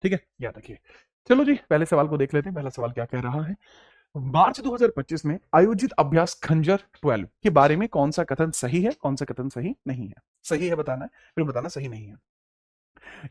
ठीक है, याद रखिए। चलो जी, पहले सवाल को देख लेते हैं। पहला सवाल क्या कह रहा है, मार्च 2025 में आयोजित अभ्यास खंजर 12 के बारे में कौन सा कथन सही है, कौन सा कथन सही नहीं है। सही है बताना है, फिर बताना सही नहीं है।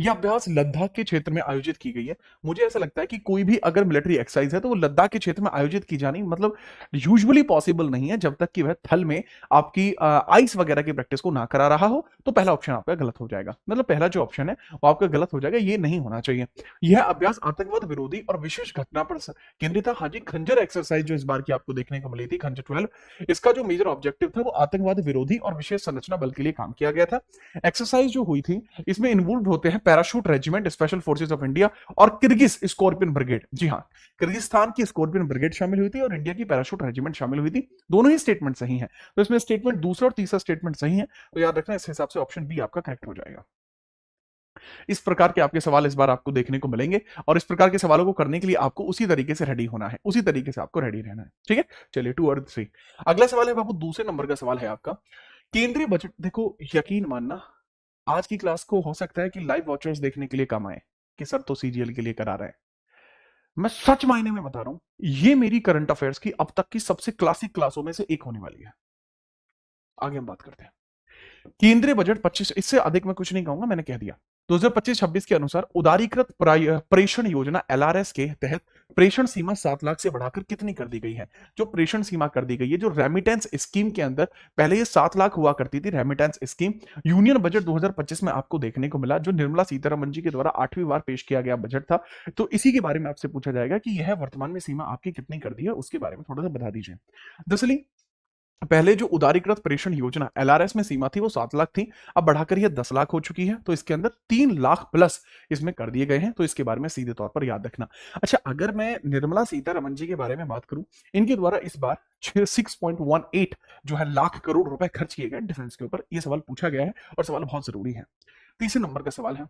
यह अभ्यास लद्दाख के क्षेत्र में आयोजित की गई है। मुझे ऐसा लगता है कि कोई भी अगर मिलिट्री एक्सरसाइज है तो वो लद्दाख के क्षेत्र में आयोजित की जानी मतलब यूजुअली पॉसिबल नहीं है जब तक कि वह थल में आपकी आइस वगैरह की प्रैक्टिस को ना करा रहा हो। तो पहला ऑप्शन आपका गलत हो जाएगा, मतलब पहला जो ऑप्शन है वो आपका गलत हो जाएगा, ये नहीं होना चाहिए। यह अभ्यास आतंकवाद विरोधी और विशेष घटना पर केंद्रित था। हाँ जी, खंजर एक्सरसाइज जो इस बार की आपको देखने को मिली थी, खंजर 12, इसका जो मेजर ऑब्जेक्टिव था वो आतंकवाद विरोधी और विशेष संरचना बल के लिए काम किया गया था। एक्सरसाइज जो हुई थी इसमें इन्वॉल्व होते हैं parachute regiment, special forces of India और किर्गिज स्कॉर्पियन ब्रिगेड। जी हाँ, किर्गिस्तान की स्कॉर्पियन ब्रिगेड शामिल हुई थी और इंडिया की पैराशूट रेजिमेंट शामिल हुई थी। दोनों ही स्टेटमेंट सही हैं, तो इसमें स्टेटमेंट दूसरा और तीसरा स्टेटमेंट सही है। तो याद रखना, इस हिसाब से ऑप्शन बी आपका करेक्ट हो जाएगा। इस प्रकार के आपके सवाल इस बार आपको देखने को मिलेंगे और इस प्रकार के सवालों को करने के लिए आपको उसी तरीके से रेडी होना है, उसी तरीके से आपको रेडी रहना है। ठीक है, चलिए 2 और 3। अगला सवाल है बाबू, दूसरे नंबर का सवाल है आपका। केंद्रीय बजट, देखो यकीन मानना आज की क्लास को हो सकता है कि लाइव वॉचर्स देखने के लिए कम आए कि सर तो सीजीएल के लिए करा रहे हैं। मैं सच मायने में बता रहा हूं, ये मेरी करंट अफेयर्स की अब तक की सबसे क्लासिक क्लासों में से एक होने वाली है। आगे हम बात करते हैं केंद्रीय बजट 25, इससे अधिक मैं कुछ नहीं कहूंगा, मैंने कह दिया। 2025-26 के अनुसार उदारीकृत प्रेषण योजना एलआरएस के तहत प्रेषण सीमा 7 लाख से बढ़ाकर कितनी कर दी गई है। जो प्रेषण सीमा कर दी गई है, जो रेमिटेंस स्कीम के अंदर पहले ये 7 लाख हुआ करती थी रेमिटेंस स्कीम, यूनियन बजट 2025 में आपको देखने को मिला, जो निर्मला सीतारमण जी के द्वारा 8वीं बार पेश किया गया बजट था। तो इसी के बारे में आपसे पूछा जाएगा कि यह वर्तमान में सीमा आपकी कितनी कर दी है, उसके बारे में थोड़ा सा बता दीजिए। दरअसली पहले जो उदारीकृत प्रेषण योजना एलआरएस में सीमा थी वो 7 लाख थी, अब बढ़ाकर यह 10 लाख हो चुकी है। तो इसके अंदर 3 लाख प्लस इसमें कर दिए गए हैं, तो इसके बारे में सीधे तौर पर याद रखना। अच्छा, अगर मैं निर्मला सीतारमण जी के बारे में बात करूं, इनके द्वारा इस बार 6.18 जो है लाख करोड़ रुपए खर्च किए गए डिफेंस के ऊपर, यह सवाल पूछा गया है और सवाल बहुत जरूरी है। तीसरे नंबर का सवाल है।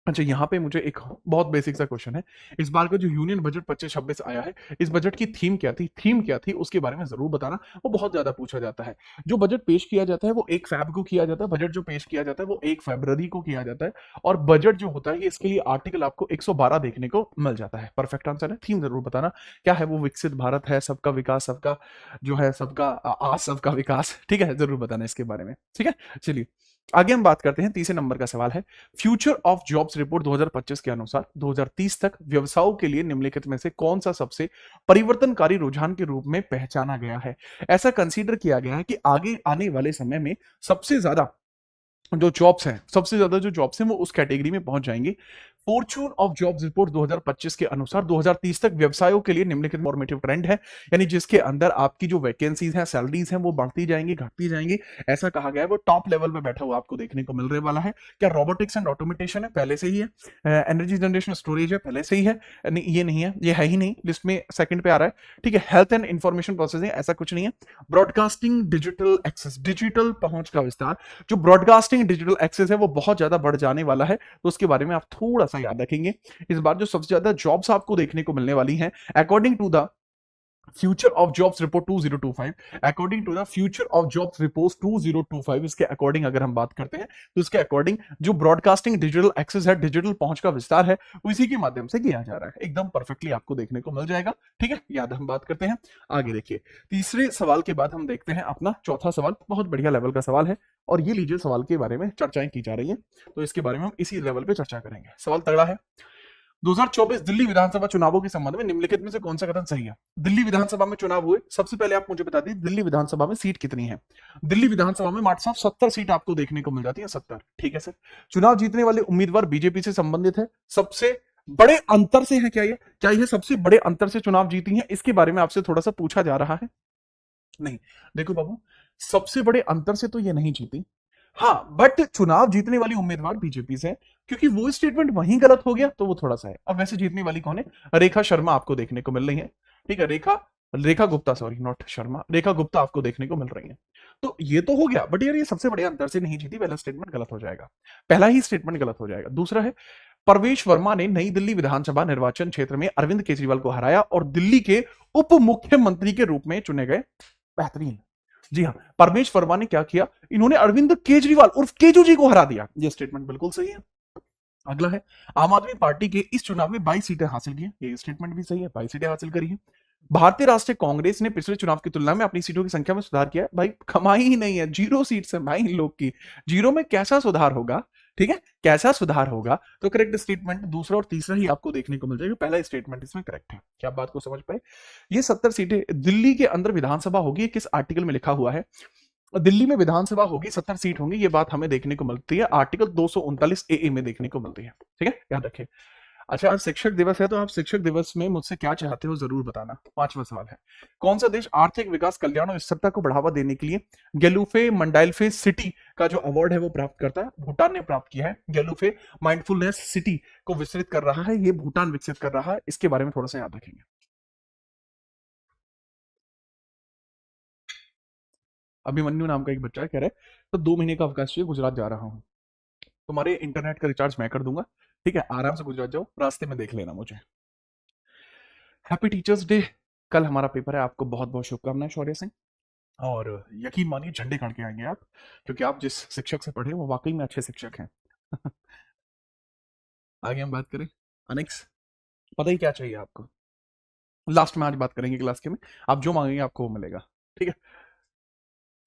अच्छा, यहाँ पे मुझे एक बहुत बेसिक सा क्वेश्चन है, इस बार का जो यूनियन बजट 25-26 आया है, इस बजट की थीम क्या थी, थीम क्या थी उसके बारे में जरूर बताना, वो बहुत ज्यादा पूछा जाता है। जो बजट पेश किया जाता है वो 1 फरवरी को किया जाता है, बजट जो पेश किया जाता है वो 1 फरवरी को किया जाता है, और बजट जो होता है इसके लिए आर्टिकल आपको 112 देखने को मिल जाता है। परफेक्ट आंसर है। थीम जरूर बताना क्या है, वो विकसित भारत है, सबका विकास, सबका जो है सबका आज सबका विकास, ठीक है, जरूर बताना इसके बारे में। ठीक है, चलिए आगे हम बात करते हैं। तीसरे नंबर का सवाल है, फ्यूचर ऑफ जॉब्स रिपोर्ट 2025 के अनुसार 2030 तक व्यवसायों के लिए निम्नलिखित में से कौन सा सबसे परिवर्तनकारी रुझान के रूप में पहचाना गया है। ऐसा कंसीडर किया गया है कि आगे आने वाले समय में सबसे ज्यादा जो जॉब्स हैं, सबसे ज्यादा जो जॉब्स हैं वो उस कैटेगरी में पहुंच जाएंगी। फॉर्च्यून ऑफ जॉब्स रिपोर्ट 2025 के अनुसार 2030 तक व्यवसायों के लिए निम्नलिखित फॉर्मेटिव ट्रेंड है, यानी जिसके अंदर आपकी जो वैकेंसीज हैं, सैलरीज हैं, वो बढ़ती जाएंगी, घटती जाएंगी, ऐसा कहा गया है। वो टॉप लेवल पे बैठा हुआ आपको देखने को मिल रहे वाला है। क्या रोबोटिक्स एंड ऑटोमेटेशन है, पहले से ही है। एनर्जी जनरेशन स्टोरेज है, पहले से ही है। नहीं, ये नहीं है, ये है ही नहीं, लिस्ट में सेकंड पे आ रहा है। ठीक है, हेल्थ एंड इंफॉर्मेशन प्रोसेसिंग, ऐसा कुछ नहीं है। ब्रॉडकास्टिंग डिजिटल एक्सेस, डिजिटल पहुंच का विस्तार, जो ब्रॉडकास्टिंग डिजिटल एक्सेस है वो बहुत ज्यादा बढ़ जाने वाला है, तो उसके बारे में आप थोड़ा सा याद रखेंगे। इस बार जो सबसे ज्यादा जॉब्स आपको देखने को मिलने वाली हैं according to the future of jobs report 2025, according to the future of jobs report 2025, इसके अकॉर्डिंग अगर हम बात करते हैं तो इसके अकॉर्डिंग जो ब्रॉडकास्टिंग डिजिटल एक्सेस है, डिजिटल पहुंच का विस्तार है, वो इसी के माध्यम से किया जा रहा है। एकदम परफेक्टली आपको देखने को मिल जाएगा। ठीक है, याद हम बात करते हैं आगे। देखिए, तीसरे सवाल के बाद हम देखते हैं अपना चौथा सवाल, बहुत बढ़िया लेवल का सवाल है, और ये लीजिए सवाल के बारे में चर्चाएं की जा रही है, तो इसके बारे में हम इसी लेवल पे चर्चा करेंगे। सवाल तगड़ा है। 2024 दिल्ली विधानसभा चुनावों के संबंध में निम्नलिखित में से कौन सा कथन सही है। दिल्ली विधानसभा में चुनाव हुए, सबसे पहले आप मुझे बता दीजिए दिल्ली विधानसभा में सीट कितनी है। दिल्ली विधानसभा में मात्र साहब 70 सीट आपको देखने को मिल जाती है, 70। ठीक है सर, चुनाव जीतने वाले उम्मीदवार बीजेपी से संबंधित है, सबसे बड़े अंतर से है। क्या ये सबसे बड़े अंतर से चुनाव जीती है, इसके बारे में आपसे थोड़ा सा पूछा जा रहा है। नहीं, देखो बाबू, सबसे बड़े अंतर से तो ये नहीं जीती, हाँ, बट चुनाव जीतने वाली उम्मीदवार बीजेपी से है, क्योंकि वो स्टेटमेंट वहीं गलत हो गया तो वो थोड़ा सा है। अब वैसे जीतने वाली कौन है, रेखा शर्मा आपको देखने को मिल रही है। ठीक है, रेखा रेखा गुप्ता, सॉरी नॉट शर्मा, रेखा गुप्ता आपको देखने को मिल रही है। तो ये तो हो गया, बट यार ये सबसे बड़े अंतर से नहीं जीती, पहला स्टेटमेंट गलत हो जाएगा, पहला ही स्टेटमेंट गलत हो जाएगा। दूसरा है, परवेश वर्मा ने नई दिल्ली विधानसभा निर्वाचन क्षेत्र में अरविंद केजरीवाल को हराया और दिल्ली के उप मुख्यमंत्री के रूप में चुने गए। बेहतरीन। जी हाँ, परमेश वर्मा ने क्या किया, इन्होंने अरविंद केजरीवाल उर्फ केजू जी को हरा दिया। यह स्टेटमेंट बिल्कुल सही है। अगला है, आम आदमी पार्टी के इस चुनाव में 22 सीटें हासिल की हैं। ये स्टेटमेंट भी सही है, 22 सीटें हासिल करी हैं। भारतीय राष्ट्रीय कांग्रेस ने पिछले चुनाव की तुलना में अपनी सीटों की संख्या में सुधार किया है। भाई कमाई ही नहीं है, 0 सीट्स है भाई इन लोग की। 0 में कैसा सुधार होगा? ठीक है, कैसा सुधार होगा? तो करेक्ट स्टेटमेंट दूसरा और तीसरा ही आपको देखने को मिल जाएगा, पहला स्टेटमेंट इसमें करेक्ट है। क्या आप बात को समझ पाए? ये 70 सीटें दिल्ली के अंदर विधानसभा होगी, किस आर्टिकल में लिखा हुआ है? दिल्ली में विधानसभा होगी, 70 सीट होंगी, ये बात हमें देखने को मिलती है आर्टिकल 239 ए में देखने को मिलती है। ठीक है, याद रखें। अच्छा, आज शिक्षक दिवस है, तो आप शिक्षक दिवस में मुझसे क्या चाहते हो जरूर बताना। पांचवा सवाल है, कौन सा देश आर्थिक विकास, कल्याण और स्थिरता को बढ़ावा देने के लिए गेलुफे मंडाइलफे सिटी का जो अवार्ड है वो प्राप्त करता है? भूटान ने प्राप्त किया है। गेलुफे माइंडफुलनेस सिटी को विस्तृत कर रहा है, ये भूटान विकसित कर रहा है, इसके बारे में थोड़ा सा याद रखेंगे। अभिमन्यु नाम का एक बच्चा है, कह रहे तो 2 महीने का अवकाश चाहिए, गुजरात जा रहा हूँ। तुम्हारे इंटरनेट का रिचार्ज मैं कर दूंगा, ठीक है, आराम से गुजरात जाओ, रास्ते में देख लेना मुझे। Happy teachers day. कल हमारा पेपर है, आपको बहुत बहुत शुभकामनाएं शौर्य सिंह। और यकीन मानिए झंडे गाड़ के आएंगे आप, क्योंकि आप जिस शिक्षक से पढ़े वो वाकई में अच्छे शिक्षक हैं। आगे हम बात करें अनेक्स, पता ही क्या चाहिए आपको? लास्ट में आज बात करेंगे क्लास के में, आप जो मांगेंगे आपको वो मिलेगा। ठीक है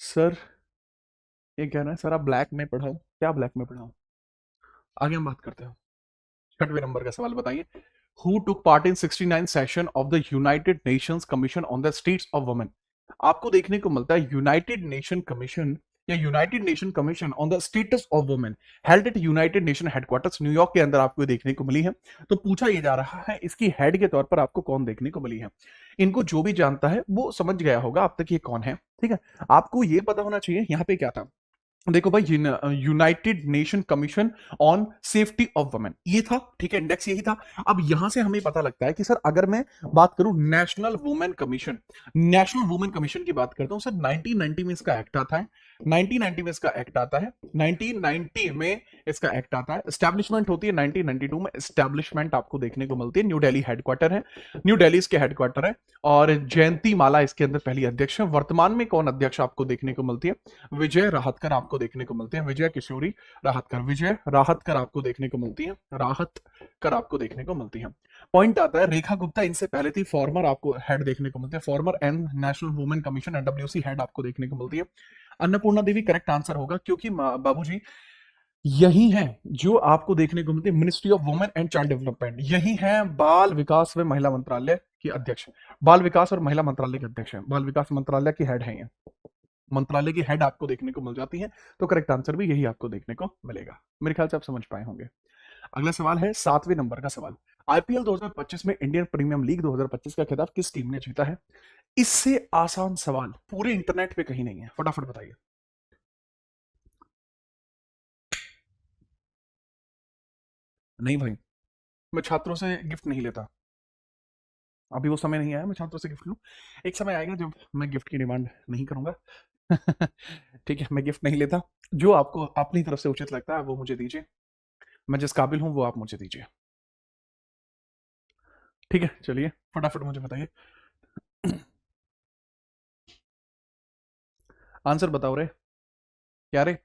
सर, ये कह रहे हैं सर आप ब्लैक में पढ़ाओ, क्या ब्लैक में पढ़ाओ? आगे हम बात करते हैं। छठवें नंबर का सवाल बताइए, who took part in 69 session of the United Nations commission on the states of women? आपको देखने को मिलता है यूनाइटेड नेशन कमीशन या United nation commission on the status of women held at United nation headquarters New York के अंदर आपको देखने को मिली है। तो पूछा यह जा रहा है इसकी हेड के तौर पर आपको कौन देखने को मिली है? इनको जो भी जानता है वो समझ गया होगा अब तक ये कौन है। ठीक है, आपको ये पता होना चाहिए यहाँ पे क्या था। देखो भाई, United nation commission on safety of women ये था, ठीक है, इंडेक्स यही था। अब यहां से हमें पता लगता है कि सर अगर मैं बात करूं national women commission, national women commission की बात करता हूं सर, 1990 में इसका एक्ट आता है, 1990 में इसका एक्ट आता है, 1990 में इसका एक्ट आता है। एस्टैब्लिशमेंट होती है 1992 में, एस्टैब्लिशमेंट आपको देखने को मिलती है, न्यू दिल्ली हेडक्वार्टर है, न्यू दिल्ली इसके हेडक्वार्टर है। और जयंती माला इसके अंदर पहली अध्यक्ष है। वर्तमान में कौन अध्यक्ष आपको देखने को मिलती है? विजय राहतकर आपको देखने को मिलते हैं, विजय किशोरी राहतकर, विजय राहतकर आपको देखने को मिलती है, राहतकर आपको देखने को मिलती है। पॉइंट आता है, रेखा गुप्ता इनसे पहले थी, फॉर्मर आपको हेड देखने को मिलते हैं, former an national women commission NWC head आपको देखने को मिलती है। अन्नपूर्णा देवी करेक्ट आंसर होगा, क्योंकि बाबूजी यही है जो आपको देखने को मिलती है ministry of women and child development, यही है बाल विकास व महिला मंत्रालय की अध्यक्ष, बाल विकास और महिला मंत्रालय के अध्यक्ष है, बाल विकास मंत्रालय की हेड है ये, मंत्रालय की हेड आपको देखने को मिल जाती है। तो करेक्ट आंसर भी यही आपको देखने को मिलेगा। मेरे ख्याल से आप समझ पाए होंगे। अगला सवाल है 7वें नंबर का सवाल, आईपीएल 2025 में इंडियन प्रीमियम लीग 2025 का खिताब किस टीम ने जीता है? इससे आसान सवाल पूरे इंटरनेट पे कहीं नहीं है, फटाफट बताइए। नहीं भाई, मैं छात्रों से गिफ्ट नहीं लेता, अभी वो समय नहीं आया मैं छात्रों से गिफ्ट लूं। एक समय आएगा जब मैं गिफ्ट की डिमांड नहीं करूंगा। ठीक है, मैं गिफ्ट नहीं लेता, जो आपको अपनी तरफ से उचित लगता है वो मुझे दीजिए, मैं जिस काबिल हूं वो आप मुझे दीजिए। ठीक है, चलिए फटाफट मुझे बताइए। आंसर बताओ रे, क्या रे?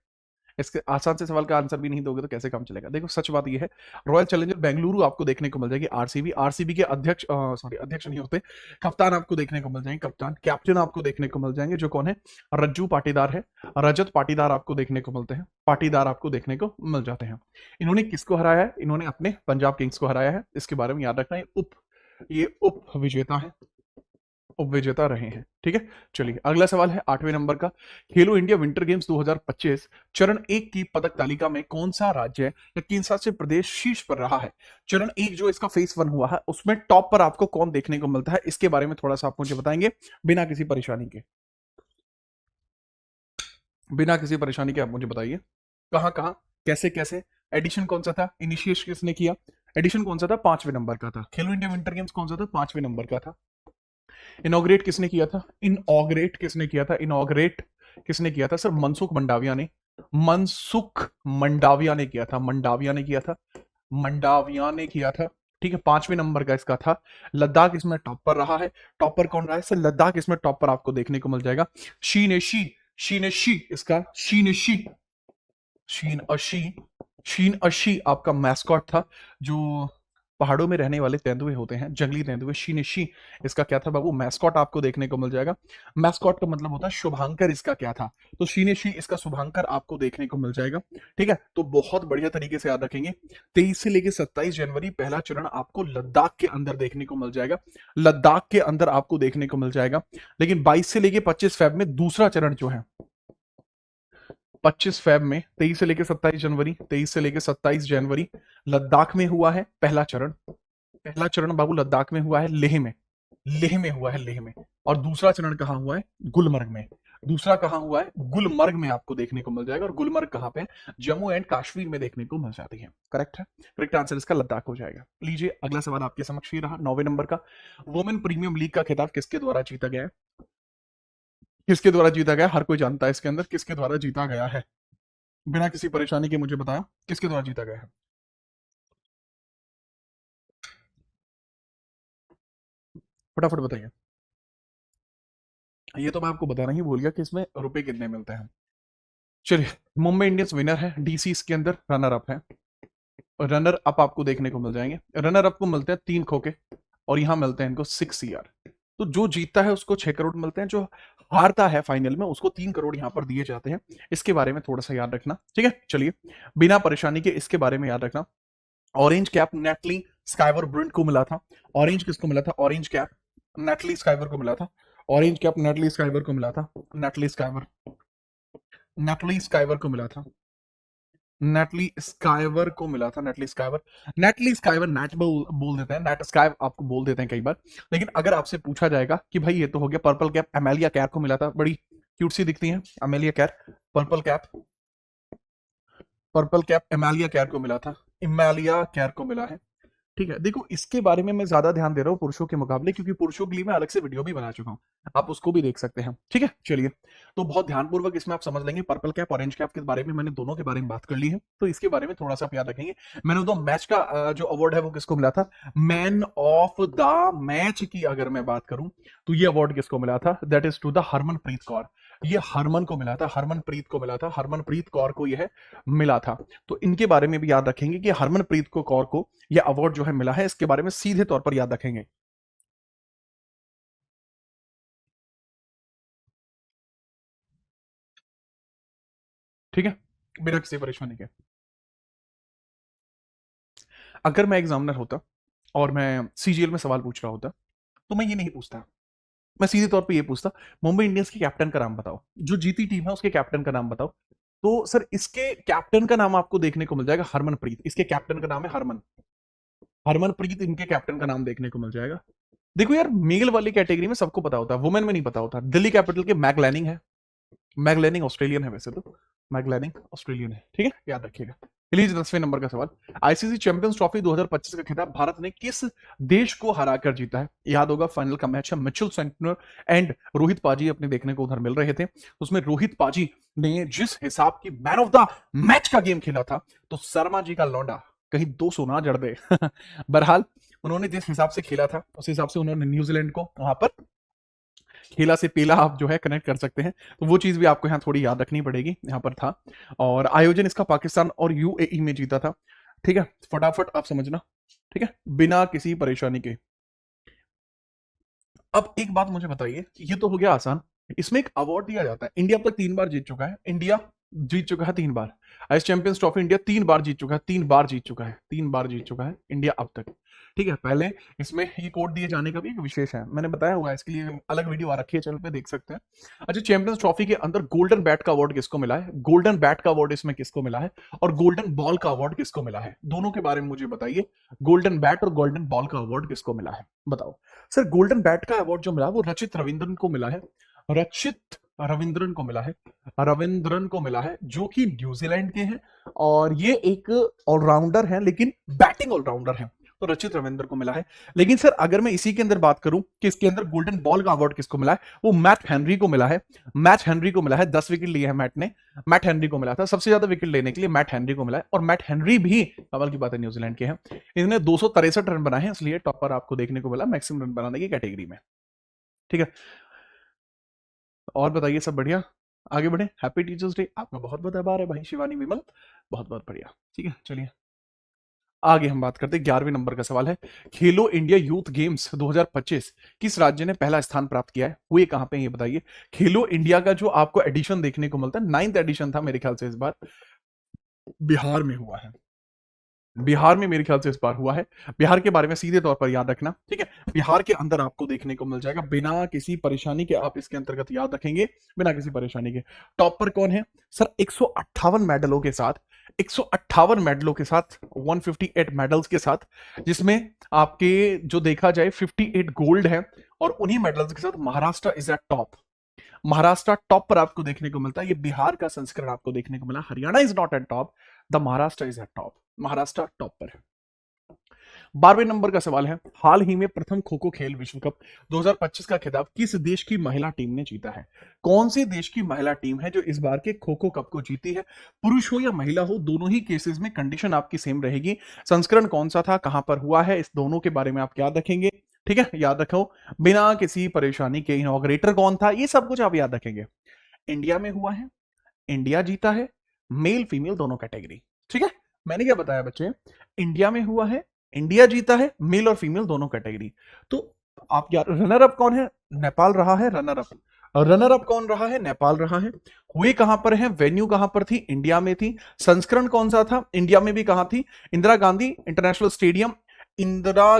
इसके आसान से सवाल का आंसर भी नहीं दोगे तो कैसे काम चलेगा? देखो सच बात यह है, रॉयल चैलेंजर बेंगलुरु आपको देखने को मिल जाएगी, आरसीबी, आरसीबी के अध्यक्ष सॉरी अध्यक्ष नहीं होते, कप्तान आपको देखने को मिल जाएंगे, कप्तान कैप्टन आपको देखने को मिल जाएंगे, जो कौन है? रज्जू पाटीदार है, रजत पाटीदार आपको देखने को मिलते हैं, पाटीदार आपको देखने को मिल जाते हैं। इन्होंने किसको हराया है? इन्होंने अपने पंजाब किंग्स को हराया है, इसके बारे में याद रखना। ये उप विजेता है, उपविजेता रहे हैं। ठीक है, चलिए अगला सवाल है 8वें नंबर का, खेलो इंडिया विंटर गेम्स 2025 चरण 1 की पदक तालिका में कौन सा राज्य या किन शासित प्रदेश शीर्ष पर रहा है? चरण 1 जो इसका फेस 1 हुआ है उसमें टॉप पर आपको कौन देखने को मिलता है, इसके बारे में थोड़ा सा आप मुझे बताएंगे बिना किसी परेशानी के, बिना किसी परेशानी के आप मुझे बताइए कहां कहां, कैसे कैसे, एडिशन कौन सा था, इनिशिएट किसने किया, एडिशन कौन सा था? 5वें नंबर का था। खेलो इंडिया विंटर गेम्स कौन सा था? 5वें नंबर का था। इनॉग्रेट किसने किया था? इनऑग्रेट किसने किया था? इनऑग्रेट किसने किया था सर? मनसुख मंडाविया ने, मनसुख मंडाविया ने किया था, मंडाविया ने किया था, मंडाविया ने किया था। ठीक है, 5वें नंबर का इसका था। लद्दाख इसमें टॉप पर रहा है, टॉप पर कौन रहा है सर? लद्दाख इसमें टॉप पर आपको देखने को मिल जाएगा, शी ने शी, शी ने शी, इसका शी ने शी, शीन अशी शीन अशी आपका मैस्कॉट था, जो पहाड़ों में रहने वाले तेंदुए होते हैं, जंगली तेंदुए, शीनिशी इसका क्या था बाबू, मैस्कॉट आपको देखने को मिल जाएगा। मैस्कॉट का मतलब होता है शुभांकर, इसका क्या था, तो शीनिशी इसका शुभांकर आपको देखने को मिल जाएगा। ठीक है, तो बहुत बढ़िया तरीके से याद रखेंगे। 23 से लेकर 27 जनवरी पहला चरण आपको लद्दाख के अंदर देखने को मिल जाएगा, लद्दाख के अंदर आपको देखने को मिल जाएगा। लेकिन 22 से लेकर 25 फेब में दूसरा चरण जो है, 25 फेब में, 23 से लेकर 27 जनवरी, 23 से लेकर 27 जनवरी लद्दाख में हुआ है पहला चरण। पहला चरण बाबू लद्दाख में हुआ है, लेह में, लेह में हुआ है, लेह में। और दूसरा चरण कहां हुआ है, गुलमर्ग में। दूसरा कहां हुआ है, गुलमर्ग में आपको देखने को मिल जाएगा। और गुलमर्ग कहां पे है, जम्मू एंड कश्मीर में देखने को मिल जाती है। करेक्ट है, करेक्ट आंसर इसका लद्दाख हो जाएगा। लीजिए अगला सवाल आपके समक्ष ही रहा, 9वें नंबर का। वुमेन प्रीमियम लीग का खिताब किसके द्वारा जीता गया है, किसके द्वारा जीता गया, हर कोई जानता है इसके अंदर किसके द्वारा जीता गया है, बिना किसी परेशानी के मुझे बताया किसके द्वारा जीता गया है। फटाफट बताइए। ये तो मैं आपको बताना ही भूल गया कि इसमें रुपए कितने मिलते हैं। चलिए, मुंबई इंडियंस विनर है, डीसी इसके अंदर रनर अप है। रनर अप आपको देखने को मिल जाएंगे, रनर अप को मिलते हैं 3 खोके, और यहां मिलते हैं इनको 6 CR। तो जो जीतता है उसको 6 करोड़ मिलते हैं, जो हारता है फाइनल में उसको 3 करोड़ यहां पर दिए जाते हैं। इसके बारे में थोड़ा सा याद रखना, ठीक है। चलिए, बिना परेशानी के इसके बारे में याद रखना। ऑरेंज कैप नेटली स्काइवर ब्रिंट को मिला था। ऑरेंज किसको मिला था, ऑरेंज कैप नेटली स्काइवर को मिला था। ऑरेंज कैप नेटली स्काइवर को मिला था, नेटली स्काइवर, नेटली स्काइवर को मिला था, नेटली स्काइवर को मिला था, नेटली स्काइवर, नेटली स्काइवर, नेट बोल देते हैं, नेट स्काई आपको बोल देते हैं कई बार। लेकिन अगर आपसे पूछा जाएगा कि भाई ये तो हो गया, पर्पल कैप एमेलिया कैर को मिला था, बड़ी क्यूट सी दिखती है Amelia Kerr, purple cap, purple cap Amelia Kerr को मिला था, इमेलिया कैर को मिला है। ठीक है, देखो इसके बारे में मैं ज्यादा ध्यान दे रहा हूँ पुरुषों के मुकाबले, क्योंकि पुरुषों के लिए मैं अलग से वीडियो भी बना चुका हूँ, आप उसको भी देख सकते हैं। ठीक है, चलिए, तो बहुत ध्यानपूर्वक इसमें आप समझ लेंगे पर्पल कैप ऑरेंज कैप के बारे में, मैंने दोनों के बारे में बात कर ली है, तो इसके बारे में थोड़ा सा आप याद रखेंगे। मैंने दो मैच का जो अवार्ड है वो किसको मिला था, मैन ऑफ द मैच की अगर मैं बात करूं तो ये अवार्ड किसको मिला था, that is to the Harmanpreet Kaur. ये हरमन को मिला था, हरमनप्रीत को मिला था, हरमनप्रीत कौर को यह मिला था। तो इनके बारे में भी याद रखेंगे कि हरमनप्रीत को कौर को यह अवार्ड जो है मिला है, इसके बारे में सीधे तौर पर याद रखेंगे। ठीक है, बिना किसी परेशानी के। अगर मैं एग्जामिनर होता और मैं सीजीएल में सवाल पूछ रहा होता, तो मैं ये नहीं पूछता, मैं सीधे तौर पे ये पूछता, मुंबई इंडियंस के कैप्टन का नाम बताओ, जो जीती टीम है उसके कैप्टन का नाम बताओ। तो सर इसके कैप्टन का नाम आपको देखने को मिल जाएगा हरमनप्रीत, इसके कैप्टन का नाम है हरमन, हरमनप्रीत इनके कैप्टन का नाम देखने को मिल जाएगा। देखो यार, मेल वाली कैटेगरी में सबको पता होता है, वुमेन में नहीं पता होता। दिल्ली कैपिटल के मैक लैनिंग है, मैक लैनिंग ऑस्ट्रेलियन है वैसे तो, मैक लैनिंग ऑस्ट्रेलियन है, ठीक है, याद रखिएगा। लीजिए 10वें नंबर का सवाल, आईसीसी चैंपियंस ट्रॉफी 2025 का खिताब भारत ने किस देश को हराकर जीता है। याद होगा फाइनल का मैच है, मिचेल सेंटनर एंड रोहित पाजी अपने देखने को उधर मिल रहे थे, उसमें रोहित पाजी ने जिस हिसाब की मैन ऑफ द मैच का गेम खेला था, तो शर्मा जी का लौंडा कहीं 200 ना जड़ दे बहरहाल उन्होंने जिस हिसाब से खेला था उस हिसाब से उन्होंने न्यूजीलैंड को वहां पर खेला से पेला आप जो है कनेक्ट कर सकते हैं, तो वो चीज भी आपको यहाँ थोड़ी याद रखनी पड़ेगी, यहाँ पर था। और आयोजन इसका पाकिस्तान और यूएई में जीता था। ठीक है, फटाफट आप समझना, ठीक है, बिना किसी परेशानी के। अब एक बात मुझे बताइए, ये तो हो गया आसान, इसमें एक अवार्ड दिया जाता है, इंडिया अब तक 3 बार जीत चुका है, इंडिया जीत चुका है 3 बार, आइस चैंपियंस ट्रॉफी इंडिया 3 बार जीत चुका है, 3 बार जीत चुका है, 3 बार जीत चुका है इंडिया अब तक। ठीक है, पहले इसमें ये कोड दिए जाने का भी एक विशेष है, मैंने बताया हुआ है, इसके लिए अलग वीडियो आ रखी है चैनल पे, देख सकते हैं। अच्छा, चैंपियंस ट्रॉफी के अंदर गोल्डन बैट का अवार्ड किसको मिला है, गोल्डन बैट का अवार्ड इसमें किसको मिला है, और गोल्डन बॉल का अवार्ड किसको मिला है, दोनों के बारे में मुझे बताइए। गोल्डन बैट और गोल्डन बॉल का अवार्ड किसको मिला है, बताओ। सर गोल्डन बैट का अवार्ड जो मिला वो रचित रविंद्रन को मिला है, रचित रविंद्रन को मिला है, रविंद्रन को मिला है, जो कि न्यूजीलैंड के हैं, और ये एक ऑलराउंडर है, लेकिन बैटिंग ऑलराउंडर है, तो रचित रविंद्र को मिला है। लेकिन सर अगर मैं इसी के अंदर बात करूं कि इसके अंदर गोल्डन बॉल का अवार्ड किसको मिला है, वो मैट हेनरी को मिला है, मैट हेनरी को मिला है, 10 विकेट लिए हैं मैट ने, मैट हेनरी को मिला था, सबसे ज्यादा विकेट लेने के लिए मैट हेनरी को मिला है, और मैट हेनरी भी कमाल की बात है न्यूजीलैंड के हैं, इन्होंने 263 रन बनाए हैं, इसलिए टॉपर आपको देखने को मिला मैक्सिमम रन बनाने की कैटेगरी में। ठीक है, और बताइए सब बढ़िया। आगे बढ़े। हैप्पी टीचर्स डे, आपका बहुत बहुत आभार है भाई शिवानी विमल, बहुत बहुत बढ़िया। ठीक है, चलिए आगे हम बात करते हैं। 11वें नंबर का सवाल है, खेलो इंडिया यूथ गेम्स 2025 किस राज्य ने पहला स्थान प्राप्त किया है? हुए कहां पे ये बताइए। खेलो इंडिया का जो आपको एडिशन देखने को मिलता है, 9th एडिशन था मेरे ख्याल से, इस बार बिहार में हुआ है। बिहार में मेरे ख्याल से इस बार हुआ है। बिहार के बारे में सीधे तौर पर याद रखना, ठीक है। बिहार के अंदर आपको देखने को मिल जाएगा, बिना किसी परेशानी के आप इसके अंतर्गत याद रखेंगे, बिना किसी परेशानी के। टॉप पर कौन है सर? 158 मेडलों के साथ, 158 मेडलों के साथ, 158 मेडल्स के साथ, जिसमें आपके जो देखा जाए 58 गोल्ड है, और उन्हीं मेडल्स के साथ Maharashtra is eight top. Maharashtra top पर आपको देखने को मिलता है। ये बिहार का संस्करण आपको देखने को मिला। Haryana is not at top, the Maharashtra is eight top. Maharashtra top पर है। 12वें नंबर का सवाल है, हाल ही में प्रथम खो खो खेल विश्व कप 2025 का खिताब किस देश की महिला टीम ने जीता है? कौन से देश की महिला टीम है जो इस बार के खो खो कप को जीती है? पुरुष हो या महिला हो, दोनों ही केसेस में कंडीशन आपकी सेम रहेगी। संस्करण कौन सा था, कहां पर हुआ है, इस दोनों के बारे में आप याद रखेंगे। ठीक है, याद रखो बिना किसी परेशानी के। इनॉग्रेटर कौन था, ये सब कुछ आप याद रखेंगे। इंडिया में हुआ है, इंडिया जीता है, मेल फीमेल दोनों कैटेगरी। ठीक है, मैंने क्या बताया बच्चे, इंडिया में हुआ है, इंडिया जीता है, मेल और फीमेल दोनों कैटेगरी। तो आप क्या, रनर अप कौन है? नेपाल रहा है रनर अप। रनर अप कौन रहा है? नेपाल रहा है। हुए कहां पर है? वेन्यू कहां पर थी? इंडिया में थी। संस्करण कौन सा था? इंडिया में भी कहां थी? Indira Gandhi international stadium, Indira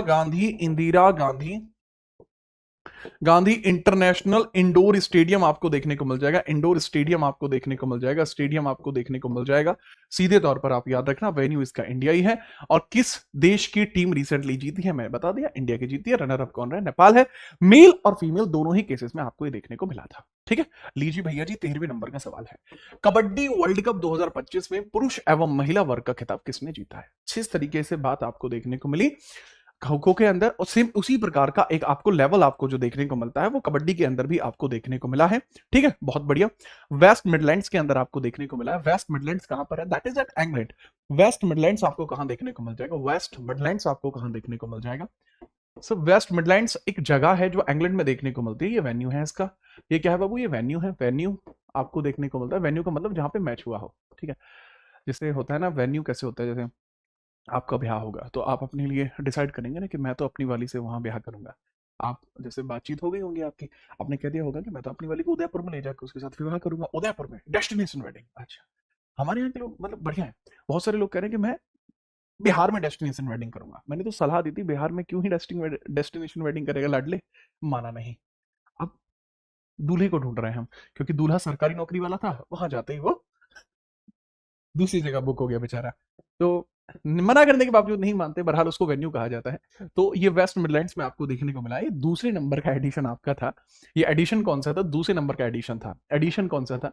Gandhi international indoor stadium आपको देखने को मिल जाएगा। इंडोर स्टेडियम आपको देखने को मिल जाएगा, स्टेडियम आपको देखने को मिल जाएगा। सीधे तौर पर आप याद रखना, वेन्यू इसका इंडिया ही है। और किस देश की टीम रिसेंटली जीती है, मैं बता दिया, इंडिया की जीती है। रनर अप कौन रहा है? नेपाल है। मेल और फीमेल दोनों ही केसेस में आपको ये देखने को मिला था। ठीक है, लीजिए भैया जी 13वें नंबर का सवाल है, कबड्डी वर्ल्ड कप 2025 में पुरुष एवं महिला वर्ग का खिताब किसने जीता है? किस तरीके से बात आपको देखने को मिली खो खो के अंदर, और सेम उसी प्रकार का एक आपको लेवल आपको जो देखने को मिलता है वो कबड्डी के अंदर भी आपको देखने को मिला है। ठीक है, बहुत बढ़िया। वेस्ट मिडलैंड्स के अंदर आपको देखने को मिला है। वेस्ट मिडलैंड्स कहां पर है? That is at England. West Midlands आपको कहां देखने को मिल जाएगा? वेस्ट मिडलैंड्स आपको कहां देखने को मिल जाएगा? सो वेस्ट मिडलैंड्स एक जगह है जो इंग्लैंड में देखने को मिलती है। ये वेन्यू है इसका। ये क्या है बाबू? ये वेन्यू है। वेन्यू आपको देखने को मिलता है। वेन्यू का मतलब जहां पे मैच हुआ हो। ठीक है, जैसे होता है ना, वेन्यू कैसे होता है, जैसे आपका ब्याह होगा तो आप अपने लिए डिसाइड करेंगे ना कि मैं तो अपनी वाली से वहां ब्याह करूंगा। आप जैसे बातचीत हो गई होंगी आपकी, आपने कह दिया होगा कि मैं तो अपनी वाली को उदयपुर में ले जाकर उसके साथ विवाह करूंगा। उदयपुर में डेस्टिनेशन वेडिंग। अच्छा, हमारे यहाँ के लोग मतलब बढ़िया है। बहुत सारे लोग कह रहे हैं कि मैं बिहार में डेस्टिनेशन वेडिंग करूंगा। मैंने तो सलाह दी थी, बिहार में क्यों ही डेस्टिनेशन वेडिंग करेगा लाडले, माना नहीं। अब दूल्हे को ढूंढ रहे हैं हम, क्योंकि दूल्हा सरकारी नौकरी वाला था, वहां जाते ही वो दूसरी जगह बुक हो गया बेचारा। तो मना करने के बावजूद नहीं मानते, बहरहाल उसको वेन्यू कहा जाता है। तो ये वेस्ट मिडलैंड्स में आपको देखने को मिला। ये दूसरे नंबर का एडिशन आपका था। ये एडिशन कौन सा था? दूसरे नंबर का एडिशन था। एडिशन कौन सा था?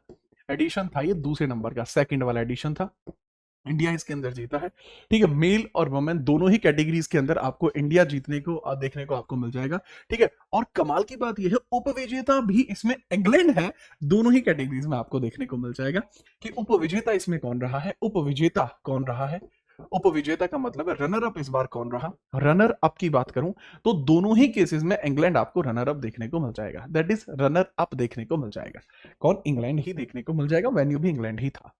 एडिशन था ये दूसरे नंबर का, सेकंड वाला एडिशन था। इंडिया इसके अंदर जीता है। ठीक है, मेल और वुमेन दोनों ही कैटेगरीज के अंदर आपको इंडिया जीतने को देखने को आपको मिल जाएगा। ठीक है, और कमाल की बात यह है, उपविजेता भी इसमें इंग्लैंड है। दोनों ही कैटेगरीज में आपको देखने को मिल जाएगा कि उपविजेता इसमें कौन रहा है। उपविजेता कौन रहा है? उपविजेता का मतलब है रनर अप इस बार कौन रहा। रनर अप की बात करूं तो दोनों ही केसेस में इंग्लैंड आपको रनर अप देखने को मिल जाएगा। दैट इज रनर अप देखने को मिल जाएगा। कौन? इंग्लैंड ही देखने को मिल जाएगा। वेन्यू भी इंग्लैंड ही था।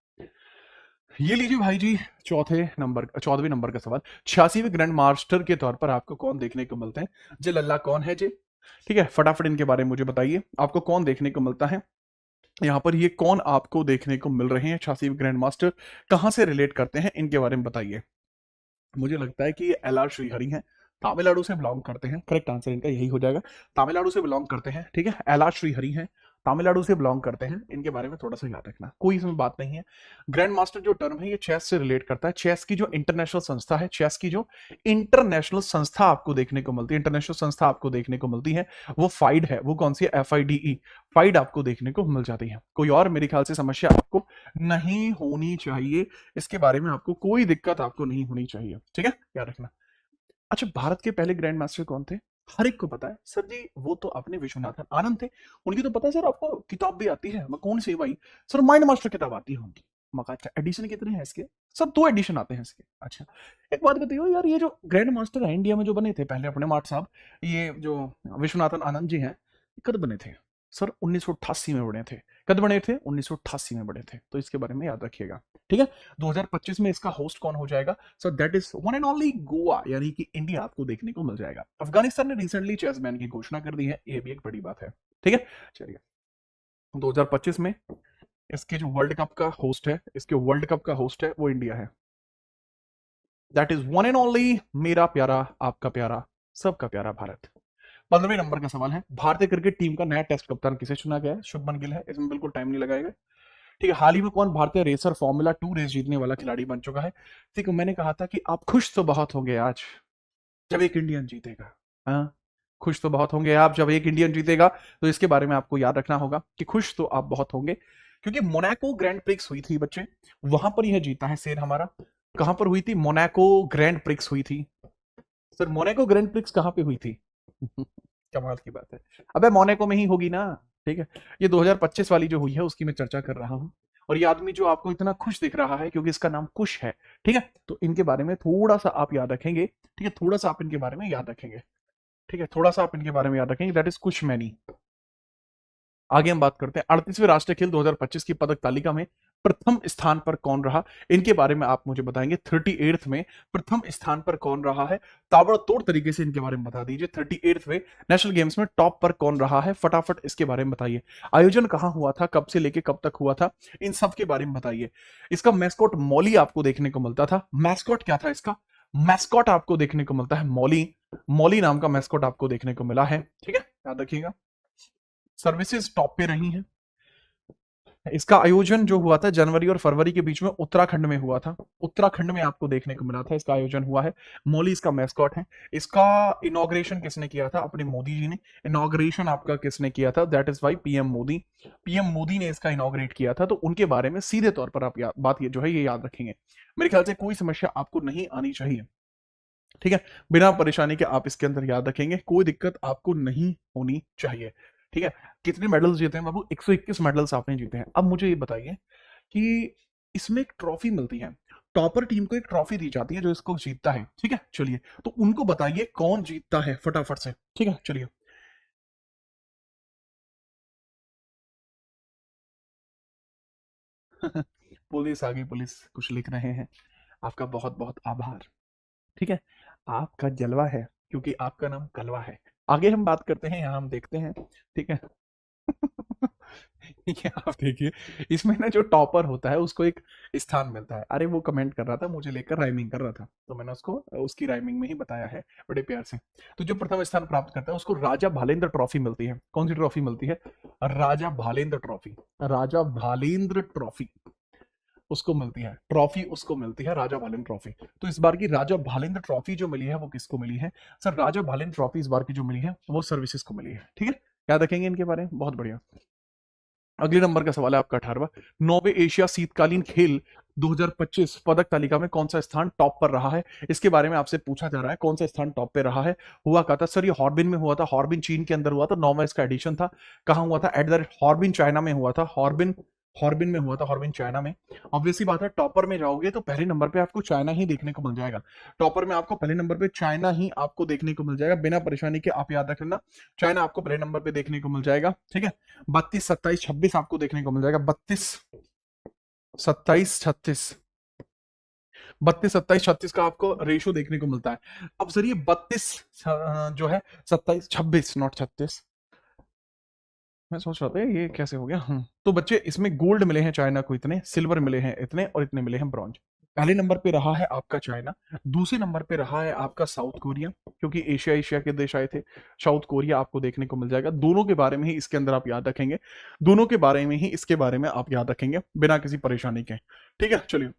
ये लीजिए भाई जी 14वें नंबर का सवाल, 86वें ग्रैंड मास्टर के तौर पर आपको कौन देखने को मिलते हैं? जे लल्ला कौन है जे? ठीक है, फटाफट इनके बारे में मुझे बताइए, आपको कौन देखने को मिलता है यहाँ पर? ये कौन आपको देखने को मिल रहे हैं 86वें ग्रैंड मास्टर? कहां से रिलेट करते हैं, इनके बारे में बताइए। मुझे लगता है कि ये एल आर श्रीहरि हैं, तमिलनाडु से बिलोंग करते हैं। करेक्ट आंसर इनका यही हो जाएगा, तमिलनाडु से बिलोंग करते हैं। ठीक है, एल आर श्रीहरि हैं, तमिलनाडु से बिलोंग करते हैं। इनके बारे में थोड़ा सा याद रखना, कोई इसमें बात नहीं है। ग्रैंड मास्टर जो टर्म है ये चेस से रिलेट करता है। चेस की जो इंटरनेशनल संस्था है, चेस की जो इंटरनेशनल संस्था आपको देखने को मिलती है, इंटरनेशनल संस्था आपको देखने को मिलती है, वो फाइड है। वो कौन सी है? FIDE, फाइड आपको देखने को मिल जाती है। कोई और मेरे ख्याल से समस्या आपको नहीं होनी चाहिए, इसके बारे में आपको कोई दिक्कत आपको नहीं होनी चाहिए। ठीक है, याद रखना। अच्छा, भारत के पहले ग्रैंड मास्टर कौन थे? हर एक को पता है सर जी, वो तो अपने विश्वनाथन आनंद थे। उनकी तो पता है सर, आपको किताब भी आती है। मैं कौन सी भाई? सर माइंड मास्टर किताब आती है उनकी। मगर अच्छा, एडिशन कितने हैं इसके? सर 2 एडिशन आते हैं इसके। अच्छा, एक बात बताइए यार, ये जो ग्रैंड मास्टर है इंडिया में जो बने थे पहले अपने मार्ट साहब, ये जो विश्वनाथन आनंद जी हैं, ये कब बने थे? सर 1988 में बने थे। कब बने थे? 1988 में बने थे, तो इसके बारे में याद रखिएगा। ठीक है, 2025 में इसका होस्ट कौन हो जाएगा? So that is one and only Goa, यानी कि इंडिया आपको देखने को मिल जाएगा। अफगानिस्तान ने रिसेंटली चेस बैन की घोषणा कर दी है, ये भी एक बड़ी बात है। ठीक है, चलिए 2025 में इसके जो वर्ल्ड कप का होस्ट है, इसके वर्ल्ड कप का होस्ट है वो इंडिया है। That is one and only मेरा प्यारा, आपका प्यारा, सबका प्यारा भारत। 15वें नंबर का सवाल है, भारतीय क्रिकेट टीम का नया टेस्ट कप्तान किसे चुना गया है? शुभमन गिल है, इसमें बिल्कुल टाइम नहीं लगाएगा। ठीक है, हाल ही में कौन भारतीय रेसर फॉर्मूला 2 रेस जीतने वाला खिलाड़ी बन चुका है? ठीक है, मैंने कहा था कि आप खुश तो बहुत होंगे आज जब एक इंडियन जीतेगा। हाँ, खुश तो बहुत होंगे आप जब एक इंडियन जीतेगा, तो इसके बारे में आपको याद रखना होगा कि खुश तो आप बहुत होंगे, क्योंकि मोनाको ग्रैंड प्रिक्स हुई थी बच्चे, वहां पर यह जीता है शेर हमारा। कहां पर हुई थी? मोनाको ग्रैंड प्रिक्स हुई थी। सर मोनाको ग्रैंड प्रिक्स कहां पे हुई थी? कमाल की बात है, अबे मोनाको में ही होगी ना। ठीक है, ये 2025 वाली जो हुई है उसकी मैं चर्चा कर रहा हूं, और ये आदमी जो आपको इतना खुश दिख रहा है क्योंकि इसका नाम कुश है। ठीक है, तो इनके बारे में थोड़ा सा आप याद रखेंगे। ठीक है, थोड़ा सा आप इनके बारे में याद रखेंगे। ठीक है, थोड़ा सा आप इनके बारे में याद रखेंगे, दैट इज कुश मैनी। आगे हम बात करते हैं 38वें राष्ट्रीय खेल 2025 की पदक तालिका में प्रथम स्थान पर कौन रहा, इनके बारे में आप मुझे बताएंगे। 38th में प्रथम स्थान पर कौन रहा है? ताबड़तोड़ तरीके से इनके बारे में बता दीजिए। 38th में नेशनल गेम्स में टॉप पर कौन रहा है? फटाफट इसके बारे में बताइए। आयोजन कहां हुआ था, कब से लेके कब तक हुआ था, इन सब के बारे में बताइए। इसका मैस्कॉट मौली आपको देखने को मिलता था। मैस्कॉट क्या था इसका? मैस्कॉट आपको देखने को मिलता है मौली, मौली नाम का मैस्कॉट आपको देखने को मिला है। ठीक है, याद रखिएगा। सर्विसेज टॉप पे रही हैं। इसका आयोजन जो हुआ था जनवरी और फरवरी के बीच में उत्तराखंड में हुआ था, उत्तराखंड में आपको देखने को मिला था इसका आयोजन हुआ है। मौली इसका मैस्कॉट है। इसका इनॉग्रेशन किसने किया था? अपने मोदी जी ने। इनॉग्रेशन आपका किसने किया था? That is by PM Modi, PM Modi ने इसका इनॉग्रेट किया था। तो उनके बारे में सीधे तौर पर आप बात ये जो है ये याद रखेंगे। मेरे ख्याल से कोई समस्या आपको नहीं आनी चाहिए। ठीक है, बिना परेशानी के आप इसके अंदर याद रखेंगे, कोई दिक्कत आपको नहीं होनी चाहिए। ठीक है, कितने मेडल्स जीते हैं बाबू? 121 मेडल्स आपने जीते हैं। अब मुझे ये बताइए कि इसमें एक ट्रॉफी मिलती है, टॉपर टीम को एक ट्रॉफी दी जाती है जो इसको जीतता है। ठीक है, चलिए तो उनको बताइए कौन जीतता है फटाफट से। ठीक है, चलिए पुलिस आ गई, पुलिस कुछ लिख रहे हैं। आपका बहुत बहुत आभार। ठीक है, आपका जलवा है क्योंकि आपका नाम कलवा है। आगे हम बात करते हैं, यहाँ हम देखते हैं। ठीक है, ये आप देखिए, इसमें ना जो टॉपर होता है उसको एक स्थान मिलता है। अरे वो कमेंट कर रहा था, मुझे लेकर राइमिंग कर रहा था, तो मैंने उसको उसकी राइमिंग में ही बताया है बड़े प्यार से। तो जो प्रथम स्थान प्राप्त करता है उसको राजा भालेंद्र ट्रॉफी मिलती है। कौन सी ट्रॉफी मिलती है? राजा भालेंद्र ट्रॉफी, राजा भालेंद्र ट्रॉफी उसको मिलती है। ट्रॉफी उसको मिलती है, राजा भालेंद्र ट्रॉफी। तो इस बार की राजा भालेंद्र ट्रॉफी जो मिली है वो किसको मिली है? सर राजा भालेंद्र ट्रॉफी इस बार की जो मिली है वो सर्विसेज को मिली है। ठीक है, याद रखेंगे इनके बारे में, बहुत बढ़िया। अगले नंबर का सवाल है आपका 18वां, नौवे एशिया शीतकालीन खेल 2025 पदक तालिका में कौन सा स्थान टॉप पर रहा है? इसके बारे में आपसे पूछा जा रहा है, कौन सा स्थान टॉप पे रहा है? हुआ क्या था? सर ये हॉर्बिन में हुआ था, हॉर्बिन चीन के अंदर हुआ था, 9वां इसका एडिशन था। कहां हुआ था? एट द रेट हॉर्बिन चाइना में हुआ था, हॉर्बिन, हॉर्बिन में हुआ था, हॉर्बिन चाइना में। ऑब्वियसली बात है, टॉपर में जाओगे तो पहले नंबर पे आपको चाइना ही देखने को मिल जाएगा। टॉपर में आपको पहले नंबर पे चाइना ही आपको देखने को मिल जाएगा, बिना परेशानी के आप याद रख लेना, चाइना आपको पहले नंबर पे देखने को मिल जाएगा। ठीक है, 32, 27, 26 आपको देखने को मिल जाएगा। 32, 27, 36, 32, 27, 36 का आपको रेशियो देखने को मिलता है। अब सर ये 32 जो है 27, 26 नॉट 36, मैं सोच रहा था ये कैसे हो गया। तो बच्चे इसमें गोल्ड मिले हैं चाइना को इतने, सिल्वर मिले हैं इतने, और इतने मिले हैं ब्रॉन्ज। पहले नंबर पे रहा है आपका चाइना, दूसरे नंबर पे रहा है आपका साउथ कोरिया, क्योंकि एशिया एशिया के देश आए थे। साउथ कोरिया आपको देखने को मिल जाएगा। दोनों के बारे में ही इसके अंदर आप याद रखेंगे, दोनों के बारे में ही इसके बारे में आप याद रखेंगे बिना किसी परेशानी के। ठीक है, चलिए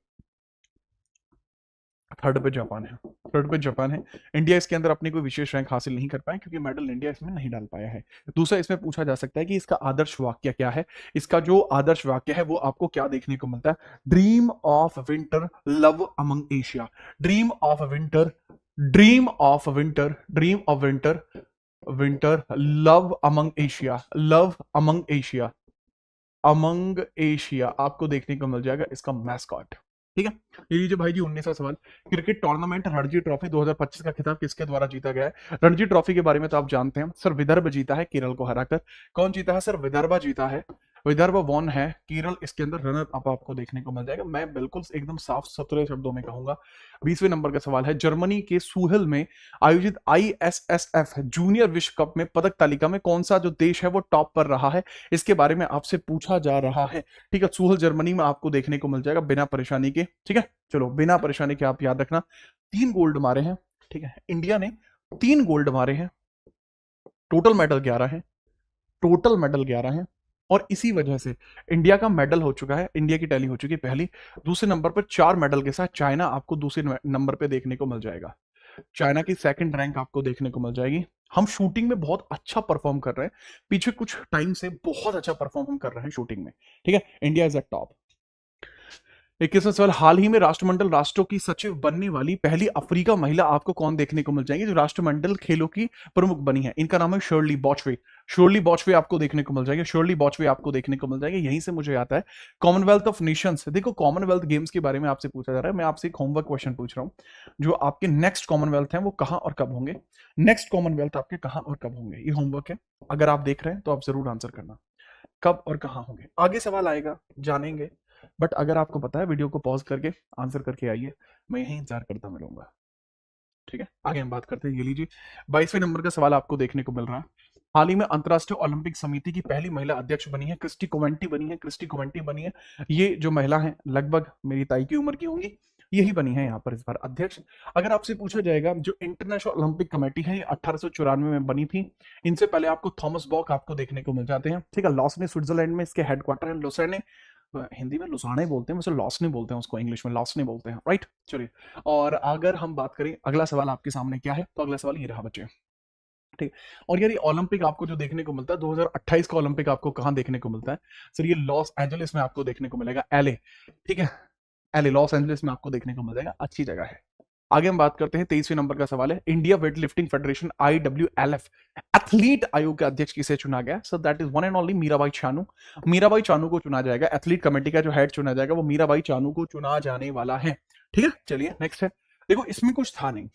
थर्ड पे जापान है, थर्ड पे जापान है। इंडिया इसके अंदर अपनी कोई विशेष रैंक हासिल नहीं कर पाया क्योंकि मेडल इंडिया इसमें नहीं डाल पाया है। दूसरा इसमें पूछा जा सकता है कि इसका आदर्श वाक्य क्या है। इसका जो आदर्श वाक्य है वो आपको क्या देखने को मिलता है? Dream of winter, love among Asia. Dream of winter, dream of winter, dream of winter, winter, love among Asia, love among Asia, among Asia आपको देखने को मिल जाएगा इसका मैस्कॉट। ठीक है, ये लीजिए भाई जी 19वां सवाल, क्रिकेट टूर्नामेंट रणजी ट्रॉफी 2025 का खिताब किसके द्वारा जीता गया है? रणजी ट्रॉफी के बारे में तो आप जानते हैं, सर विदर्भ जीता है केरल को हराकर। कौन जीता है? सर विदर्भ जीता है, विदर्भ वन है, केरल इसके अंदर रनर अप आपको देखने को मिल जाएगा। मैं बिल्कुल एकदम साफ सुथरे शब्दों में कहूंगा। 20वें नंबर का सवाल है, जर्मनी के सूहेल में आयोजित ISSF जूनियर विश्व कप में पदक तालिका में कौन सा जो देश है वो टॉप पर रहा है, इसके बारे में आपसे पूछा जा रहा है। ठीक है, सूहेल जर्मनी में आपको देखने को मिल जाएगा बिना परेशानी के। ठीक है, चलो बिना परेशानी के आप याद रखना, 3 गोल्ड मारे हैं। ठीक है, इंडिया ने 3 गोल्ड मारे हैं, टोटल मेडल 11 है, टोटल मेडल 11 है। और इसी वजह से इंडिया का मेडल हो चुका है, इंडिया की टैली हो चुकी है पहली। दूसरे नंबर पर 4 मेडल के साथ चाइना आपको दूसरे नंबर पे देखने को मिल जाएगा। चाइना की सेकंड रैंक आपको देखने को मिल जाएगी। हम शूटिंग में बहुत अच्छा परफॉर्म कर रहे हैं, पीछे कुछ टाइम से बहुत अच्छा परफॉर्म हम कर रहे हैं शूटिंग में। ठीक है, इंडिया इज एट टॉप। 21वां सवाल, हाल ही में राष्ट्रमंडल राष्ट्रों की सचिव बनने वाली पहली अफ्रीका महिला आपको कौन देखने को मिल जाएगी जो राष्ट्रमंडल खेलों की प्रमुख बनी है? इनका नाम है शर्ली बॉचवे। शर्ली बॉचवे आपको देखने को मिल जाएगी, शर्ली बॉचवे आपको देखने को मिल जाएगी। यहीं से मुझे आता है कॉमनवेल्थ ऑफ नेशंस। देखो, कॉमनवेल्थ गेम्स के बारे में आपसे पूछा जा रहा है, मैं आपसे एक होमवर्क क्वेश्चन पूछ रहा हूं। जो आपके नेक्स्ट कॉमनवेल्थ है वो कहां और कब होंगे? नेक्स्ट कॉमनवेल्थ आपके कहां और कब होंगे, ये होमवर्क है। अगर आप देख रहे हैं तो आप जरूर आंसर करना, कब और कहां होंगे। आगे सवाल आएगा, जानेंगे। बट अगर आपको पता है, वीडियो को पॉज करके आंसर करके आइए, मैं यही इंतजार करता मिलूंगा। ठीक है, आगे हम बात करते हैं। ये लीजिए, 22वें नंबर का सवाल आपको देखने को मिल रहा है। हाल ही में अंतर्राष्ट्रीय ओलंपिक समिति की पहली महिला अध्यक्ष बनी है, क्रिस्टी कोवेंटी बनी है, क्रिस्टी कोवेंटी बनी है। ये जो महिला है लगभग मेरी ताई की उम्र की होंगी, यही बनी है यहाँ पर इस बार अध्यक्ष। अगर आपसे पूछा जाएगा, जो इंटरनेशनल ओलंपिक कमेटी है ये 1894 में बनी थी। इनसे पहले आपको थॉमस बॉक आपको देखने को मिल जाते हैं। ठीक है, लॉसने स्विट्जरलैंड में इसके हेडक्वार्टर है, लुसेने, हिंदी में लुसाने बोलते हैं, वैसे लॉस नहीं बोलते हैं उसको, इंग्लिश में लॉस नहीं बोलते हैं, राइट। चलिए, और अगर हम बात करें, अगला सवाल आपके सामने क्या है, तो अगला सवाल ये रहा बच्चे। ठीक। और यार, ये ओलंपिक आपको जो देखने को मिलता है 2028 का ओलंपिक आपको कहां देखने को मिलता है सर? ये लॉस एंजलिस में आपको देखने को मिलेगा, एलए। ठीक है, एलए लॉस एंजलिस में आपको देखने को मिल जाएगा, अच्छी जगह है। आगे हम बात करते हैं, 23वें नंबर का सवाल है, India weight lifting federation IWLF athlete आयोग के अध्यक्ष किसे चुना गया? Sir that is one and only Mirabai Chanu. Mirabai Chanu को चुना जाएगा, एथलीट कमेटी का जो हेड चुना जाएगा वो मीराबाई चानू को चुना जाने वाला है। ठीक है, चलिए नेक्स्ट है। देखो, इसमें कुछ था नहीं,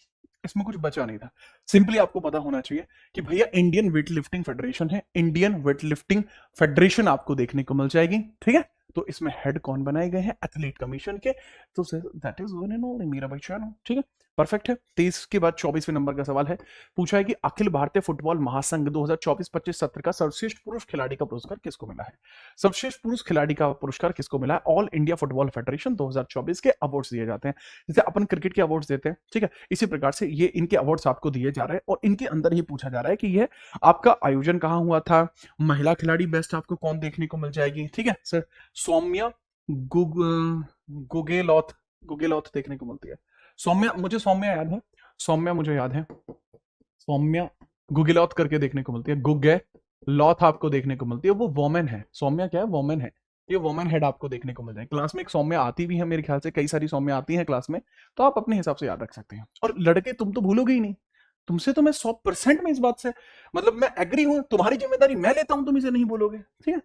इसमें कुछ बचा नहीं था। सिंपली आपको पता होना चाहिए कि भैया इंडियन वेट लिफ्टिंग फेडरेशन है, इंडियन वेट लिफ्टिंग फेडरेशन आपको देखने को मिल जाएगी। ठीक है, तो इसमें हेड कौन बनाए गए हैं? एथलीट कमीशन के। तो that is one and only Mirabai Chanu. ठीक है, परफेक्ट है। 23 के बाद 24वें नंबर का सवाल है, पूछा है कि अखिल भारतीय फुटबॉल महासंघ 2024-25 सत्र का सर्वश्रेष्ठ पुरुष खिलाड़ी का पुरस्कार किसको मिला है? सर्वश्रेष्ठ पुरुष खिलाड़ी का पुरस्कार किसको मिला है? ऑल इंडिया फुटबॉल फेडरेशन 2024 के अवार्ड्स दिए जाते हैं, जैसे अपन क्रिकेट के अवार्ड्स देते हैं। ठीक है, इसी प्रकार से ये इनके अवार्ड्स आपको दिए जा रहे हैं, और इनके अंदर ही पूछा जा रहा है कि यह आपका आयोजन कहां हुआ था, महिला खिलाड़ी बेस्ट आपको कौन देखने को मिल जाएगी। ठीक है सर, सौम्या गुगेलॉथ, गुगेलॉथ देखने को मिलती है। सौम्या, मुझे सौम्या याद है, सौम्या मुझे याद है, सौम्या गुगेलॉथ करके देखने को मिलती है, गुगे लॉथ आपको देखने को मिलती है, वो वोमेन है। सौम्या क्या है? वोमेन है। ये वोमेन हेड आपको देखने को मिल जाए। क्लास में एक सौम्या आती भी है, मेरे ख्याल से कई सारी सौम्या आती हैं क्लास में, तो आप अपने हिसाब से याद रख सकते हैं। और लड़के, तुम तो भूलोगे ही नहीं, तुमसे तो मैं 100% में इस बात से, मतलब मैं एग्री हूं, तुम्हारी जिम्मेदारी मैं लेता हूं, तुम इसे नहीं बोलोगे। ठीक है,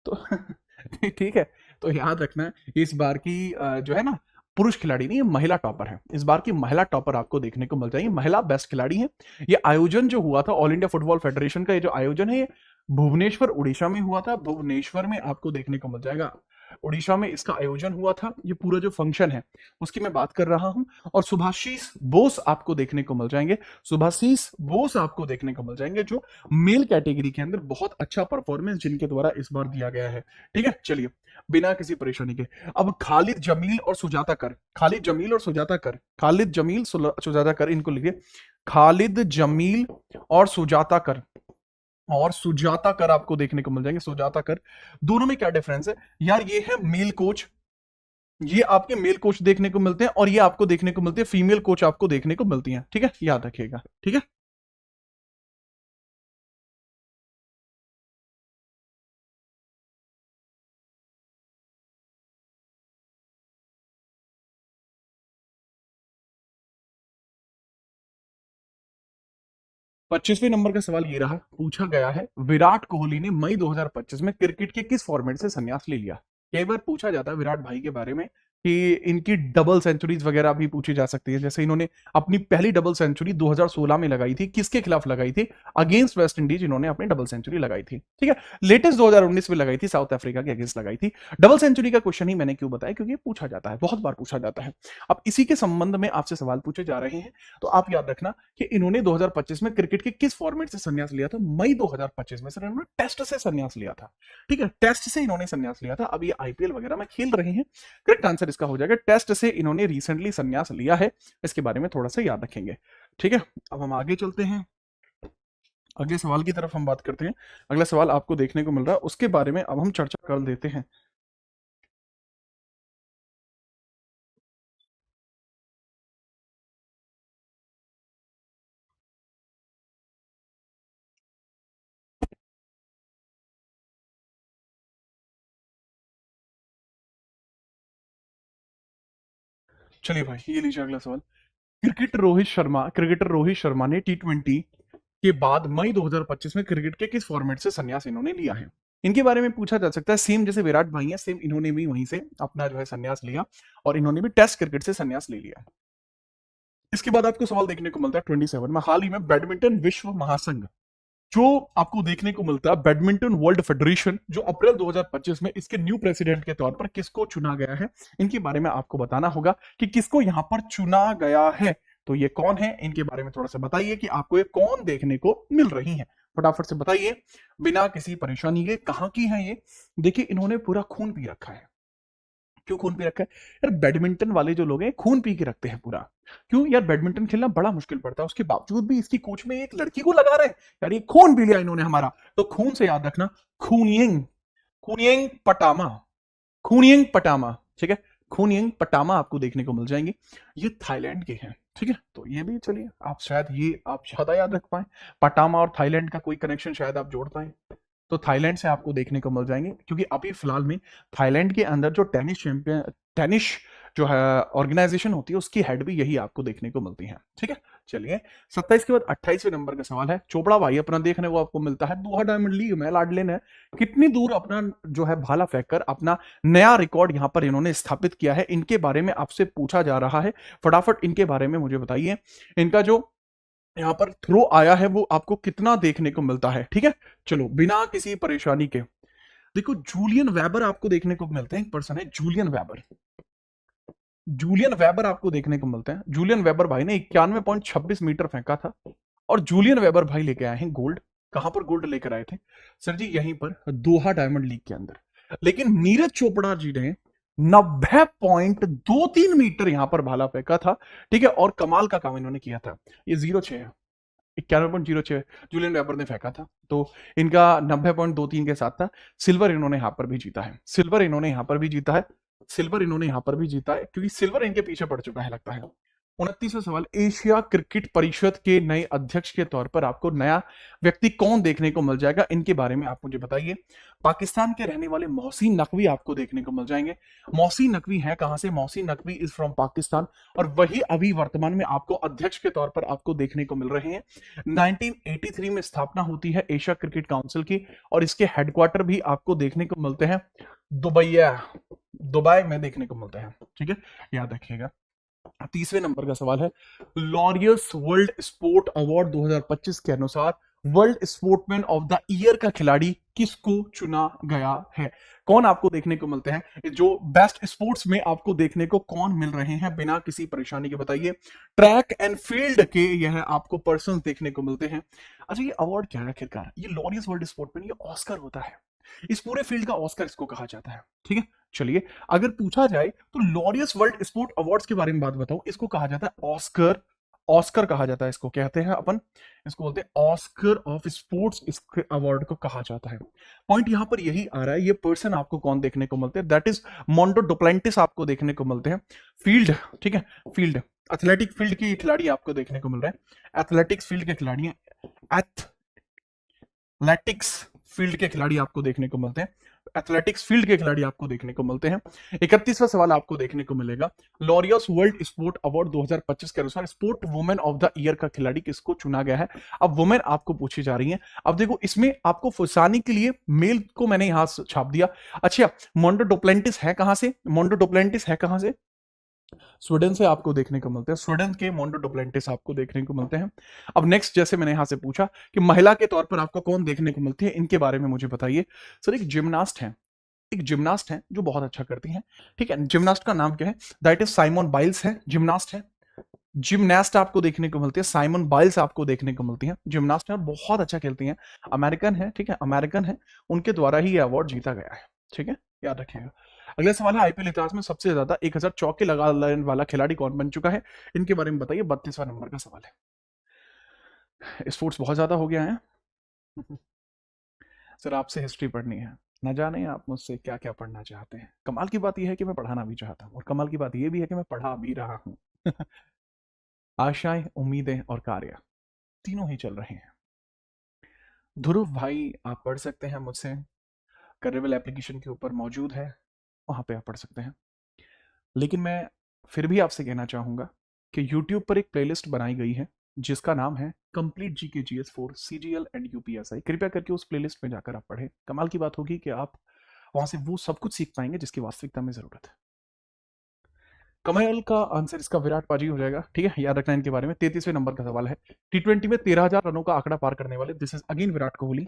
तो ठीक है, तो याद रखना इस बार की जो है ना, पुरुष खिलाड़ी नहीं, ये महिला टॉपर है। इस बार की महिला टॉपर आपको देखने को मिल जाएगी, महिला बेस्ट खिलाड़ी है। ये आयोजन जो हुआ था ऑल इंडिया फुटबॉल फेडरेशन का, ये जो आयोजन है, ये भुवनेश्वर उड़ीसा में हुआ था। भुवनेश्वर में आपको देखने को मिल जाएगा, उड़ीसा में इसका आयोजन हुआ था। ये पूरा जो फंक्शन है उसकी मैं बात कर रहा हूं। और सुभाषीष बोस आपको देखने को मिल जाएंगे, सुभाषीष बोस आपको देखने को मिल जाएंगे, जो मेल कैटेगरी के अंदर बहुत अच्छा परफॉर्मेंस जिनके द्वारा इस बार दिया गया है। ठीक है, चलिए बिना किसी परेशानी के, अब खालिद जमील और सुजाता कर, खालिद जमील और सुजाता कर, खालिद जमील सुजाता कर, इनको लिखिए, खालिद जमील और सुजाता कर, और सुजाता कर आपको देखने को मिल जाएंगे, सुजाता कर। दोनों में क्या डिफरेंस है यार? ये है मेल कोच, ये आपके मेल कोच देखने को मिलते हैं, और ये आपको देखने को मिलती है फीमेल कोच आपको देखने को मिलती हैं। ठीक है, याद रखिएगा। ठीक है, 25वें नंबर का सवाल ये रहा, पूछा गया है, विराट कोहली ने मई 2025 में क्रिकेट के किस फॉर्मेट से संन्यास ले लिया? कई बार पूछा जाता है विराट भाई के बारे में, कि इनकी डबल सेंचुरीज वगैरह भी पूछी जा सकती है। जैसे इन्होंने अपनी पहली डबल सेंचुरी 2016 में लगाई थी, किसके खिलाफ लगाई थी? अगेंस्ट वेस्ट इंडीज इन्होंने अपनी डबल सेंचुरी लगाई थी। ठीक है, लेटेस्ट 2019 में लगाई थी, साउथ अफ्रीका के अगेंस्ट लगाई थी। डबल सेंचुरी का क्वेश्चन ही मैंने क्यों बताया, क्योंकि पूछा जाता है, बहुत बार पूछा जाता है। अब इसी के संबंध में आपसे सवाल पूछे जा रहे हैं, तो आप याद रखना कि इन्होंने 2025 में क्रिकेट के किस फॉर्मेट से संन्यास लिया था? मई 2025 में सर इन्होंने टेस्ट से संन्यास लिया था। ठीक है, टेस्ट से इन्होंने संन्यास लिया था। अब ये आईपीएल वगैरह में खेल रहे हैं। करेक्ट आंसर इसका हो जाएगा टेस्ट से इन्होंने रिसेंटली संन्यास लिया है। इसके बारे में थोड़ा सा याद रखेंगे। ठीक है, अब हम आगे चलते हैं, अगले सवाल की तरफ हम बात करते हैं। अगला सवाल आपको देखने को मिल रहा है, उसके बारे में अब हम चर्चा कर देते हैं। चलिए भाई, ये लीजिए अगला सवाल। क्रिकेटर रोहित शर्मा ने टी20 के बाद मई 2025 में क्रिकेट के किस फॉर्मेट से संन्यास इन्होंने लिया है? इनके बारे में पूछा जा सकता है। सेम जैसे विराट भाई है, सेम इन्होंने भी वहीं से अपना जो है संन्यास लिया, और इन्होंने भी टेस्ट क्रिकेट से संन्यास ले लिया। इसके बाद आपको सवाल देखने को मिलता है 27 में, हाल ही में बैडमिंटन विश्व महासंघ जो आपको देखने को मिलता है, बैडमिंटन वर्ल्ड फेडरेशन, जो अप्रैल 2025 में इसके न्यू प्रेसिडेंट के तौर पर किसको चुना गया है? इनके बारे में आपको बताना होगा कि किसको यहां पर चुना गया है। तो ये कौन है, इनके बारे में थोड़ा सा बताइए कि आपको ये कौन देखने को मिल रही है। फटाफट से बताइए, बिना किसी परेशानी के। कहां की है ये? देखिए, इन्होंने पूरा खून पी रखा है। क्यों खून पी रखा है यार? बैडमिंटन वाले जो लोग हैं खून पी के रखते हैं पूरा। क्यों यार? बैडमिंटन खेलना बड़ा मुश्किल पड़ता है, उसके बावजूद भी इसकी कोच में एक लड़की को लगा रहे हैं। यार ये खून पी लिया इन्होंने हमारा। तो खून से याद रखना, खूनियंग, खूनियंग पटामा, खूनियंग पटामा। ठीक है, खूनियंग पटामा आपको देखने को मिल जाएंगे। ये थाईलैंड के हैं। ठीक है, तो ये भी चलिए, आप शायद ये आप ज्यादा याद रख पाए, पटामा और थाईलैंड का कोई कनेक्शन शायद आप जोड़ पाए। तो थाईलैंड से आपको देखने को मिल जाएंगे, क्योंकि अभी फिलहाल में थाईलैंड के अंदर जो टेनिस जो है ऑर्गेनाइजेशन होती है, उसकी हेड भी यही आपको देखने को मिलती है। ठीक है, चलिए 27 के बाद 28वें नंबर का सवाल है। चोपड़ा भाई अपना देखने को आपको मिलता है दोहा डायमंड लीग में, लाडले ने कितनी दूर अपना जो है भाला फेंककर अपना नया रिकॉर्ड यहां पर इन्होंने स्थापित किया है? इनके बारे में आपसे पूछा जा रहा है। फटाफट इनके बारे में मुझे बताइए। इनका जो यहाँ पर थ्रो आया है वो आपको कितना देखने को मिलता है? ठीक है, चलो बिना किसी परेशानी के देखो, जूलियन वेबर आपको देखने को मिलते हैं। एक पर्सन है जूलियन वेबर, जूलियन वेबर आपको देखने को मिलते हैं। जूलियन वेबर भाई ने 91.26 मीटर फेंका था, और जूलियन वेबर भाई लेके आए हैं गोल्ड। कहां पर गोल्ड लेकर आए थे सर जी? यहीं पर दोहा डायमंड लीग के अंदर। लेकिन नीरज चोपड़ा जी ने 90.23 मीटर यहां पर भाला फेंका था। ठीक है, और कमाल का काम इन्होंने किया था। ये 06 है, 91.06 जूलियन वेबर ने फेंका था, तो इनका 90.23 के साथ था। सिल्वर इन्होंने यहां पर भी जीता है, सिल्वर इन्होंने यहां पर भी जीता है, सिल्वर इन्होंने यहां पर भी जीता है, क्योंकि सिल्वर इनके पीछे पड़ चुका है लगता है। 29वां सवाल, एशिया क्रिकेट परिषद के नए अध्यक्ष के तौर पर आपको नया व्यक्ति कौन देखने को मिल जाएगा? इनके बारे में आप मुझे बताइए। पाकिस्तान के रहने वाले मोहसिन नकवी आपको देखने को मिल जाएंगे। मोहसिन नकवी है कहां से? मोहसिन नकवी इज फ्रॉम पाकिस्तान, और वही अभी वर्तमान में आपको अध्यक्ष के तौर पर आपको देखने को मिल रहे हैं। 1983 में स्थापना होती है एशिया क्रिकेट काउंसिल की, और इसके हेडक्वार्टर भी आपको देखने को मिलते हैं दुबई में देखने को मिलते हैं। ठीक है, याद रखिएगा। 30वें नंबर का सवाल है, लॉरियस वर्ल्ड स्पोर्ट अवार्ड 2025 के अनुसार world sportsman of the year का खिलाड़ी किसको चुना गया है? कौन आपको देखने को मिलते हैं जो बेस्ट स्पोर्ट्स में आपको देखने को कौन मिल रहे हैं? बिना किसी परेशानी के बताइए। ट्रैक एंड फील्ड के यह आपको पर्सन देखने को मिलते हैं। अच्छा, ये अवार्ड क्या है आखिरकार? ये लॉरियस वर्ल्ड स्पोर्टमैन, ये ऑस्कर होता है। इस पूरे फील्ड का ऑस्कर इसको कहा जाता है। ठीक है, चलिए अगर पूछा जाए तो लॉरियस वर्ल्ड स्पोर्ट अवार्ड्स के बारे में बात बताऊं, इसको कहा जाता है ऑस्कर। ऑस्कर कहा जाता है इसको, कहते हैं अपन, इसको बोलते हैं ऑस्कर ऑफ स्पोर्ट्स, इस अवार्ड को कहा जाता है। पॉइंट यहां पर यही आ रहा है, ये पर्सन आपको कौन देखने को मिलते हैं? दैट इज मोंडो डुप्लेंटिस आपको देखने को मिलते हैं। फील्ड, ठीक है, फील्ड एथलेटिक फील्ड के खिलाड़ी आपको देखने को मिल रहे हैं। एथलेटिक्स फील्ड के खिलाड़ी हैं, एथलेटिक्स फील्ड के खिलाड़ी आपको देखने को मिलते हैं। एथलेटिक्स फील्ड के खिलाड़ी आपको देखने को मिलते हैं। 31वां सवाल आपको देखने को मिलेगा, लॉरियस वर्ल्ड स्पोर्ट अवार्ड 2025 के अनुसार sport women of the year का खिलाड़ी किसको चुना गया है। अब वुमेन आपको पूछी जा रही है। अब देखो इसमें आपको फुसानी के लिए मेल को मैंने यहां छाप दिया। अच्छा, मोंडो डुप्लेंटिस है कहां से, मोंडो डुप्लेंटिस है कहां से, स्वीडन से आपको देखने को मिलते हैं। स्वीडन के मोंडो डुप्लेंटिस आपको देखने को मिलते हैं। अब नेक्स्ट, जैसे मैंने यहां से पूछा कि महिला के तौर पर आपको कौन देखने को मिलती है, इनके बारे में मुझे बताइए। सर एक जिम्नास्ट है, एक जिम्नास्ट है जो बहुत अच्छा करती हैं, ठीक है। जिम्नास्ट का नाम क्या है, दैट इज साइमन बाइल्स है, जिम्नास्ट है। जिम्नास्ट आपको देखने को मिलती है, साइमन बाइल्स आपको देखने को मिलती है, जिम्नास्ट है और बहुत अच्छा खेलती हैं, अमेरिकन है, ठीक है, अमेरिकन है, उनके द्वारा ही ये अवार्ड जीता गया है, ठीक है, याद रखिएगा। अगला सवाल है, आईपीएल इतिहास में सबसे ज्यादा 1000 चौके लगाने वाला खिलाड़ी कौन बन चुका है, इनके बारे में बताइए। 32वां नंबर का सवाल है। स्पोर्ट्स बहुत ज्यादा हो गया है सर, आपसे हिस्ट्री पढ़नी है, न जाने आप मुझसे क्या क्या पढ़ना चाहते हैं। कमाल की बात यह है कि मैं पढ़ाना भी चाहता हूँ और कमाल की बात यह भी है कि मैं पढ़ा भी रहा हूँ आशाएं, उम्मीदें और कार्य तीनों ही चल रहे हैं। ध्रुव भाई आप पढ़ सकते हैं मुझसे, करेबल एप्लीकेशन के ऊपर मौजूद है, वहां पे आप पढ़ सकते हैं। लेकिन मैं फिर भी आपसे कहना चाहूंगा कि YouTube पर एक प्लेलिस्ट बनाई गई है जिसका नाम है complete GK GS for CGL and UPSI. कृपया करके उस प्लेलिस्ट में जाकर आप पढ़ें। कमाल की बात होगी कि आप वहां से वो सब कुछ सीख पाएंगे जिसकी वास्तविकता में जरूरत है। कमल का आंसर इसका विराट पाजी हो जाएगा, ठीक है, याद रखना इनके बारे में। 33वें नंबर का सवाल है, T20 में 13,000 रनों का आंकड़ा पार करने वाले, this is again Virat Kohli.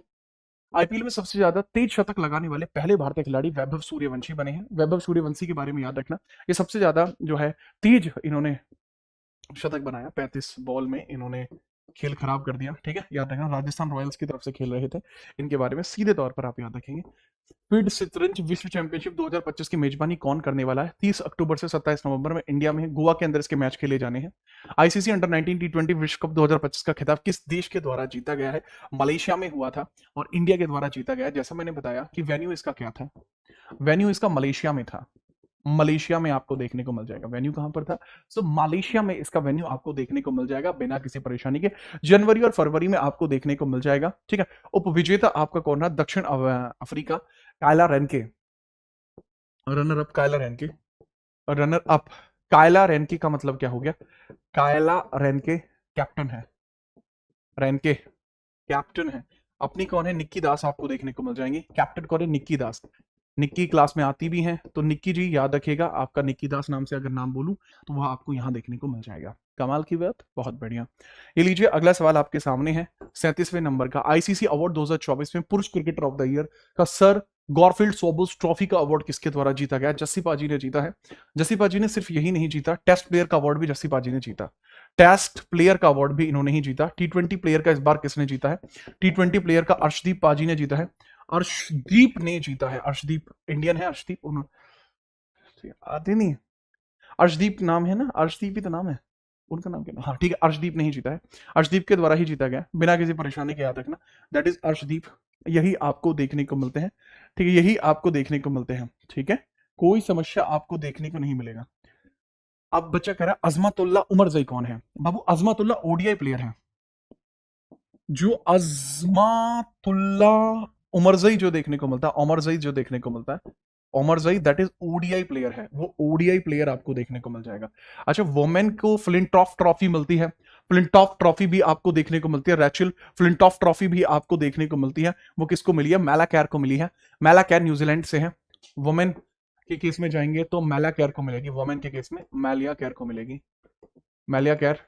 IPL में सबसे ज्यादा तेज शतक लगाने वाले पहले भारतीय खिलाड़ी वैभव सूर्यवंशी बने हैं। वैभव सूर्यवंशी के बारे में याद रखना, ये सबसे ज्यादा जो है तेज इन्होंने शतक बनाया, 35 बॉल में इन्होंने खेल खराब कर दिया, ठीक है, याद रखना। राजस्थान रॉयल्स की तरफ से खेल रहे थे, इनके बारे में सीधे तौर पर आप याद रखेंगे। फील्ड शतरंज विश्व चैंपियनशिप 2025 की मेजबानी कौन करने वाला है। 30 अक्टूबर से 27 नवंबर में इंडिया में गोवा के अंदर इसके मैच खेले जाने हैं। आईसीसी अंडर 19 T20 विश्व कप 2025 का खिताब किस देश के द्वारा जीता गया है। मलेशिया में हुआ था और इंडिया के द्वारा जीता गया। जैसा मैंने बताया कि वेन्यू इसका क्या था, वेन्यू इसका मलेशिया में था, मलेशिया में आपको देखने को मिल जाएगा। वेन्यू कहां पर था, सो मलेशिया में इसका वेन्यू आपको देखने को मिल जाएगा बिना किसी परेशानी के। जनवरी और फरवरी में आपको देखने को मिल जाएगा, ठीक है। उपविजेता आपका कौन रहा, दक्षिण Africa, Kayla Renke, runner up Kayla Renke, runner up Kayla Renke का मतलब क्या हो गया, कायला रेनके कैप्टन है, रेनके कैप्टन है। अपनी कौन है, निक्की दास आपको देखने को मिल जाएंगी। कैप्टन कौन है, निक्की दास। निक्की क्लास में आती भी हैं, तो निक्की जी याद रखिएगा, आपका निक्की दास नाम से अगर नाम बोलूं तो वह आपको यहां देखने को मिल जाएगा। कमाल की बात, बहुत बढ़िया। ये लीजिए अगला सवाल आपके सामने है, 37वें नंबर का। आईसीसी अवार्ड 2024 में पुरुष क्रिकेटर ऑफ द ईयर का सर गॉरफील्ड सोबर्स ट्रॉफी का अवार्ड किसके द्वारा जीता गया। जस्सी पाजी ने जीता है। जस्सी पाजी ने सिर्फ यही नहीं जीता, टेस्ट प्लेयर का अवार्ड भी जस्सी पाजी ने जीता। टेस्ट प्लेयर का अवार्ड भी इन्होंने ही जीता। T20 प्लेयर का इस बार किसने जीता है, T20 प्लेयर का अर्शदीप पाजी ने जीता है। अर्शदीप ने जीता है, अर्शदीप इंडियन है, अर्शदीप आते नहीं, अर्शदीप नाम है ना, अर्शदीप ही तो नाम है उनका, नाम क्या, हाँ ठीक है, अर्शदीप ने ही जीता है। अर्शदीप के द्वारा ही जीता गया बिना किसी परेशानी के, याद रखना, दैट इज अर्शदीप। यही आपको देखने को मिलते हैं, ठीक है, यही आपको देखने को मिलते हैं, ठीक है, कोई समस्या आपको देखने को नहीं मिलेगा। अब बच्चा कह रहा है अजमतुल्ला उमरजई कौन है। बाबू अजमतुल्ला ओडीआई प्लेयर है, जो अजमतुल्ला उमरजई जो देखने को मिलता है, उमरजई जो देखने को मिलता है, Omarzai that is ODI player है, वो ओडीआई प्लेयर आपको देखने को मिल जाएगा। अच्छा, वुमेन को फ्लिंटॉफ ट्रॉफी मिलती है, फ्लिंटॉफ ट्रॉफी भी आपको देखने को मिलती है, रैचल फ्लिंटॉफ ट्रॉफी भी आपको देखने को मिलती है। वो किसको मिली है, मैला कैर को मिली है। मैला कैर न्यूजीलैंड से है। वुमेन के केस में जाएंगे तो मैला कैर को मिलेगी, वुमेन के केस में मैलिया कैर को मिलेगी, मैलिया कैर।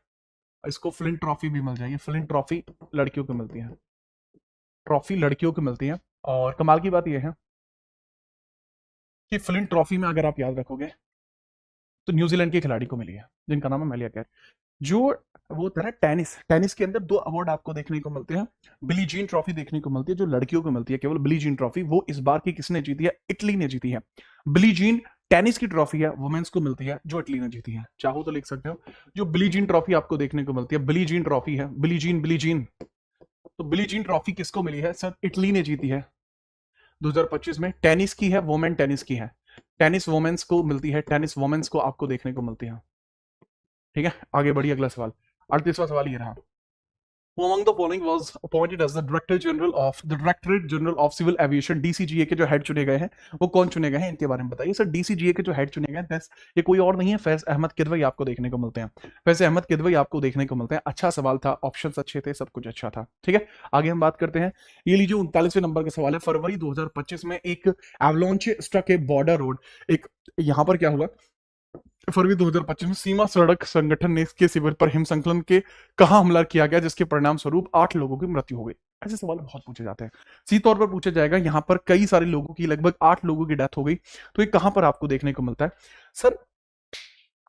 इसको फ्लिंट ट्रॉफी भी मिल जाएगी, फ्लिंट ट्रॉफी लड़कियों को मिलती है, ट्रॉफी लड़कियों को मिलती है। और कमाल की बात यह है कि फ्लिंट ट्रॉफी में अगर आप याद रखोगे तो न्यूजीलैंड के खिलाड़ी को मिली है जिनका नाम है मैलिया कैर। जो वो होता है टेनिस, टेनिस के अंदर दो अवार्ड आपको देखने को मिलते हैं। बिली जीन ट्रॉफी देखने को मिलती है जो लड़कियों को मिलती है, केवल बिली जीन ट्रॉफी, वो इस बार की किसने जीती है, इटली ने जीती है। बिली जीन टेनिस की ट्रॉफी है, वुमेन्स को मिलती है, जो इटली ने जीती है। चाहो तो लिख सकते हो, जो बिली जीन ट्रॉफी आपको देखने को मिलती है, बिली जीन ट्रॉफी है, बिली जीन, बिली जीन। तो बिली जीन ट्रॉफी किसको मिली है सर, इटली ने जीती है 2025 में। टेनिस की है, वुमेन टेनिस की है, टेनिस वुमेन्स को मिलती है, टेनिस वुमेन्स को आपको देखने को मिलती है, ठीक है। आगे बढ़िए, अगला सवाल, 38वां सवाल ये रहा। Among the following was appointed as the Directorate General of Civil Aviation, DCGA के जो हेड चुने गए हैं वो कौन चुने गए हैं, इनके बारे में बताइए सर। डीसीजीए के जो हेड चुने गए हैं ये कोई और नहीं है, फैज अहमद किदवई आपको देखने को मिलते हैं। फैज अहमद किदवई आपको देखने को मिलते हैं। अच्छा सवाल था, ऑप्शंस अच्छे थे, सब कुछ अच्छा था। ठीक है, आगे हम बात करते हैं। ये लीजिए 39वें नंबर का सवाल है। फरवरी 2025 में एक avalanche struck a border road. एक यहां पर क्या हुआ, फरवरी 2025 में सीमा सड़क संगठन ने इसके शिविर पर हिमसंकलन के कहा हमला किया गया, जिसके परिणाम स्वरूप 8 लोगों की मृत्यु हो गई। ऐसे सवाल बहुत पूछे जाते हैं, सीधे तौर पर पूछा जाएगा। यहां पर कई सारे लोगों की, लगभग 8 लोगों की डेथ हो गई, तो ये कहां पर आपको देखने को मिलता है सर?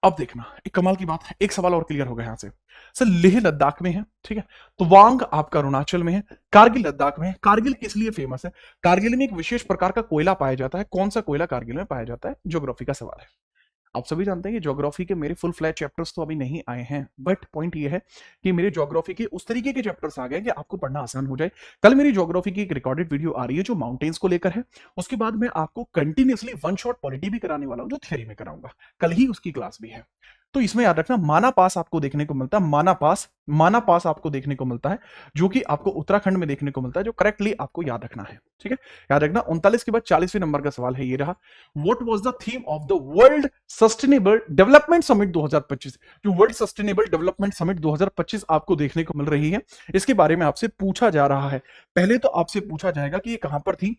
अब देखना, एक कमाल की बात है, एक सवाल और क्लियर हो गया यहां से सर। लेह लद्दाख में है, ठीक है, तवांग आपका अरुणाचल में है, कारगिल लद्दाख में है। कारगिल किस लिए फेमस है? कारगिल में एक विशेष प्रकार का कोयला पाया जाता है। कौन सा कोयला कारगिल में पाया जाता है? ज्योग्राफी का सवाल है। आप सभी जानते हैं कि ज्योग्राफी के मेरे फुल फ्लैश चैप्टर्स तो अभी नहीं आए हैं, बट पॉइंट ये है कि मेरे ज्योग्राफी के उस तरीके के चैप्टर्स आ गए कि आपको पढ़ना आसान हो जाए। कल मेरी ज्योग्राफी की एक रिकॉर्डेड वीडियो आ रही है जो माउंटेन्स को लेकर है। उसके बाद मैं आपको कंटिन्यूअसली वन शॉट पॉलिटी भी कराने वाला हूं, जो थ्योरी में कराऊंगा। कल ही उसकी क्लास भी है। तो इसमें याद रखना, माना पास आपको देखने को मिलता है। माना पास आपको देखने को मिलता है, जो कि आपको उत्तराखंड में देखने को मिलता है, जो करेक्टली आपको याद रखना है। ठीक है, याद रखना। 39 के बाद 40वें नंबर का सवाल है, ये रहा। What was the theme of the world sustainable development summit 2025? जो वर्ल्ड सस्टेनेबल डेवलपमेंट समिट 2025 आपको देखने को मिल रही है, इसके बारे में आपसे पूछा जा रहा है। पहले तो आपसे पूछा जाएगा कि ये कहां पर थी,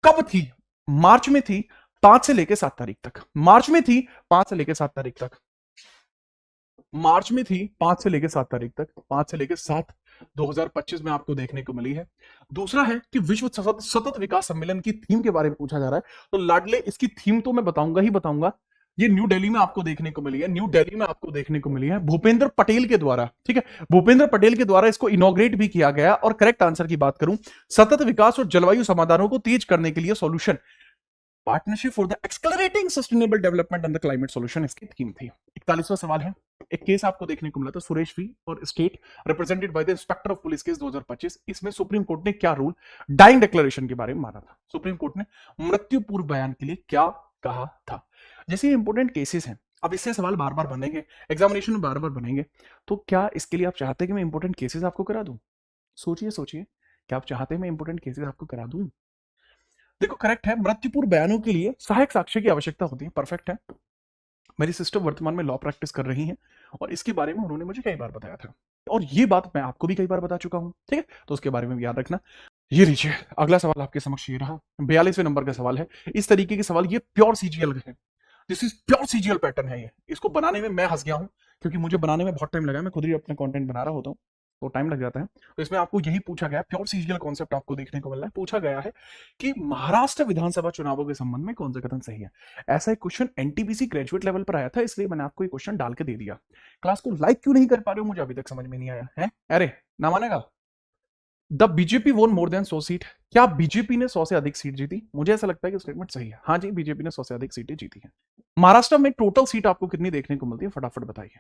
कब थी? मार्च में थी 5 से लेकर 7 तारीख तक। मार्च में थी 5 से लेकर 7 तारीख तक। मार्च में थी 5 से लेकर 7 तारीख तक। 5 से लेकर 7 2025 में आपको देखने को मिली है। दूसरा है कि विश्व सतत विकास सम्मेलन की थीम के बारे में पूछा जा रहा है। तो लाडले, इसकी थीम तो मैं बताऊंगा ही बताऊंगा। ये न्यू दिल्ली में आपको देखने को मिली है, न्यू दिल्ली में आपको देखने को मिली है भूपेंद्र पटेल के द्वारा। ठीक है, भूपेंद्र पटेल के द्वारा इसको इनॉग्रेट भी किया गया। और करेक्ट आंसर की बात करूं, सतत विकास और जलवायु समाधानों को तेज करने के लिए solution, partnership for the accelerating sustainable development and the climate solution, इसकी थीम थी। 41वां सवाल है। एक केस आपको देखने को मिला था, सुरेश वी और state represented by the inspector of police case 2025। इसमें सुप्रीम कोर्ट ने क्या रूल डाइंग डिक्लेरेशन के बारे में माना था? सुप्रीम कोर्ट ने मृत्यु पूर्व बयान के लिए क्या कहा था? जैसे इंपोर्टेंट केसेस हैं, अब इससे सवाल बार बार बनेंगे, एग्जामिनेशन में बार बार बनेंगे, तो क्या इसके लिए आप चाहते हैं कि मैं इंपोर्टेंट केसेस आपको करा दूं? सोचिए सोचिए, क्या आप चाहते हैं मैं इंपोर्टेंट केसेस आपको करा दूं? देखो, करेक्ट है, मृत्युपूर्व बयानों के लिए सहायक साक्ष्य की आवश्यकता होती है। परफेक्ट है। मेरी सिस्टर वर्तमान में लॉ प्रैक्टिस कर रही हैं और इसके बारे में उन्होंने मुझे कई बार बताया था, और ये बात मैं आपको भी कई बार बता चुका हूं। ठीक है, तो उसके बारे में भी याद रखना। ये लीजिए, अगला सवाल आपके समक्ष ये रहा। 42वें नंबर का सवाल है। इस तरीके के सवाल, ये प्योर सीजीएल है। This is pure CGL pattern है। ये, इसको बनाने में मैं हंस गया हूं, क्योंकि मुझे बनाने में बहुत टाइम लगा। मैं खुद ही अपना कंटेंट बना रहा होता हूं, तो टाइम लग जाता है। तो इसमें आपको यही पूछा गया, प्योर सीजीएल कॉन्सेप्ट आपको देखने को मिल रहा है। पूछा गया है कि महाराष्ट्र विधानसभा चुनावों के संबंध में कौन सा कथन सही है। ऐसा एक क्वेश्चन एनटीपीसी ग्रेजुएट लेवल पर आया था, इसलिए मैंने आपको ये क्वेश्चन डाल के दे दिया। क्लास को लाइक क्यों नहीं कर पा रहे हो, मुझे अभी तक समझ में नहीं आया है। अरे ना मानेगा। द बीजेपी वोन मोर देन 100 सीट। क्या बीजेपी ने 100 से अधिक सीट जीती? मुझे ऐसा लगता है कि स्टेटमेंट सही है। हाँ जी, बीजेपी ने 100 से अधिक सीटें जीती हैं। महाराष्ट्र में टोटल सीट आपको कितनी देखने को मिलती है, फटाफट बताइए।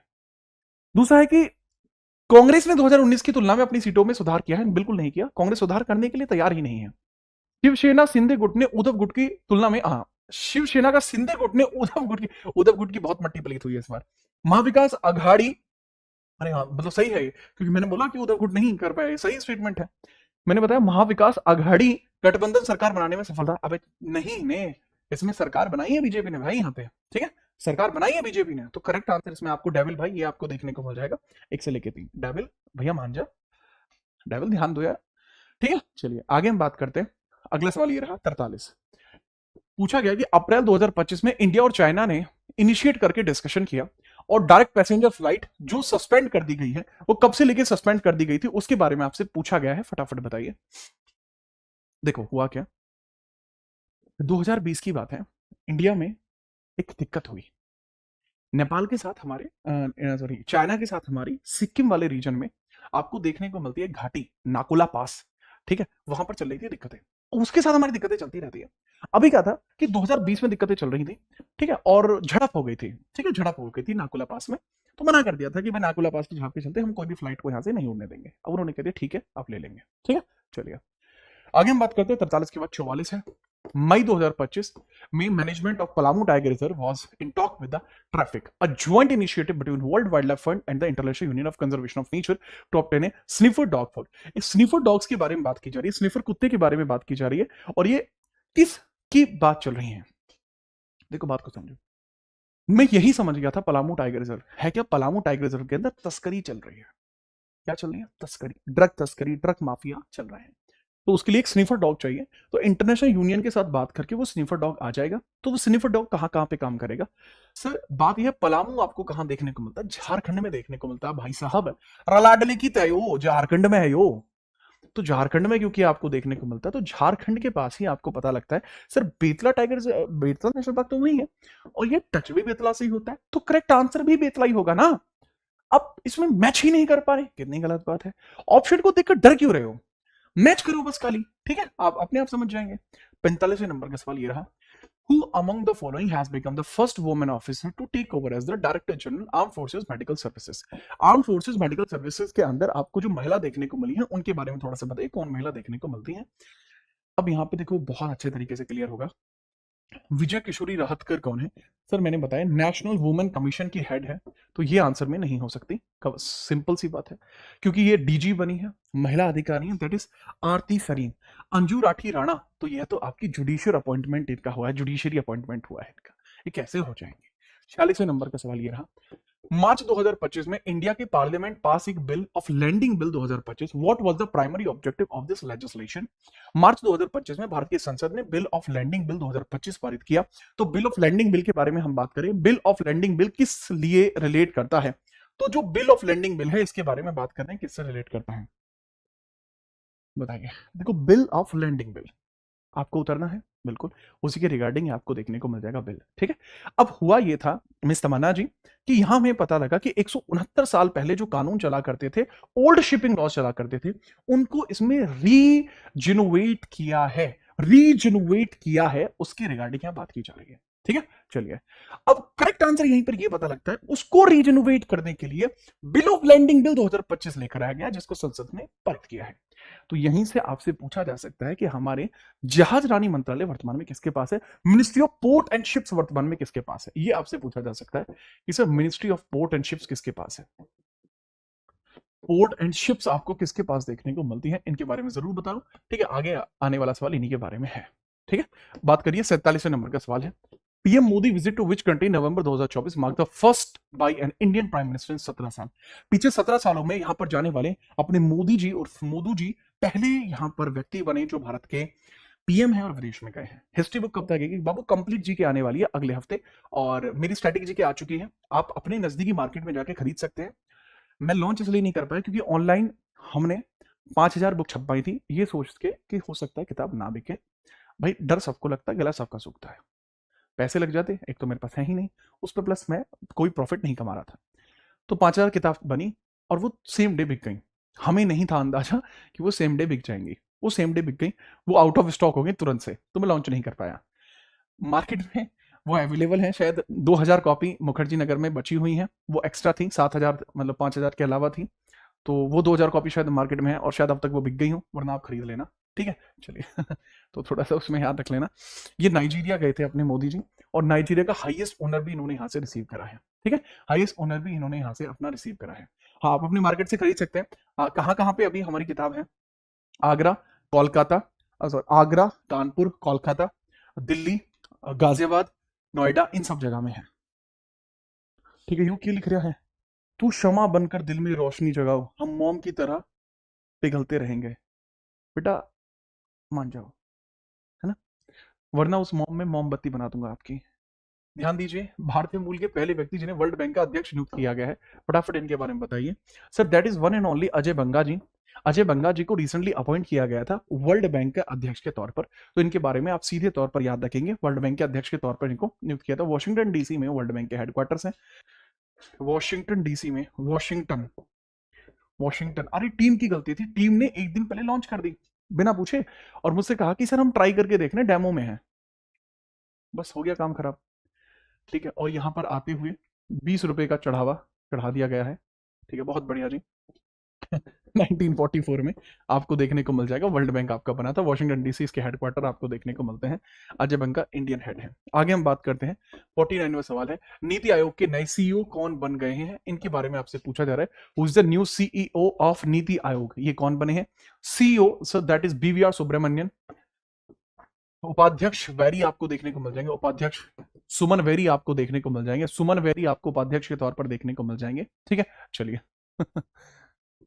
दूसरा है कि कांग्रेस ने 2019 की तुलना में अपनी सीटों में सुधार किया है? बिल्कुल नहीं किया। कांग्रेस सुधार करने के लिए तैयार ही नहीं है। शिवसेना शिंदे गुट ने उद्धव गुट की तुलना में, हाँ, शिवसेना का शिंदे गुट ने उद्धव गुट की बहुत मट्टी पलीत हुई है इस बार। महाविकास अघाड़ी, अरे हाँ, मतलब सही है ये, क्योंकि मैंने बोला कि उद्धव गुट नहीं कर पाया, सही स्टेटमेंट है। मैंने बताया महाविकास अघाड़ी गठबंधन सरकार बनाने में सफल रहा। अबे नहीं ने, इसमें सरकार बनाई है बीजेपी ने भाई, यहाँ पे। ठीक है, सरकार बनाई है बीजेपी ने। तो करेक्ट आंसर इसमें आपको डेविल भाई, ये आपको देखने को मिल जाएगा। 1 से लेके 3। डेविल भैया मान जा, डेविल ध्यान दो यार। ठीक है, चलिए आगे हम बात करते हैं। अगला सवाल ये रहा 43। पूछा गया कि अप्रैल 2025 में इंडिया और चाइना ने इनिशिएट करके डिस्कशन किया, और डायरेक्ट पैसेंजर फ्लाइट जो सस्पेंड कर दी गई है, वो कब से लेके सस्पेंड कर दी गई थी, उसके बारे में आपसे पूछा गया है। फटाफट बताइए। देखो हुआ क्या, 2020 की बात है। इंडिया में एक दिक्कत हुई, नेपाल के साथ हमारे, सॉरी, चाइना के साथ हमारी सिक्किम वाले रीजन में आपको देखने को मिलती है घाटी, नाकुला पास। ठीक है, वहां पर चल रही थी दिक्कतें, उसके साथ हमारी दिक्कतें चलती रहती है। अभी क्या था कि 2020 में दिक्कतें चल रही थी, ठीक है, और झड़प हो गई थी। ठीक है, झड़प हो गई थी नाकुला पास में। तो मना कर दिया था कि भाई नाकुला पास की झाप के चलते हम कोई भी फ्लाइट को यहां से नहीं उड़ने देंगे। अब उन्होंने कह दिया ठीक है, आप ले लेंगे। ठीक है, चलिए आगे हम बात करते हैं। 43 के बाद 44 है। मई 2025 में management of Palamu Tiger Reserve was in talk with the TRAFFIC, a joint initiative between World Wild Life Fund and the International Union of Conservation of Nature to obtain a sniffer dog food. इस sniffer dogs के बारे में बात की जा रही है, sniffer कुत्ते के बारे में बात की जा रही है, और ये किस की बात चल रही है? देखो बात को समझो। मैं यही समझ गया था पलामू टाइगर रिजर्व है क्या, पलामू टाइगर रिजर्व के अंदर तस्करी चल रही है। क्या चल रही है? तस्करी, ड्रग तस्करी, ड्रग माफिया चल रहा है। तो उसके लिए एक स्निफर डॉग चाहिए, तो इंटरनेशनल यूनियन के साथ बात करके वो स्निफर डॉग आ जाएगा। तो वो स्निफर डॉग कहाँ कहाँ पे काम करेगा? सर बात यह, पलामू आपको कहाँ देखने को मिलता है? झारखंड में देखने को मिलता है भाई साहब। रलाडले की तय हो, झारखंड में है यो। तो झारखंड में क्योंकि आपको देखने को मिलता है, तो झारखंड के पास ही आपको पता लगता है। Sir Betla tiger, Betla national park तो वही है, और ये टच भी बेतला से ही होता है, तो करेक्ट आंसर भी बेतला ही होगा ना। अब इसमें मैच ही नहीं कर पा रहे, कितनी गलत बात है। ऑप्शन को देखकर डर क्यों रहे हो? मैच करो बस खाली, ठीक है, आप अपने आप समझ जाएंगे। 45वें नंबर का सवाल ये रहा, Who among the following has become the first woman officer to take over as the Director General Armed Forces Medical Services? Armed Forces Medical Services के अंदर आपको जो महिला देखने को मिली है उनके बारे में थोड़ा सा बताइए, कौन महिला देखने को मिलती है? अब यहाँ पे देखो बहुत अच्छे तरीके से क्लियर होगा। विजय किशोरी राहतकर कौन है? सर मैंने बताया नेशनल वुमेन कमीशन की हेड है, तो ये आंसर में नहीं हो सकती। सिंपल सी बात है, क्योंकि ये डीजी बनी है, महिला अधिकारी है, दैट इज आरती सरीन। अंजू राठी राणा, तो यह तो आपकी जुडिशियल अपॉइंटमेंट इनका हुआ है, जुडिशियरी अपॉइंटमेंट हुआ है इनका, ये कैसे हो जाएंगे? 46वें नंबर का सवाल ये रहा, मार्च 2025 में इंडिया की पार्लियामेंट पास एक bill of landing bill 2025। What was the primary objective of this legislation? March 2025 में भारतीय संसद ने बिल ऑफ लैंडिंग बिल 2025 पारित किया। तो बिल ऑफ लैंडिंग बिल के बारे में हम बात करें, बिल ऑफ लैंडिंग बिल किस लिए रिलेट करता है? तो जो बिल ऑफ लैंडिंग बिल है इसके बारे में बात कर रहे हैं, किससे रिलेट करता है बताइए। देखो बिल ऑफ लैंडिंग बिल आपको उतरना है, बिल्कुल उसी के रिगार्डिंग आपको देखने को मिल जाएगा बिल, ठीक है। अब हुआ ये था मिस तमन्ना जी कि यहां हमें पता लगा कि 169 साल पहले जो कानून चला करते थे, ओल्ड शिपिंग लॉज चला करते थे, उनको इसमें रीजिनोवेट किया है, रीजिनोवेट किया है, उसके रिगार्डिंग यहां बात की जा रही है, ठीक है। चलिए अब करेक्ट आंसर यहीं पर यह पता लगता है, उसको रीजिनोवेट करने के लिए बिल ऑफ लैंडिंग बिल 2025 लेकर आया गया, जिसको संसद ने पारित किया है। तो यहीं से आपसे पूछा जा सकता है कि हमारे जहाज रानी मंत्रालय वर्तमान में किसके पास है? Ministry of port and ships वर्तमान में किसके पास है? ये आपसे पूछा जा सकता है कि sir ministry of port and ships किसके पास है? पोर्ट एंड शिप्स आपको किसके पास देखने को मिलती है, इनके बारे में जरूर बताओ, ठीक है। आगे आने वाला सवाल इन्हीं के बारे में है, ठीक है। बात करिए 47वें नंबर का सवाल है, PM Modi visit to which country November 2024 mark the first by an Indian prime minister in 17 साल। पीछे 17 सालों में यहां पर जाने वाले अपने मोदी जी और मोदू जी पहले यहां पर व्यक्ति बने जो भारत के पीएम है और विदेश में गए हैं। हिस्ट्री बुक कब तक आएगी बाबू? कंप्लीट जी के आने वाली है अगले हफ्ते, और मेरी स्ट्रैटेजी के आ चुकी है, आप अपने नजदीकी मार्केट में जाके खरीद सकते हैं। मैं लॉन्च इसलिए नहीं कर पाया क्योंकि ऑनलाइन हमने 5,000 बुक छपवाई थी, ये सोच के कि हो सकता है किताब ना बिके। भाई डर सबको लगता है, गला सबका सूखता है, पैसे लग जाते, एक तो मेरे पास है ही नहीं, उस पर प्लस मैं कोई प्रॉफिट नहीं कमा रहा था। तो 5,000 किताब बनी और वो सेम डे बिक गई। हमें नहीं था अंदाजा कि वो सेम डे बिक जाएंगी, वो सेम डे बिक गई, वो आउट ऑफ स्टॉक हो गई तुरंत से, तो मैं लॉन्च नहीं कर पाया। मार्केट में वो अवेलेबल है, शायद 2,000 कॉपी मुखर्जी नगर में बची हुई हैं, वो एक्स्ट्रा थी, 7,000 मतलब 5,000 के अलावा थी, तो वो 2,000 कॉपी शायद मार्केट में है और शायद अब तक वो बिक गई हो, वरना आप खरीद लेना, ठीक है। चलिए तो थोड़ा सा उसमें याद रख लेना। ये नाइजीरिया गए थे अपने मोदी जी, और नाइजीरिया का हाईएस्ट ऑनर भी इन्होंने यहाँ से रिसीव करा है, ठीक है, हाईएस्ट ऑनर भी इन्होंने यहाँ से अपना रिसीव करा है। हाँ आप अपनी मार्केट से खरीद सकते हैं। कहाँ कहाँ पे अभी हमारी किताब है? आगरा, कोलकाता, सॉरी आगरा, कानपुर, कोलकाता, दिल्ली, गाजियाबाद, नोएडा, इन सब जगह में है, ठीक है। यूं क्यों लिख रहा है? तू शमा बनकर दिल में रोशनी जगाओ, हम मोम की तरह पिघलते रहेंगे। बेटा मान जाओ, है ना, वरना उस मोम में मोमबत्ती बना दूंगा आपकी। ध्यान दीजिए, भारतीय मूल के पहले व्यक्ति जिन्हें वर्ल्ड बैंक का अध्यक्ष नियुक्त किया गया है, फटाफट इनके बारे में बताइए। Sir that is one and only Ajay Banga ji. Ajay Banga ji को रिसेंटली अपॉइंट किया गया था वर्ल्ड बैंक के अध्यक्ष के तौर पर, तो इनके बारे में आप सीधे तौर पर याद रखेंगे, वर्ल्ड बैंक के अध्यक्ष के तौर पर इनको नियुक्त किया था। वॉशिंगटन डीसी में वर्ल्ड बैंक के हेडक्वार्टर्स है, वॉशिंगटन डीसी में, वॉशिंगटन, वॉशिंगटन। अरे टीम की गलती थी, टीम ने एक दिन पहले लॉन्च कर दी बिना पूछे, और मुझसे कहा कि सर हम ट्राई करके देख रहे हैं, डेमो में है, बस हो गया काम खराब, ठीक है। और यहां पर आते हुए 20 रुपए का चढ़ावा चढ़ा दिया गया है, ठीक है, बहुत बढ़िया जी। 1944 में आपको देखने को मिल जाएगा। वर्ल्ड बैंक आपका बना था, वॉशिंगटन डीसी इसके हेडक्वार्टर आपको देखने को मिलते हैं। अजय बंगा इंडियन हेड है। आगे हम बात करते हैं, 49वां सवाल है, नीति आयोग के नए सीईओ कौन बन गए हैं, इनके बारे में आपसे पूछा जा रहा है। Who is the new CEO of NITI Aayog, ये कौन बने हैं? CEO sir that is BVR Subramanian. उपाध्यक्ष वैरी आपको देखने को मिल जाएंगे, उपाध्यक्ष सुमन वेरी आपको देखने को मिल जाएंगे, सुमन वेरी आपको उपाध्यक्ष के तौर पर देखने को मिल जाएंगे। ठीक है, चलिए।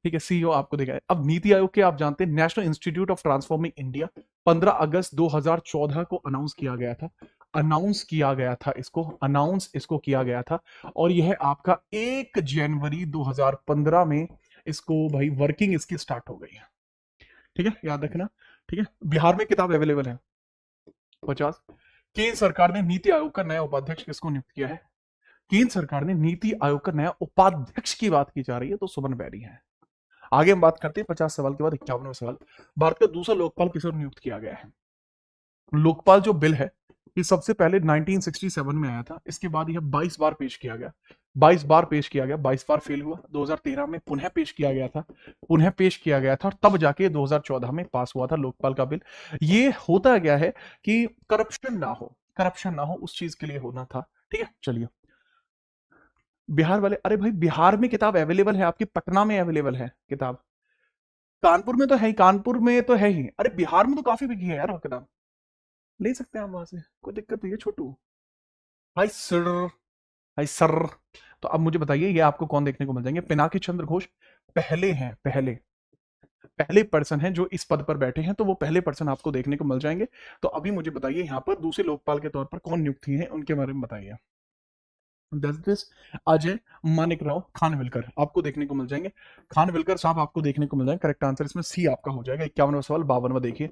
ठीक है, सीईओ आपको देखा। अब नीति आयोग के आप जानते हैं, national institute of transforming India 15 अगस्त 2014 को अनाउंस किया गया था। अनाउंस इसको किया गया था, और यह आपका 1 जनवरी 2015 में इसको भाई वर्किंग इसकी स्टार्ट हो गई है। ठीक है, याद रखना। ठीक है, बिहार में किताब अवेलेबल है 50। केंद्र सरकार ने नीति आयोग का नया उपाध्यक्ष किसको नियुक्त किया है? केंद्र सरकार ने नीति आयोग का नया उपाध्यक्ष की बात की जा रही है, तो सुमन बैरी है। आगे हम बात करते हैं 50 सवाल के बाद 51वां सवाल, भारत का दूसरा लोकपाल किसे नियुक्त किया गया है? लोकपाल जो बिल है, ये सबसे पहले 1967 में आया था, इसके बाद यह 22 बार पेश किया गया। 22 बार पेश किया गया, 22 बार फेल हुआ। 2013 में पुनः पेश किया गया था, और तब जाके 2014 में पास हुआ था लोकपाल का बिल। ये होता गया है कि करप्शन ना हो उस चीज के लिए होना था। ठीक है, चलिए। बिहार वाले, अरे भाई बिहार में किताब अवेलेबल है आपकी, पटना में अवेलेबल है किताब, कानपुर में तो है ही, अरे बिहार में तो काफी बिकी है यार वो किताब, ले सकते हैं आप वहां से, कोई दिक्कत नहीं है छोटू। भाई सर, भाई सर। तो अब मुझे बताइए, ये आपको कौन देखने को मिल जाएंगे? पिनाकी चंद्र घोष पहले पर्सन हैं जो इस पद पर बैठे हैं, तो वो पहले पर्सन आपको देखने को मिल जाएंगे। तो अभी मुझे बताइए, यहाँ पर दूसरे लोकपाल के तौर पर कौन नियुक्त हुए हैं, उनके बारे में बताइए। दिस अजय मानिकराव खानविलकर आपको देखने को मिल जाएंगे। खानविलकर साहब आपको देखने को मिल जाएंगे। करेक्ट आंसर इसमें सी आपका हो जाएगा। 51वां सवाल, 52वां देखिए।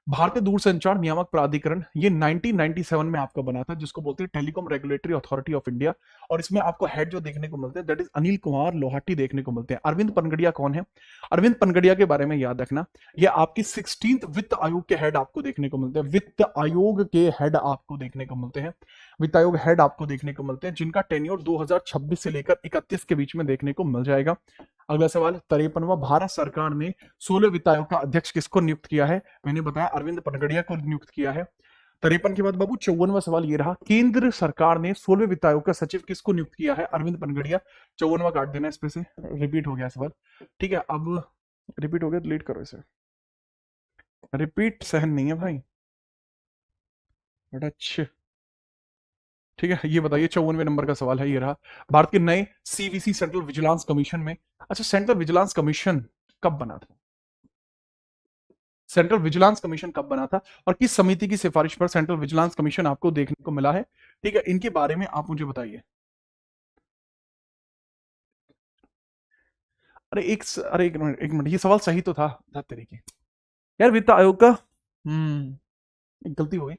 भारतीय दूरसंचार नियामक प्राधिकरण ये 1997 में आपका बना था, जिसको बोलते हैं telecom regulatory authority of India, और इसमें आपको हेड जो देखने को मिलते हैं दैट इज अनिल कुमार लोहाटी देखने को मिलते हैं। अरविंद पनगड़िया कौन है? अरविंद पनगड़िया के बारे में याद रखना, ये आपकी 16th वित्त आयोग के हेड आपको देखने को मिलते हैं। वित्त आयोग के हेड आपको देखने को मिलते हैं, वित्त आयोग हेड आपको देखने को मिलते हैं, जिनका टेन्योर 2026 से लेकर 31 के बीच में देखने को मिल जाएगा। अगला सवाल 53वां, भारत सरकार ने 16 वित्त आयोग का अध्यक्ष किसको नियुक्त किया है? मैंने बताया अरविंद पनगड़िया को नियुक्त किया है। 53 के बाद बाबू 54वां सवाल ये रहा, केंद्र सरकार ने 16वें वित्त आयोग का सचिव किसको नियुक्त किया है? अरविंद पनगड़िया। 54वां काट देना, इस पे से रिपीट हो गया सवाल। ठीक है, अब रिपीट हो गया, डिलीट करो इसे, रिपीट सहन नहीं है भाई, बड़ा अच्छे। ठीक है, ये बताइए 54वें नंबर का सवाल है, ये रहा, भारत के नए सीवीसी सेंट्रल विजिलेंस कमीशन में, अच्छा सेंट्रल विजिलेंस कमीशन कब बना था? सेंट्रल विजिलेंस कमीशन कब बना था और किस समिति की सिफारिश पर सेंट्रल विजिलेंस कमीशन आपको देखने को मिला है? ठीक है, इनके बारे में आप मुझे बताइए। अरे एक मिनट, ये सवाल सही तो था तरीके यार, वित्त आयोग का एक गलती हो गई।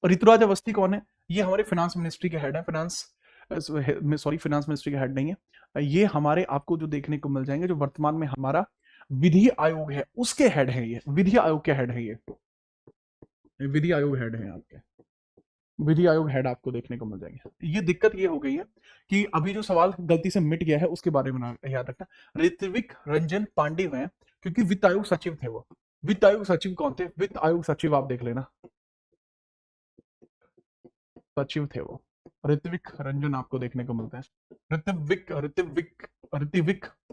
ऋतुराज अवस्थी कौन है? ये हमारे फाइनेंस मिनिस्ट्री के हेड है, फाइनेंस मिनिस्ट्री के हेड नहीं है ये, हमारे आपको जो देखने को मिल जाएंगे, जो वर्तमान में हमारा विधि आयोग है उसके हेड है, ये विधि आयोग के हेड है, ये विधि आयोग हेड है आपके, विधि आयोग हेड आपको देखने को मिल जाएंगे। ये दिक्कत ये हो गई है कि अभी जो सवाल गलती से मिट गया है उसके बारे में याद रखना। ऋत्विक रंजन पांडे हैं, क्योंकि वित्त आयोग सचिव थे वो। वित्त आयोग सचिव कौन थे? वित्त आयोग सचिव आप देख लेना, सचिव थे वो, ऋत्विक रंजन आपको देखने को मिलते हैं। ऋत्विक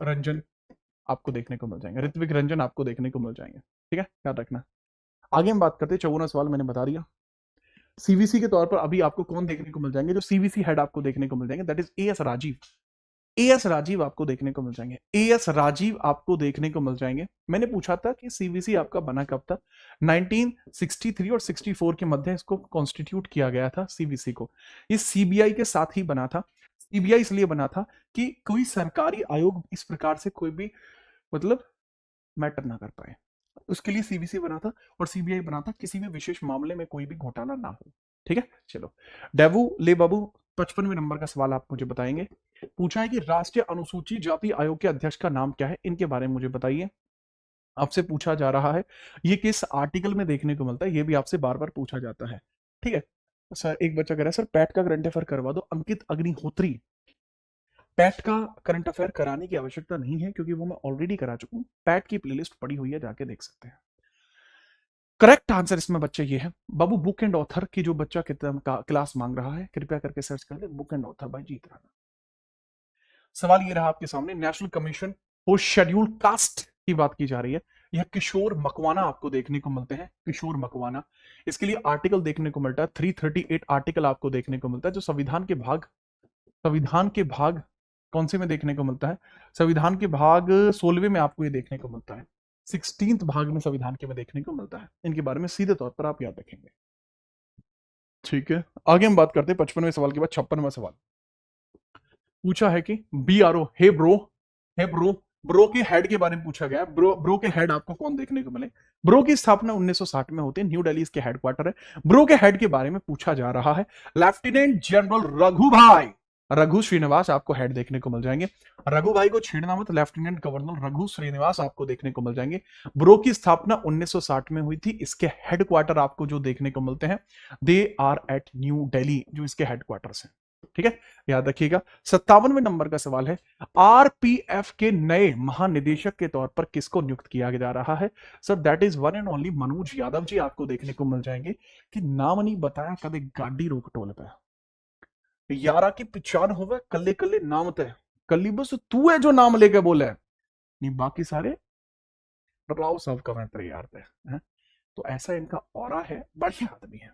रंजन आपको देखने को मिल जाएंगे, ऋत्विक रंजन आपको देखने को मिल जाएंगे। ठीक है, याद रखना। आगे हम बात करते हैं, 54वां सवाल मैंने बता दिया। सीवीसी के तौर पर अभी आपको कौन देखने को मिल जाएंगे? जो सीवीसी हेड आपको देखने को मिल जाएंगे that is A S Rajiv. A S Rajiv आपको देखने को मिल जाएंगे, एएस राजीव आपको देखने को मिल जाएंगे। मैंने पूछा था कि सीवीसी आपका बना कब था? 1963 और 64 के मध्य इसको कॉन्स्टिट्यूट किया गया था सीवीसी को। ये सीबीआई के साथ ही बना था। सीबीआई इसलिए बना था कि कोई सरकारी आयोग इस प्रकार से कोई भी मतलब मैटर ना कर पाए, उसके लिए सीवीसी बना था, और सीबीआई बना था किसी भी विशेष मामले में कोई भी घोटाला ना हो। ठीक है, चलो। डेवू ले बाबू 55वें नंबर का सवाल आप मुझे बताएंगे। पूछा है कि राष्ट्रीय अनुसूचित जाति आयोग के अध्यक्ष का नाम क्या है, इनके बारे में मुझे बताइए। आपसे पूछा जा रहा है, ये किस आर्टिकल में देखने को मिलता है, ये भी आपसे बार बार पूछा जाता है। ठीक है सर, एक बच्चा कह रहा है सर पैट का करंट अफेयर करवा दो, अंकित अग्निहोत्री। पैट का करंट अफेयर कराने की आवश्यकता नहीं है क्योंकि वो मैं ऑलरेडी करा चुका हूं। पैट की प्लेलिस्ट पड़ी हुई है, जाके देख सकते हैं। करेक्ट आंसर इसमें बच्चे ये है बाबू, बुक एंड ऑथर की जो बच्चा कितना क्लास मांग रहा है, कृपया करके सर्च कर ले बुक एंड ऑथर बाय जीत राणा। सवाल ये रहा आपके सामने, national commission for scheduled caste की बात की जा रही है। यह किशोर मकवाना आपको देखने को मिलते हैं, किशोर मकवाना। इसके लिए आर्टिकल देखने को मिलता है 338 आर्टिकल आपको देखने को मिलता है, जो संविधान के भाग कौन से में देखने को मिलता है? संविधान के भाग 16वें में आपको ये देखने को मिलता है, 16th भाग में संविधान के में देखने को मिलता है। इनके बारे में सीधे तौर पर आप याद रखेंगे। ठीक है, आगे हम बात करते हैं 55वें सवाल के बाद 56वां सवाल। पूछा है कि BRO, hey bro, hey bro, BRO के हेड के बारे में पूछा गया। ब्रो के हेड आपको कौन देखने को मिले? ब्रो की स्थापना 1960 में होती है, न्यू दिल्ली इसके हेडक्वार्टर है। ब्रो के हेड के बारे में पूछा जा रहा है। लेफ्टिनेंट जनरल रघु श्रीनिवास आपको हेड देखने को मिल जाएंगे। रघु भाई को छेड़ना मत, लेफ्टिनेंट गवर्नर रघु श्रीनिवास आपको देखने को मिल जाएंगे। ब्रो की स्थापना 1960 में हुई थी। इसके हेडक्वार्टर आपको जो देखने को मिलते हैं, they are at New Delhi, जो इसके हेडक्वार्टर्स हैं। ठीक है, याद रखिएगा। 57वें नंबर का सवाल है, आरपीएफ के नए महानिदेशक के तौर पर किसको नियुक्त किया जा रहा है? Sir that is one and only Manoj Yadav ji आपको देखने को मिल जाएंगे। कि नाम नहीं बताया कभी गाड़ी रोक टोल पे, यारा की पहचान होवे कल्ले कल्ले नाम तय, कल्ली बस तू है जो नाम लेके बोले, नहीं बाकी सारे राव साहब का मैं तैयार थे। तो ऐसा इनका ऑरा है, बढ़िया आदमी है।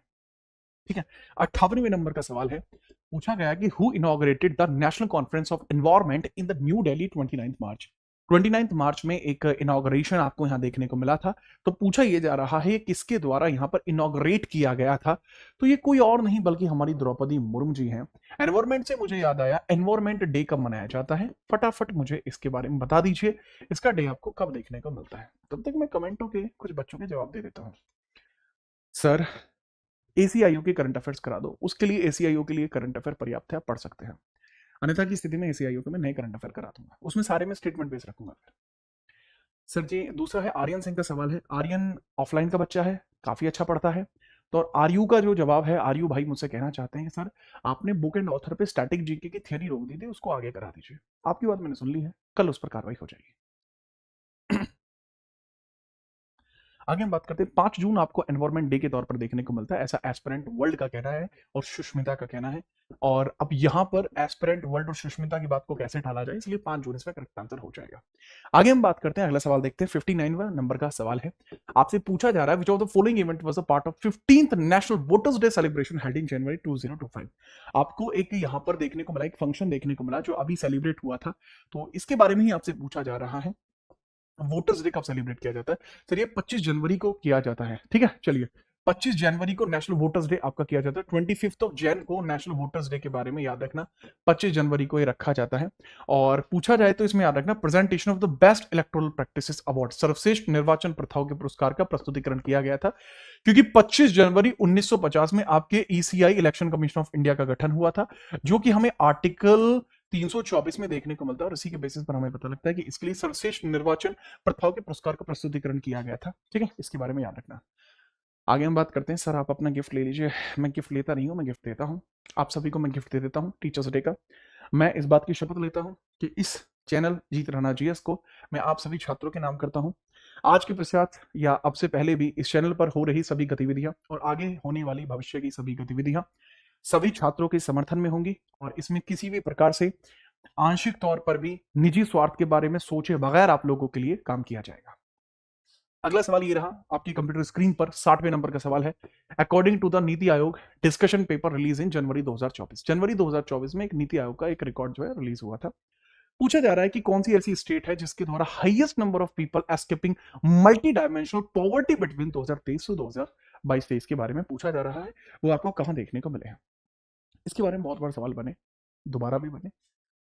ठीक है, 58वें नंबर का सवाल है। पूछा गया कि who inaugurated the national conference of environment in the new Delhi 29 मार्च। 29 मार्च में एक इनॉग्रेशन आपको यहां देखने को मिला था। तो पूछा यह जा रहा है किसके द्वारा यहां पर इनॉग्रेट किया गया था? तो ये कोई और नहीं बल्कि हमारी द्रौपदी मुर्मू जी हैं। एनवायरनमेंट से मुझे याद आया, एनवायरनमेंट डे कब मनाया जाता है? फटाफट मुझे इसके बारे में बता दीजिए, इसका डे आपको कब देखने को मिलता है? तब तक मैं कमेंटों के कुछ बच्चों के जवाब दे देता हूं। सर एसीआईओ के करंट अफेयर्स करा दो, उसके लिए एसीआईओ के लिए करंट अफेयर पर्याप्त है, आप पढ़ सकते हैं। अन्यथा की स्थिति में एसीआईओ के मैं नए करंट अफेयर करा दूंगा, उसमें सारे में स्टेटमेंट बेस रखूंगा। सर जी दूसरा है आर्यन सिंह का सवाल है। आर्यन ऑफलाइन का बच्चा है, काफी अच्छा पढ़ता है। तो आर्यू का जो जवाब है, आर्यू भाई मुझसे कहना चाहते हैं सर आपने बुक एंड ऑथर पे स्टैटिक जीके की थ्योरी रोक दी थी, उसको आगे करा दीजिए। आपकी बात मैंने सुन ली है, कल उस पर कार्रवाई हो जाएगी। आगे हम बात करते हैं 5 जून आपको एनवायरमेंट डे के तौर पर देखने को मिलता है, ऐसा एस्पिरेंट वर्ल्ड का कहना है और सुष्मिता का कहना है। और अब यहां पर एस्पिरेंट वर्ल्ड और सुष्मिता की बात को कैसे टाला जाए, इसलिए 5 जून इसमें करेक्ट आंसर हो जाएगा। आगे हम बात करते हैं, अगला सवाल देखते हैं। 59वां नंबर का सवाल है, आपसे पूछा जा रहा है which of the following event was a part of 15th national voters day celebration held in January 2025। आपको एक यहां पर देखने को मिला, एक फंक्शन देखने को मिला जो अभी सेलिब्रेट हुआ था, तो इसके बारे में ही आपसे पूछा जा रहा है। वोटर्स डे कब सेलिब्रेट किया जाता है? चलिए 25 जनवरी को किया जाता है। ठीक है, चलिए 25 जनवरी को नेशनल वोटर्स डे आपका किया जाता है। 25 ऑफ जैन को नेशनल वोटर्स डे के बारे में याद रखना, 25 जनवरी को ये रखा जाता है। और पूछा जाए तो इसमें याद रखना, presentation of the best electoral practices award, सर्वश्रेष्ठ निर्वाचन प्रथाओं के पुरस्कार का प्रस्तुतिकरण किया गया था। क्योंकि 25 जनवरी 1950 में आपके ECI election commission of India का गठन हुआ था, जो कि हमें आर्टिकल 324 में देखने को मिलता है। और इसी के बेसिस पर हमें पता लगता है कि इसके लिए सर्वश्रेष्ठ निर्वाचन प्रथाओं के पुरस्कार का प्रस्तुतिकरण किया गया था। ठीक है, इसके बारे में याद रखना। आगे हम बात करते हैं। सर आप अपना गिफ्ट ले लीजिए। मैं गिफ्ट लेता नहीं हूं, मैं गिफ्ट देता हूं। आप सभी को मैं गिफ्ट दे देता हूं टीचर्स डे का। मैं इस बात की शपथ लेता हूं कि इस चैनल जीत राणा जीएस को मैं आप सभी छात्रों के नाम करता हूं। आज के पश्चात या अब से पहले भी इस चैनल पर हो रही सभी गतिविधियां और आगे होने वाली भविष्य की सभी गतिविधियां सभी छात्रों के समर्थन में होंगी, और इसमें किसी भी प्रकार से आंशिक तौर पर भी निजी स्वार्थ के बारे में सोचे बगैर आप लोगों के लिए काम किया जाएगा। अगला सवाल ये रहा आपकी कंप्यूटर स्क्रीन पर, 60वें नंबर का सवाल है। According to the NITI Aayog discussion paper release इन जनवरी 2024। जनवरी 2024 में एक नीति आयोग का एक रिकॉर्ड जो है रिलीज हुआ था। पूछा जा रहा है कि कौन सी ऐसी स्टेट है जिसके द्वारा highest number of people escaping multi dimensional poverty between 2023 से 2022 के बारे में पूछा जा रहा है। वो आपको कहां देखने को मिले हैं? इसके बारे में बहुत बार सवाल बने, दोबारा भी बने,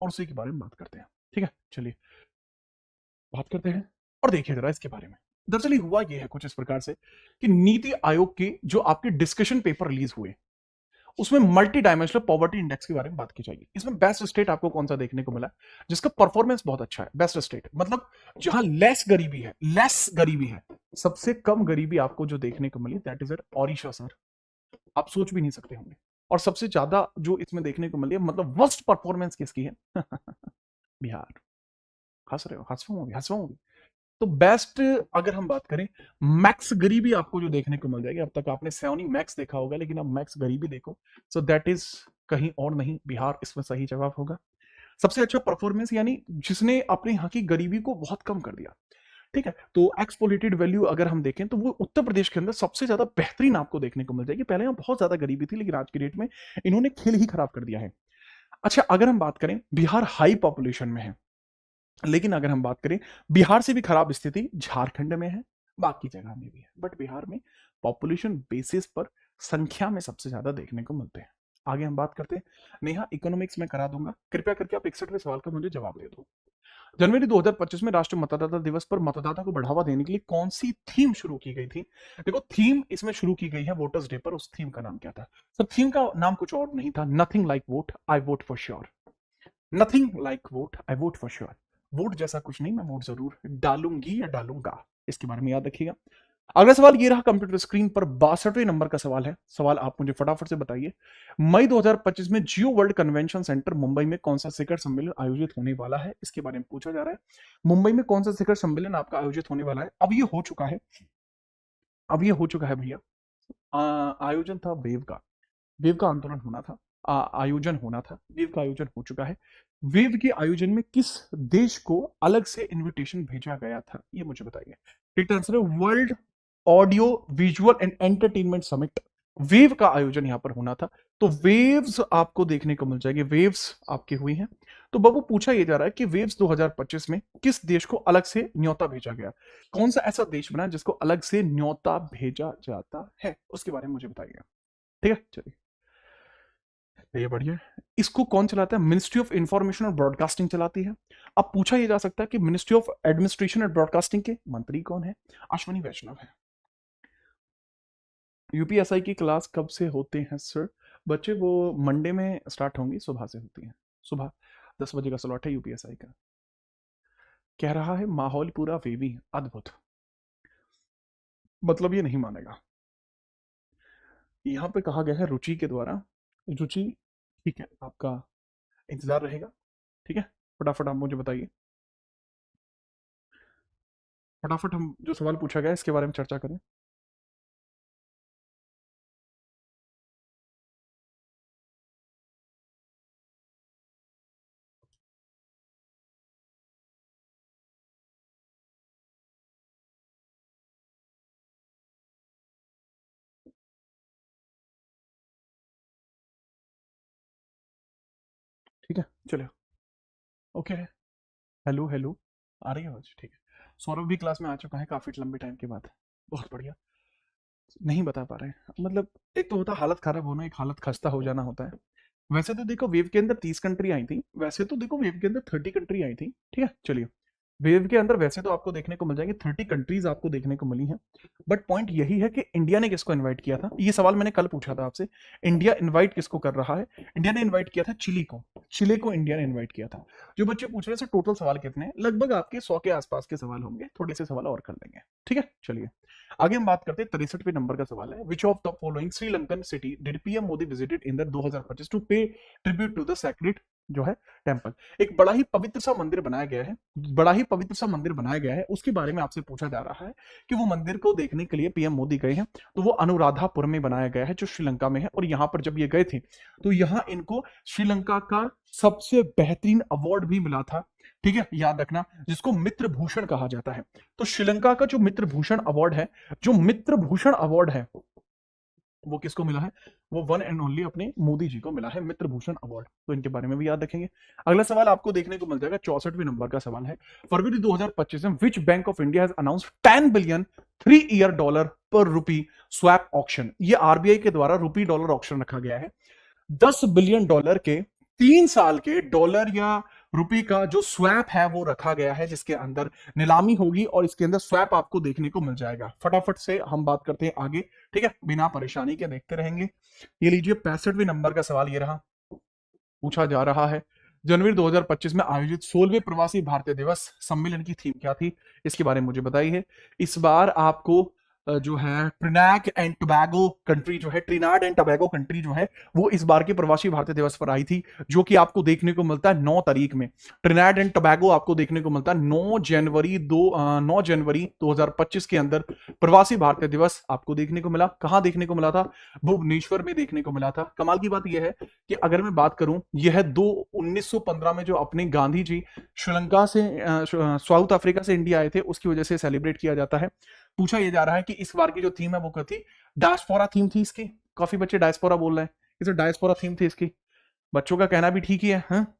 और उसी के बारे में बात करते हैं। ठीक है, चलिए बात करते हैं और देखिए जरा इसके बारे में। दरअसल हुआ यह है कुछ इस प्रकार से कि नीति आयोग के जो आपके डिस्कशन पेपर रिलीज हुए, उसमें मल्टी डायमेंशनल पॉवर्टी इंडेक्स के बारे में बात की जाएगी। इसमें बेस्ट स्टेट आपको कौन सा देखने को मिला जिसका परफॉर्मेंस बहुत अच्छा है? बेस्ट स्टेट मतलब जहां लेस गरीबी है, सबसे कम गरीबी आपको जो देखने को मिली, दैट इज ओडिशा। सर आप सोच भी नहीं सकते होंगे, और सबसे ज्यादा जो इसमें देखने को मिली है, मतलब वर्स्ट परफॉर्मेंस किसकी है? बिहार। हंस रहे हो? हंसवाऊंगी हंसवाऊंगी। तो बेस्ट अगर हम बात करें, मैक्स गरीबी आपको जो देखने को मिल जाएगी, अब तक आपने सेवनी मैक्स देखा होगा, लेकिन अब मैक्स गरीबी देखो, सो दैट इज कहीं और नहीं, बिहार इसमें सही जवाब होगा। सबसे अच्छा परफॉर्मेंस यानी जिसने अपने यहाँ की गरीबी को बहुत कम कर दिया, ठीक है, तो एक्सपोलेटेड वैल्यू अगर हम देखें तो वो उत्तर प्रदेश के अंदर सबसे ज्यादा बेहतरीन आपको देखने को मिल जाएगी। पहले यहाँ बहुत ज्यादा गरीबी थी, लेकिन आज की डेट में इन्होंने खेल ही खराब कर दिया है। अच्छा, अगर हम बात करें, बिहार हाई पॉपुलेशन में है, लेकिन अगर हम बात करें, बिहार से भी खराब स्थिति झारखंड में है, बाकी जगह में भी है, बट बिहार में पॉपुलेशन बेसिस पर संख्या में सबसे ज्यादा देखने को मिलते हैं। आगे हम बात करते हैं। नेहा, इकोनॉमिक्स में करा दूंगा, कृपया करके आप 61वें सवाल का मुझे जवाब दे दो। जनवरी 2025 में राष्ट्रीय मतदाता दिवस पर मतदाता को बढ़ावा देने के लिए कौन सी थीम शुरू की गई थी? देखो, थीम इसमें शुरू की गई है वोटर्स डे पर। उस थीम का नाम क्या था? सर, थीम का नाम कुछ और नहीं था, nothing like what I vote for sure. Nothing like what I vote for sure. Vote जैसा कुछ नहीं, मैं वोट जरूर डालूंगी या डालूंगा, इसके बारे में याद रखिएगा। अगला सवाल ये रहा कंप्यूटर स्क्रीन पर, 62वें नंबर का सवाल है। सवाल आप मुझे फटाफट से बताइए, मई 2025 में जियो वर्ल्ड कन्वेंशन सेंटर मुंबई में कौन सा शिखर सम्मेलन आयोजित होने वाला है? इसके बारे में पूछा जा रहा है। मुंबई में कौन सा शिखर सम्मेलन आपका आयोजित होने वाला है? अब ये हो चुका है, अब ये हो चुका है भैया। आयोजन था वेव का, वेव का आंदोलन होना था, आयोजन होना था, वेव का आयोजन हो चुका है। वेव के आयोजन में किस देश को अलग से इनविटेशन भेजा गया था, ये मुझे बताइए। ठीक आंसर है world audio visual and entertainment summit, wave का आयोजन यहां पर होना था। तो वेव्स आपको देखने को मिल जाएगी, वेव्स आपकी हुई हैं। तो बाबू, पूछा यह जा रहा है कि वेव्स 2025 में किस देश को अलग से न्योता भेजा गया? कौन सा ऐसा देश बना जिसको अलग से न्योता भेजा जाता है, उसके बारे में मुझे बताइए। ठीक है, चलिए, ये बढ़िया है। इसको कौन चलाता है? मिनिस्ट्री ऑफ इंफॉर्मेशन और ब्रॉडकास्टिंग चलाती है। अब पूछा यह जा सकता है कि ministry of administration and broadcasting के मंत्री कौन है? अश्विनी वैष्णव है। यूपीएसआई की क्लास कब से होते हैं सर? बच्चे वो मंडे में स्टार्ट होंगी, सुबह से होती हैं, सुबह 10 बजे का स्लॉट है यूपीएसआई का। कह रहा है माहौल पूरा वेवी, अद्भुत, मतलब ये नहीं मानेगा। यहाँ पे कहा गया है रुचि के द्वारा, रुचि, ठीक है, आपका इंतजार रहेगा। ठीक है, फटाफट आप मुझे बताइए, फटाफट हम जो सवाल पूछा गया है इसके बारे में चर्चा करें। ठीक है, चलिए, ओके। हेलो हेलो, आ रही है आवाज? ठीक है। सौरभ भी क्लास में आ चुका है काफी लंबे टाइम के बाद, बहुत बढ़िया। नहीं बता पा रहे हैं, मतलब एक तो होता हालत खराब होना, एक हालत खस्ता हो जाना होता है। वैसे तो देखो वेव के अंदर 30 कंट्री आई थी, वैसे तो देखो वेव के अंदर 30 कंट्री आई थी, ठीक है, चलिए। वेव के अंदर वैसे तो आपको देखने को मिल जाएंगे 30 कंट्रीज आपको देखने को मिली हैं, बट पॉइंट यही है कि इंडिया ने किसको इनवाइट किया था, ये सवाल मैंने कल पूछा था आपसे। इंडिया इनवाइट किसको कर रहा है? इंडिया ने इनवाइट किया था चिली को, चिले को इंडिया ने इनवाइट किया था। जो बच्चे पूछ रहे थे टोटल सवाल कितने हैं, लगभग आपके 100 के आसपास के सवाल होंगे, थोड़े से सवाल और कर लेंगे, ठीक है, चलिए। आगे हम बात करते हैं 63वें नंबर का सवाल है, which of the following Sri Lankan city did PM Modi visited in the 2025 to pay tribute to the sacred जो है टेम्पल? एक बड़ा ही पवित्र सा मंदिर बनाया गया है, बड़ा ही पवित्र सा मंदिर बनाया गया है, उसके बारे में आपसे पूछा जा रहा है कि वो मंदिर को देखने के लिए पीएम मोदी गए हैं। तो वो अनुराधापुर में बनाया गया है जो श्रीलंका में है, और यहां पर जब ये गए थे तो यहां इनको श्रीलंका का सबसे बेहतरीन अवार्ड भी मिला था, ठीक है, याद रखना, जिसको मित्र भूषण कहा जाता है। तो श्रीलंका का जो मित्र भूषण अवार्ड है, जो मित्र भूषण अवार्ड है, वो किसको मिला है? वो वन एंड ओनली अपने मोदी जी को मिला है मित्र भूषण अवार्ड, तो इनके बारे में भी याद रखेंगे। अगला सवाल आपको देखने को मिल जाएगा, 64वें नंबर का सवाल है, फरवरी 2025 में which bank of India has announced 10 billion three year dollar per rupee swap auction? ये आरबीआई के द्वारा रुपी डॉलर ऑक्शन रखा गया है, 10 बिलियन डॉलर के 3 साल के डॉलर या रुपए का जो स्वैप है वो रखा गया है, जिसके अंदर नीलामी होगी और इसके अंदर स्वैप आपको देखने को मिल जाएगा। फटाफट से हम बात करते हैं आगे, ठीक है, बिना परेशानी के देखते रहेंगे। ये लीजिए 65वें नंबर का सवाल ये रहा, पूछा जा रहा है, जनवरी 2025 में आयोजित 16वें प्रवासी भारतीय दिवस सम्मेलन की थीम क्या थी? इसके बारे में मुझे बताइए। इस बार आपको जो है ट्रिनैड एंड टोबैगो कंट्री जो है, ट्रिनाड एंड टोबैगो कंट्री जो है, वो इस बार के प्रवासी भारतीय दिवस पर आई थी, जो कि आपको देखने को मिलता है 9 तारीख में। ट्रिनैड एंड टोबैगो आपको देखने को मिलता है 9 जनवरी 2025 के अंदर प्रवासी भारतीय दिवस आपको देखने को मिला। कहां देखने को मिला था? भुवनेश्वर में देखने को मिला था। कमाल की बात यह है कि अगर मैं बात करूं, यह 1915 में जो अपने गांधी जी श्रीलंका से साउथ अफ्रीका से इंडिया आए थे, उसकी वजह से सेलिब्रेट किया जाता है। पूछा यह जा रहा है कि इस बार की जो थीम है वो क्या थी? डायस्पोरा थीम थी इसकी। काफी बच्चे डायस्पोरा बोल रहे हैं, इसे डायस्पोरा थीम थी इसकी। बच्चों का कहना भी ठीक ही है, हाँ?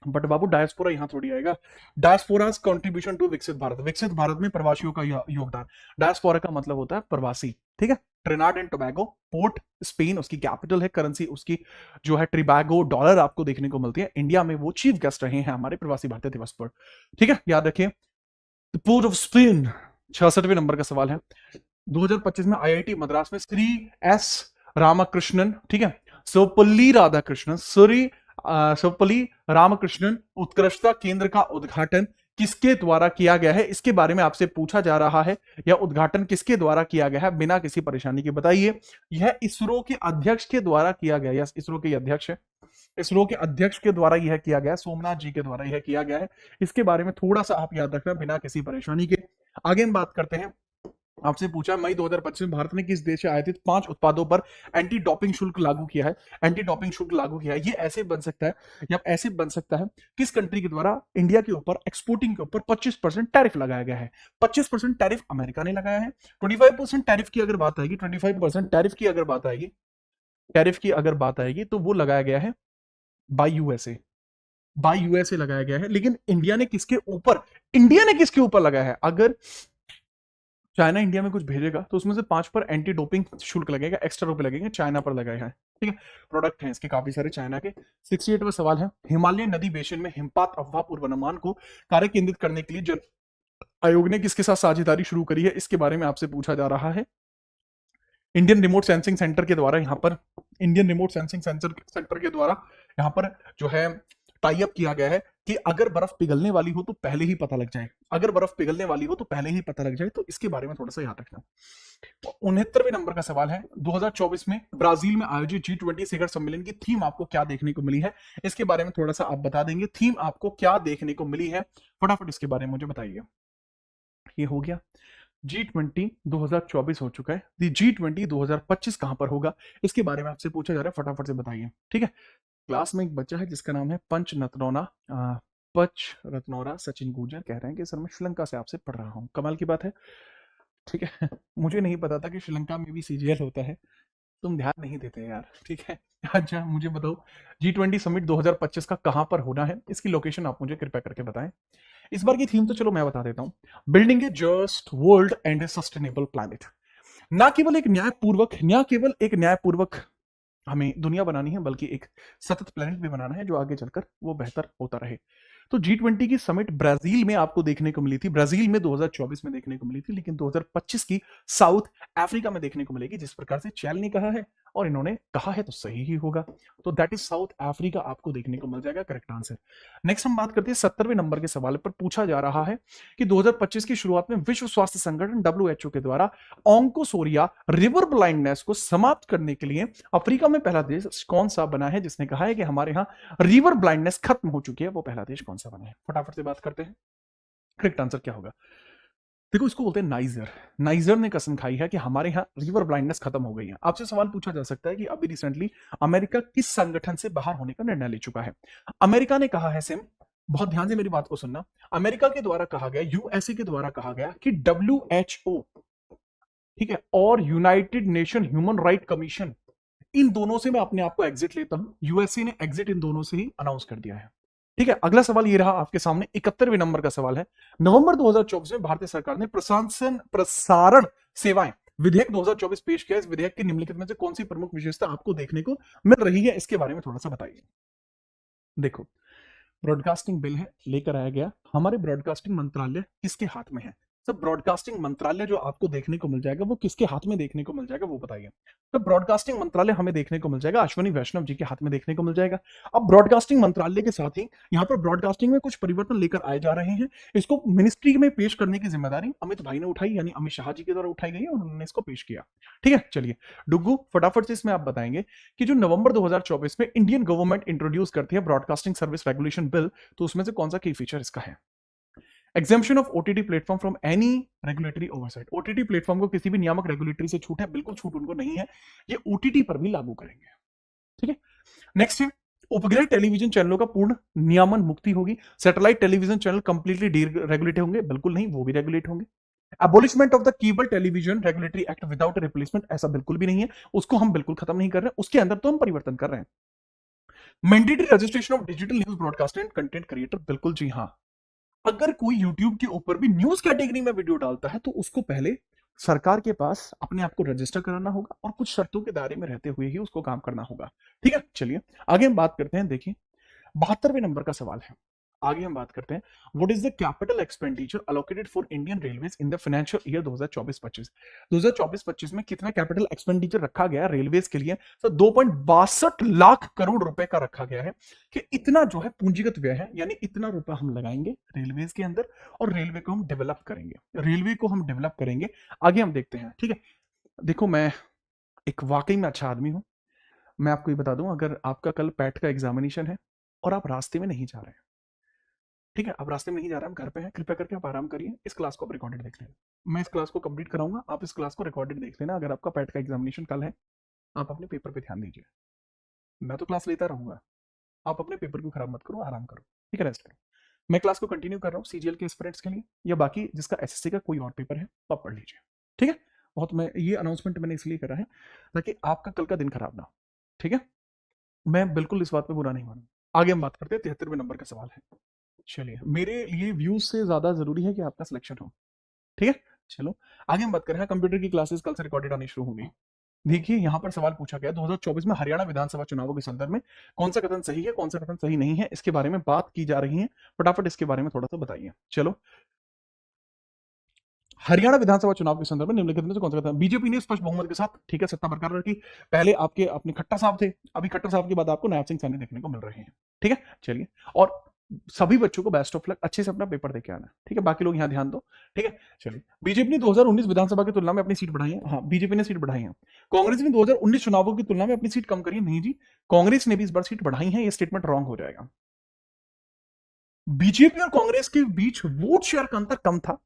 बट बाबू डायस्पोरा यहां थोड़ी आएगा। डायस्पोराज कंट्रीब्यूशन टू विकसित भारत, विकसित भारत में प्रवासियों का योगदान। डायस्पोरा का मतलब होता है प्रवासी, ठीक है। ट्रिनाड एंड टोबैगो, पोर्ट स्पेन उसकी कैपिटल है, करेंसी उसकी जो है ट्रिबैगो डॉलर आपको देखने को मिलती है। इंडिया में वो चीफ गेस्ट रहे हैं हमारे प्रवासी भारतीय दिवस पर, ठीक है, याद रखिए। पोर्ट ऑफ स्पेन, 66वें नंबर का सवाल है। 2025 में आईआईटी मद्रास में श्री एस रामकृष्णन, ठीक है, सर्वपल्ली राधाकृष्णन, सर्वपल्ली रामकृष्णन उत्कृष्टता केंद्र का उद्घाटन किसके द्वारा किया गया है? इसके बारे में आपसे पूछा जा रहा है, यह उद्घाटन किसके द्वारा किया गया है? बिना किसी परेशानी के बताइए। यह इसरो के अध्यक्ष के द्वारा किया गया है। इसरो के अध्यक्ष है, इसरो के अध्यक्ष के द्वारा यह किया गया है, सोमनाथ जी के द्वारा यह किया गया है। इसके बारे में थोड़ा सा आप याद रखना बिना किसी परेशानी के। आगे हम बात करते हैं। आपसे पूछा मई 2025 में भारत ने किस देश से आयातित 5 उत्पादों पर एंटी डोपिंग शुल्क लागू किया है? एंटी डोपिंग शुल्क लागू किया है, ये ऐसे बन सकता है या ऐसे बन सकता है, किस कंट्री के द्वारा इंडिया के ऊपर एक्सपोर्टिंग के ऊपर 25% टैरिफ लगाया गया है? 25% टैरिफ अमेरिका ने लगाया है। 25% टैरिफ की अगर बात आएगी, 25% टैरिफ की अगर बात आएगी, टैरिफ की अगर बात आएगी तो वो लगाया गया है बाय यूएसए, बाय यूएसए लगाया गया है। लेकिन इंडिया ने किसके ऊपर, इंडिया ने किसके ऊपर लगाया है? अगर चाइना इंडिया में कुछ भेजेगा तो उसमें से 5 पर एंटी डोपिंग शुल्क लगेगा, एक्स्ट्रा रुपए लगेंगे, चाइना पर लगाए हैं, ठीक है। प्रोडक्ट हैं इसके काफी सारे चाइना के। 68वां सवाल है, हिमालय नदी बेसिन में हिमपात अफवाह पूर्वानुमान को कार्य केंद्रित करने के लिए जल आयोग ने किसके साथ साझेदारी शुरू करी है? इसके बारे में आपसे पूछा जा रहा है। इंडियन रिमोट सेंसिंग सेंटर के द्वारा यहाँ पर, इंडियन रिमोट सेंसिंग सेंटर के द्वारा यहाँ पर जो है टाई अप किया गया है कि अगर बर्फ पिघलने वाली हो तो पहले ही पता लग जाए, अगर बर्फ पिघलने वाली हो तो पहले ही पता लग जाए। तो इसके बारे में थोड़ा सा याद रखना। 69वें नंबर का सवाल है, 2024 में ब्राजील में आयोजित G20 शिखर सम्मेलन की थीम आपको क्या देखने को मिली है? इसके बारे में थोड़ा सा आप बता देंगे, थीम आपको क्या देखने को मिली है, फटाफट इसके बारे में मुझे बताइए। ये हो गया G20 2024 हो चुका है। G20 2025 कहां पर होगा, इसके बारे में आपसे पूछा जा रहा है, फटाफट से बताइए, ठीक है। क्लास में एक बच्चा है जिसका नाम है पच रत्नौरा सचिन गुर्जर, कह रहे हैं कि सर मैं श्रीलंका से आपसे पढ़ रहा हूँ। कमाल की बात है, ठीक है। मुझे नहीं पता था कि श्रीलंका में भी सीजीएल होता है, तुम ध्यान नहीं देते यार, ठीक है। अच्छा मुझे बताओ, G20 समिट 2025 का कहां पर होना है? इसकी लोकेशन आप मुझे कृपया करके बताएं। इस बार की थीम तो चलो मैं बता देता हूं, building A just world and A sustainable planet. ना केवल एक न्यायपूर्वक हमें दुनिया बनानी है, बल्कि एक सतत प्लेनेट भी बनाना है जो आगे चलकर वो बेहतर होता रहे। तो G20 की समिट ब्राजील में आपको देखने को मिली थी, ब्राजील में 2024 में देखने को मिली थी, लेकिन 2025 की साउथ अफ्रीका में देखने को मिलेगी, जिस प्रकार से चैल ने कहा है और इन्होंने कहा है तो सही ही होगा। तो दैट इज साउथ अफ्रीका आपको देखने को मिल जाएगा, करेक्ट आंसर। नेक्स्ट हम बात करते हैं 70वें नंबर के सवाल पर। पूछा जा रहा है कि 2025 की शुरुआत में विश्व स्वास्थ्य संगठन WHO के द्वारा ऑन्कोसोरिया रिवर ब्लाइंडनेस को समाप्त करने के लिए अफ्रीका में पहला देश कौन सा बना है, जिसने कहा है कि हमारे यहाँ रिवर ब्लाइंडनेस खत्म हो चुकी है? वो पहला देश कौन सा बना है? फटाफट से बात करते हैं, करेक्ट आंसर क्या होगा? देखो इसको बोलते हैं नाइजर। नाइजर ने कसम खाई है कि हमारे यहाँ रिवर ब्लाइंडनेस खत्म हो गई है। आपसे सवाल पूछा जा सकता है कि अभी रिसेंटली अमेरिका किस संगठन से बाहर होने का निर्णय ले चुका है? अमेरिका ने कहा है, सिम बहुत ध्यान से मेरी बात को सुनना, अमेरिका के द्वारा कहा गया, यूएसए के द्वारा कहा गया कि WHO, ठीक है, और United Nation human right commission, इन दोनों से मैं अपने आप को एग्जिट लेता हूं। यूएसए ने एग्जिट इन दोनों से ही अनाउंस कर दिया है, ठीक है। अगला सवाल ये रहा आपके सामने, 71वें नंबर का सवाल है। नवंबर 2024 में भारतीय सरकार ने प्रसारण सेवाएं विधेयक 2024 पेश किया। इस विधेयक की निम्नलिखित में से कौन सी प्रमुख विशेषता आपको देखने को मिल रही है? इसके बारे में थोड़ा सा बताइए। देखो ब्रॉडकास्टिंग बिल है, लेकर आया गया, हमारे ब्रॉडकास्टिंग मंत्रालय किसके हाथ में है? सर ब्रॉडकास्टिंग मंत्रालय जो आपको देखने को मिल जाएगा वो किसके हाथ में देखने को मिल जाएगा वो बताइए। तो ब्रॉडकास्टिंग मंत्रालय हमें देखने को मिल जाएगा अश्विनी वैष्णव जी के हाथ में देखने को मिल जाएगा। अब ब्रॉडकास्टिंग मंत्रालय के साथ ही यहाँ पर ब्रॉडकास्टिंग में कुछ परिवर्तन लेकर आए जा रहे हैं। इसको मिनिस्ट्री में पेश करने की जिम्मेदारी अमित भाई ने उठाई, यानी अमित शाह जी के द्वारा उठाई गई है और उन्होंने इसको पेश किया। ठीक है, चलिए डुग्गू फटाफट से इसमें आप बताएंगे कि जो नवंबर 2024 में इंडियन गवर्नमेंट इंट्रोड्यूस करती है ब्रॉडकास्टिंग सर्विस रेगुलेशन बिल, तो उसमें से कौन सा की फीचर इसका है। Exemption of OTT platform from any regulatory oversight. OTT platform को किसी भी नियामक रेगुलेटरी से छूट है, बिल्कुल छूट उनको नहीं है, ये ओटीटी पर भी लागू करेंगे। ठीक है, नेक्स्ट है उपग्रह टेलीविजन चैनलों का पूर्ण नियामन मुक्ति होगी। Satellite television channel completely regulate होंगे, बिल्कुल नहीं, वो भी रेगुलेट होंगे। Abolishment of the cable television regulatory act without replacement, ऐसा बिल्कुल भी नहीं है, उसको हम बिल्कुल खत्म नहीं कर रहे हैं, उसके अंदर तो हम परिवर्तन कर रहे हैं। Mandatory registration of digital news broadcaster and content creator, बिल्कुल जी हाँ। अगर कोई YouTube के ऊपर भी न्यूज कैटेगरी में वीडियो डालता है तो उसको पहले सरकार के पास अपने आप को रजिस्टर कराना होगा और कुछ शर्तों के दायरे में रहते हुए ही उसको काम करना होगा। ठीक है, चलिए आगे हम बात करते हैं। देखिए 72वें नंबर का सवाल है, आगे हम बात करते हैं। What is the capital expenditure allocated for Indian railways in the financial year 2024-25। 2024-25 में कितना कैपिटल एक्सपेंडिचर रखा गया रेलवेज के लिए। तो 2.62 लाख करोड़ रुपए का रखा गया है कि इतना जो है पूंजीगत व्यय है, यानी इतना रुपया हम लगाएंगे रेलवेज के अंदर और रेलवे को हम डेवलप करेंगे, रेलवे को हम डेवलप करेंगे। आगे हम देखते हैं। ठीक है, देखो मैं एक वाकई में अच्छा आदमी हूं। मैं आपको ये बता दूं, अगर आपका कल पैट का एग्जामिनेशन है और आप रास्ते में नहीं जा रहे हैं, ठीक है, आप रास्ते में नहीं जा रहे, हम घर पे हैं, कृपया करके आप आराम करिए, इस क्लास को आप रिकॉर्डेड देख लेना। मैं इस क्लास को कंप्लीट कराऊंगा, आप इस क्लास को रिकॉर्डेड देख लेना। अगर आपका पैट का एग्जामिनेशन कल है, आप अपने पेपर पे ध्यान दीजिए। मैं तो क्लास लेता रहूंगा, आप अपने पेपर को खराब मत करो, आराम करो, ठीक है, रेस्ट करो। मैं क्लास को कंटिन्यू कर रहा हूँ सीजीएल के एस्पिरेंट्स के लिए, या बाकी जिसका एसएससी का कोई और पेपर है तो आप पढ़ लीजिए। ठीक है, बहुत मैं ये अनाउंसमेंट मैंने इसलिए करा है ताकि आपका कल का दिन खराब ना हो। ठीक है, मैं बिल्कुल इस बात पे बुरा नहीं मानूंगा। आगे हम बात करते हैं 73वें नंबर का सवाल है। चलिए, मेरे लिए व्यूज से ज्यादा जरूरी है कि आपका सिलेक्शन हो। ठीक है, चलो आगे हम बात कर रहे हैं। कंप्यूटर की क्लासेस कल से रिकॉर्डेड आनी शुरू होंगी। देखिए यहां पर सवाल पूछा गया 2024 में हरियाणा विधानसभा चुनावों के संदर्भ में कौन सा कथन सही है, कौन सा कथन सही नहीं है, इसके बारे में बात की जा रही है। फटाफट इसके बारे में थोड़ा सा बताइए। चलो, हरियाणा विधानसभा चुनाव के संदर्भ में निम्नलिखित में से कौन सा कथन। बीजेपी ने स्पष्ट बहुमत के साथ, ठीक है, सत्ता बरकरार रखी। पहले आपके अपने खट्टर साहब थे, अभी खट्टर साहब के बाद आपको नायब सिंह सैनी देखने को मिल रहे हैं। ठीक है, चलिए, और सभी बच्चों को बेस्ट ऑफ लक, अच्छे से अपना पेपर देके आना। ठीक है, बाकी लोग यहाँ ध्यान दो। ठीक है, चलिए, बीजेपी ने 2019 विधानसभा की तुलना में अपनी सीट बढ़ाई है। हाँ, बीजेपी ने सीट बढ़ाई है। कांग्रेस ने 2019 चुनावों की तुलना में अपनी सीट कम करी है। नहीं जी, कांग्रेस ने भी इस बार सीट बढ़ाई है, ये स्टेटमेंट रॉन्ग हो जाएगा। बीजेपी और कांग्रेस के बीच वोट शेयर का अंतर कम था,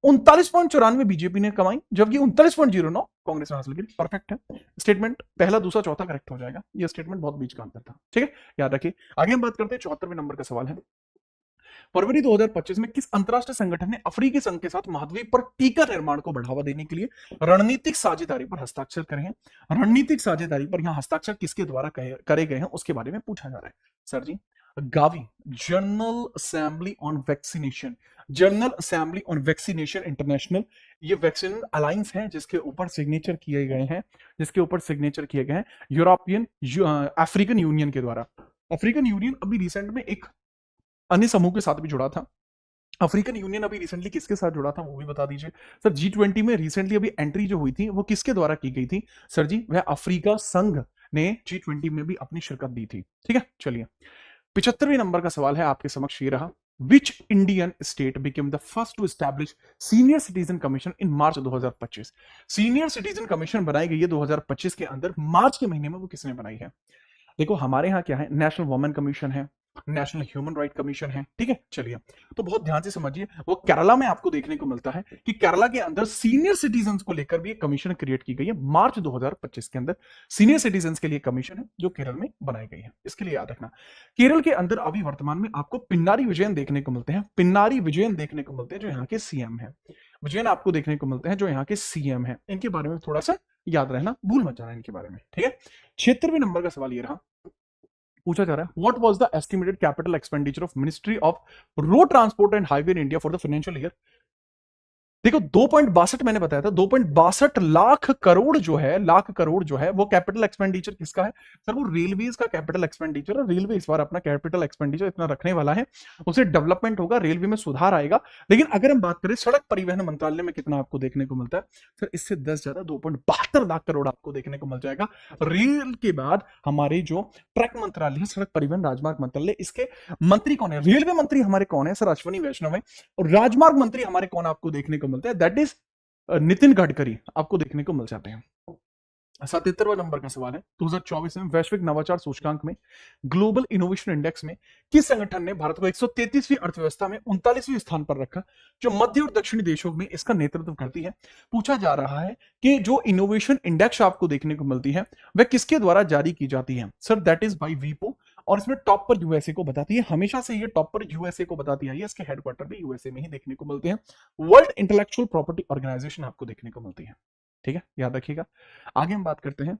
39.94 बीजेपी ने कमाई, जबकि 39.09 कांग्रेस ने हासिल की। परफेक्ट है स्टेटमेंट, पहला दूसरा चौथा करेक्ट हो जाएगा। ये स्टेटमेंट बहुत बीच का अंतर था। ठीक है, याद रखिए। आगे हम बात करते हैं 74वें नंबर का सवाल है। फरवरी 2025 में किस अंतरराष्ट्रीय संगठन ने अफ्रीकी संघ के साथ महाद्वीप पर टीका निर्माण को बढ़ावा देने के लिए रणनीतिक साझेदारी पर हस्ताक्षर करे हैं। रणनीतिक साझेदारी पर यहां हस्ताक्षर किसके द्वारा करे गए हैं उसके बारे में पूछा जा रहा है। Sir ji, Gavi, general assembly on vaccination, general assembly on vaccination international, ये वैक्सीन अलायंस है जिसके ऊपर सिग्नेचर किए गए हैं, जिसके ऊपर सिग्नेचर किए गए हैं यूरोपियन अफ्रीकन यूनियन के द्वारा। अफ्रीकन यूनियन अभी रिसेंट में एक अन्य समूह के साथ भी जुड़ा था। अफ्रीकन यूनियन अभी रिसेंटली किसके साथ जुड़ा था वो भी बता दीजिए। सर G20 में रिसेंटली अभी एंट्री जो हुई थी वो किसके द्वारा की गई थी। सर जी, वह अफ्रीका संघ ने G20 में भी अपनी शिरकत दी थी। ठीक है, चलिए 75वें नंबर का सवाल है आपके समक्ष ये रहा। Which Indian state became the first to establish senior citizen commission in March 2025। Senior citizen commission बनाई गई है 2025 के अंदर, मार्च के महीने में वो किसने बनाई है। देखो हमारे यहाँ क्या है, नेशनल वुमेन कमीशन है, नेशनल ह्यूमन राइट कमीशन है। ठीक है, चलिए तो बहुत ध्यान से समझिए। वो केरला में आपको देखने को मिलता है कि केरला के अंदर सीनियर सिटीजन को लेकर भी एक कमीशन क्रिएट की गई है मार्च 2025 के अंदर। सीनियर सिटीजन के लिए कमीशन है जो केरल में बनाई गई है, इसके लिए याद रखना। केरल के अंदर अभी वर्तमान में आपको पिन्नारी विजयन देखने को मिलते हैं, पिन्नारी विजयन देखने को मिलते हैं जो यहाँ के सीएम है। विजयन आपको देखने को मिलते हैं जो यहाँ के सीएम है। इनके बारे में थोड़ा सा याद रहना, भूल मत जाना इनके बारे में। ठीक है, 76वें नंबर का सवाल ये रहा, पूछा जा रहा है what was the estimated capital expenditure of ministry of road transport and highway in India for the financial year. देखो 2.62 मैंने बताया था, 2.62 लाख करोड़ जो है, लाख करोड़ जो है वो कैपिटल एक्सपेंडिचर किसका है सर? वो रेलवेज का कैपिटल एक्सपेंडिचर है। रेलवे इस बार अपना कैपिटल एक्सपेंडिचर इतना रखने वाला है, उससे डेवलपमेंट होगा, रेलवे में सुधार आएगा। लेकिन अगर हम बात करें सड़क परिवहन मंत्रालय में कितना आपको देखने को मिलता है सर? इससे 10 ज्यादा 2.72 लाख करोड़ आपको देखने को मिल जाएगा। रेल के बाद हमारे जो ट्रक मंत्रालय है, सड़क परिवहन राजमार्ग मंत्रालय, इसके मंत्री कौन है? रेलवे मंत्री हमारे कौन है सर? अश्विनी वैष्णव है। और राजमार्ग मंत्री हमारे कौन आपको देखने को मिलते हैं? दैट इज नितिन गडकरी आपको देखने को मिल जाते हैं। 77वां नंबर का सवाल है, 2024 में वैश्विक नवाचार सूचकांक में, ग्लोबल इनोवेशन इंडेक्स में किस संगठन ने भारत को 133वीं अर्थव्यवस्था में 39वें स्थान पर रखा, जो मध्य और दक्षिणी देशों में इसका नेतृत्व करती है? पूछा जा रहा है कि जो इनोवेशन इंडेक्स आपको देखने को मिलती है वह किसके द्वारा जारी की जाती है सर? दैट इज बाई वीपो। और इसमें टॉप पर यूएसए को बताती है, हमेशा से ये टॉप पर यूएसए को बताती है, इसके हेडक्वार्टर भी यूएसए में ही देखने को मिलते हैं। वर्ल्ड इंटेलेक्चुअल प्रॉपर्टी ऑर्गेनाइजेशन आपको देखने को मिलती है, ठीक है, याद रखिएगा। आगे हम बात करते हैं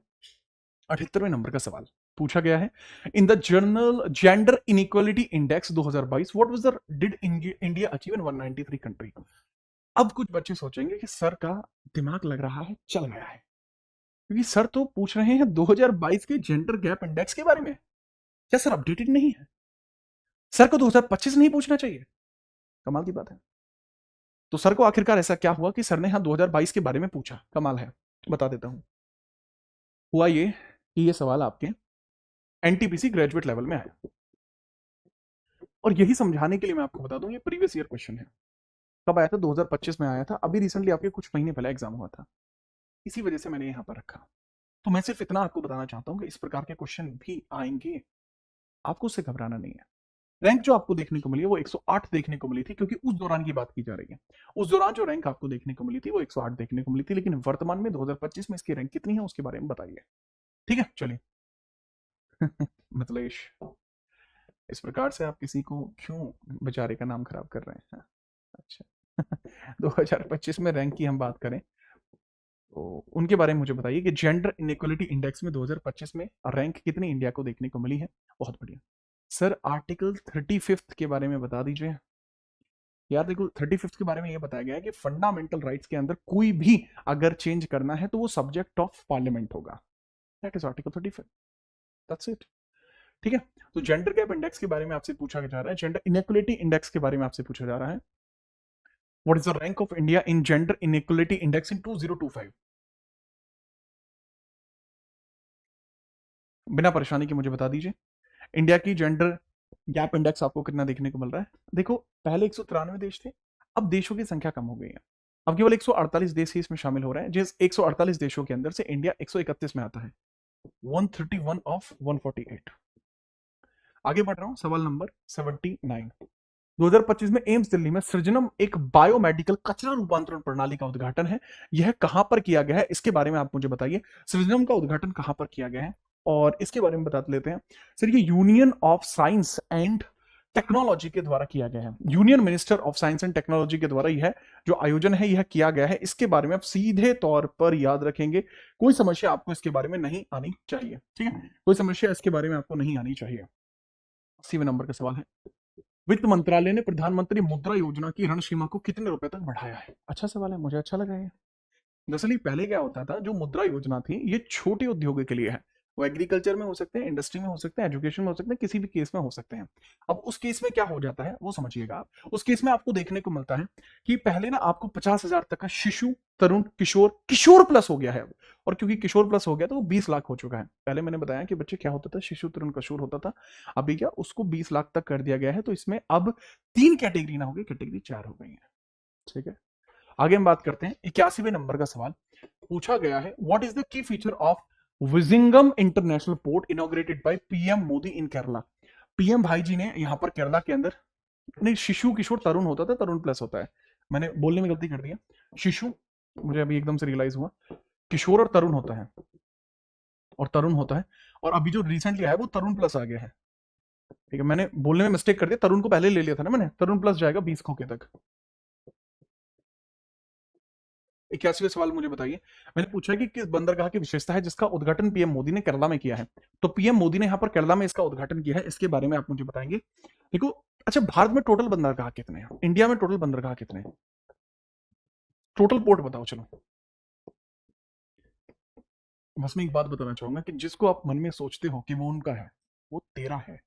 78वें नंबर का सवाल। पूछा गया है, in the journal gender inequality index 2022 what was the did India achieve in 193 country? अब कुछ बच्चे सोचेंगे कि सर का दिमाग लग रहा है चल गया है, क्योंकि सर तो पूछ रहे हैं 2022 के जेंडर गैप इंडेक्स के बारे में। क्या सर अपडेटेड नहीं है? सर को 2025 नहीं पूछना चाहिए? कमाल की बात है। तो सर को आखिरकार ऐसा क्या हुआ कि सर ने हाँ 2022 के बारे में पूछा? कमाल है, बता देता हूं। हुआ ये कि ये सवाल आपके एनटीपीसी ग्रेजुएट लेवल में आया, और यही समझाने के लिए मैं आपको बता दूं ये प्रीवियस ईयर क्वेश्चन है। कब आया था? 2025 में आया था, अभी रिसेंटली आपके कुछ महीने पहले एग्जाम हुआ था, इसी वजह से मैंने यहां पर रखा। तो मैं सिर्फ इतना आपको बताना चाहता हूं कि इस प्रकार के क्वेश्चन भी आएंगे, आपको उससे घबराना नहीं है। रैंक जो आपको देखने को मिली है वो 108 देखने को मिली थी, क्योंकि उस दौरान की बात की जा रही है। उस दौरान जो रैंक आपको देखने को मिली थी वो 108 देखने को मिली थी, लेकिन वर्तमान में 2025 में इसकी रैंक कितनी है उसके बारे में बताइए, ठीक है? चलिए मिथिलेश, इस प्रकार से आप किसी को क्यों बेचारे का नाम खराब कर रहे हैं? अच्छा 2025 में रैंक की हम बात करें तो उनके बारे में मुझे बताइए कि जेंडर इनइक्वालिटी इंडेक्स में 2025 में रैंक कितनी इंडिया को देखने को मिली है? बहुत बढ़िया सर। आर्टिकल 35 के बारे में बता दीजिए। यार देखो 35 के बारे में ये बताया गया है कि फंडामेंटल राइट्स के अंदर कोई भी अगर चेंज करना है तो वो सब्जेक्ट ऑफ पार्लियामेंट होगा। That is article 35, that's it, ठीक है? तो जेंडर गैप इंडेक्स के बारे में आपसे पूछा जा रहा है, जेंडर इनइक्वालिटी इंडेक्स के बारे में आपसे पूछा जा रहा है, what is the rank of India in gender inequality index in 2025? बिना परेशानी के मुझे बता दीजिए इंडिया की जेंडर गैप इंडेक्स आपको कितना देखने को मिल रहा है? देखो पहले 193 देश थे, अब देशों की संख्या कम हो गई है, अब केवल 148 देश ही इसमें शामिल हो रहे हैं। जिस 148 देशों के अंदर से इंडिया 131 में आता है, 131 ऑफ 148। आगे बढ़ रहा हूं, सवाल नंबर 79। 2025 में एम्स दिल्ली में सृजनम एक बायोमेडिकल कचरा रूपांतरण प्रणाली का उद्घाटन है, यह कहां पर किया गया है इसके बारे में आप मुझे बताइए। सृजनम का उद्घाटन कहां पर किया गया है और इसके बारे में बता लेते हैं। सर ये union of science and technology के द्वारा किया गया है, union minister of science and technology के द्वारा यह जो आयोजन है यह किया गया है। इसके बारे में आप सीधे तौर पर याद रखेंगे, कोई समस्या आपको इसके बारे में नहीं आनी चाहिए, ठीक है? कोई समस्या इसके बारे में आपको नहीं आनी चाहिए। 80वें नंबर का सवाल है, वित्त मंत्रालय ने प्रधानमंत्री मुद्रा योजना की ऋण सीमा को कितने रुपए तक बढ़ाया है? अच्छा सवाल है, मुझे अच्छा लगा है। दरअसल पहले क्या होता था, जो मुद्रा योजना थी ये छोटे उद्योगों के लिए है, वो एग्रीकल्चर में हो सकते हैं, इंडस्ट्री में हो सकते हैं, एजुकेशन में हो सकते हैं, किसी भी केस में हो सकते हैं। अब उस केस में क्या हो जाता है वो समझिएगा आप। उस केस में आपको देखने को मिलता है कि पहले ना आपको 50,000 तक का शिशु, तरुण, किशोर, किशोर प्लस हो गया है अब, और क्योंकि किशोर प्लस हो गया तो वो 20 लाख हो चुका है। पहले मैंने बताया कि बच्चे क्या होता था, शिशु, तरुण, किशोर होता था, अभी क्या उसको 20 लाख तक कर दिया गया है। तो इसमें अब 3 कैटेगरी ना हो गई, कैटेगरी 4 हो गई है, ठीक है? आगे हम बात करते हैं 81वें नंबर का सवाल। पूछा गया है, what is the key feature of Vizhinjam international port inaugurated by PM Modi in Kerala? PM भाई जी ने यहां पर केरला के अंदर, नहीं शिशु, किशोर, तरुण होता था, तरुण प्लस होता है, मैंने बोलने में गलती कर दिया। शिशु मुझे अभी एकदम से रियलाइज हुआ, किशोर और तरुण होता है, और तरुण होता है, और अभी जो रिसेंटली आया वो तरुण प्लस आ गया है, ठीक है? मैंने बोलने में मिस्टेक कर दिया, तरुण को पहले ले लिया था ना मैंने, तरुण प्लस जाएगा 20 खोखे तक। 81वें सवाल मुझे बताइए, मैंने पूछा कि किस बंदरगाह की विशेषता है जिसका उद्घाटन पीएम मोदी ने केरला में किया है? तो पीएम मोदी ने यहां पर केरला में इसका उद्घाटन किया है, इसके बारे में आप मुझे बताएंगे। देखो अच्छा, भारत में टोटल बंदरगाह कितने हैं, इंडिया में टोटल बंदरगाह कितने हैं? टोटल पोर्ट बताओ चलो। बस मैं एक बात बताना चाहूंगा कि जिसको आप मन में सोचते हो कि वो उनका है, वो तेरा है।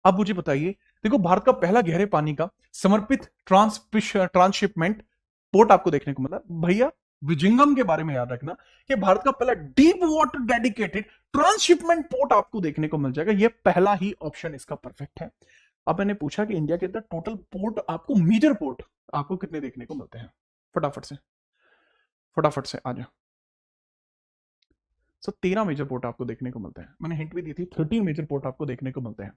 अब मुझे बताइए, देखो भारत का पहला गहरे पानी का समर्पित ट्रांसशिपमेंट पोर्ट आपको देखने को मिला भैया, विजिंगम के बारे में याद रखना कि भारत का पहला deep water dedicated transshipment port आपको देखने को मिल जाएगा। ये पहला ही ऑप्शन इसका परफेक्ट है। अब मैंने पूछा कि इंडिया के अंदर टोटल पोर्ट आपको, मेजर पोर्ट आपको कितने देखने को मिलते हैं? फटाफट से, फटाफट से आ जाओ। सो 13 मेजर पोर्ट आपको देखने को मिलते हैं। मैंने हिंट भी दी थी, 13 मेजर पोर्ट आपको देखने को मिलते हैं।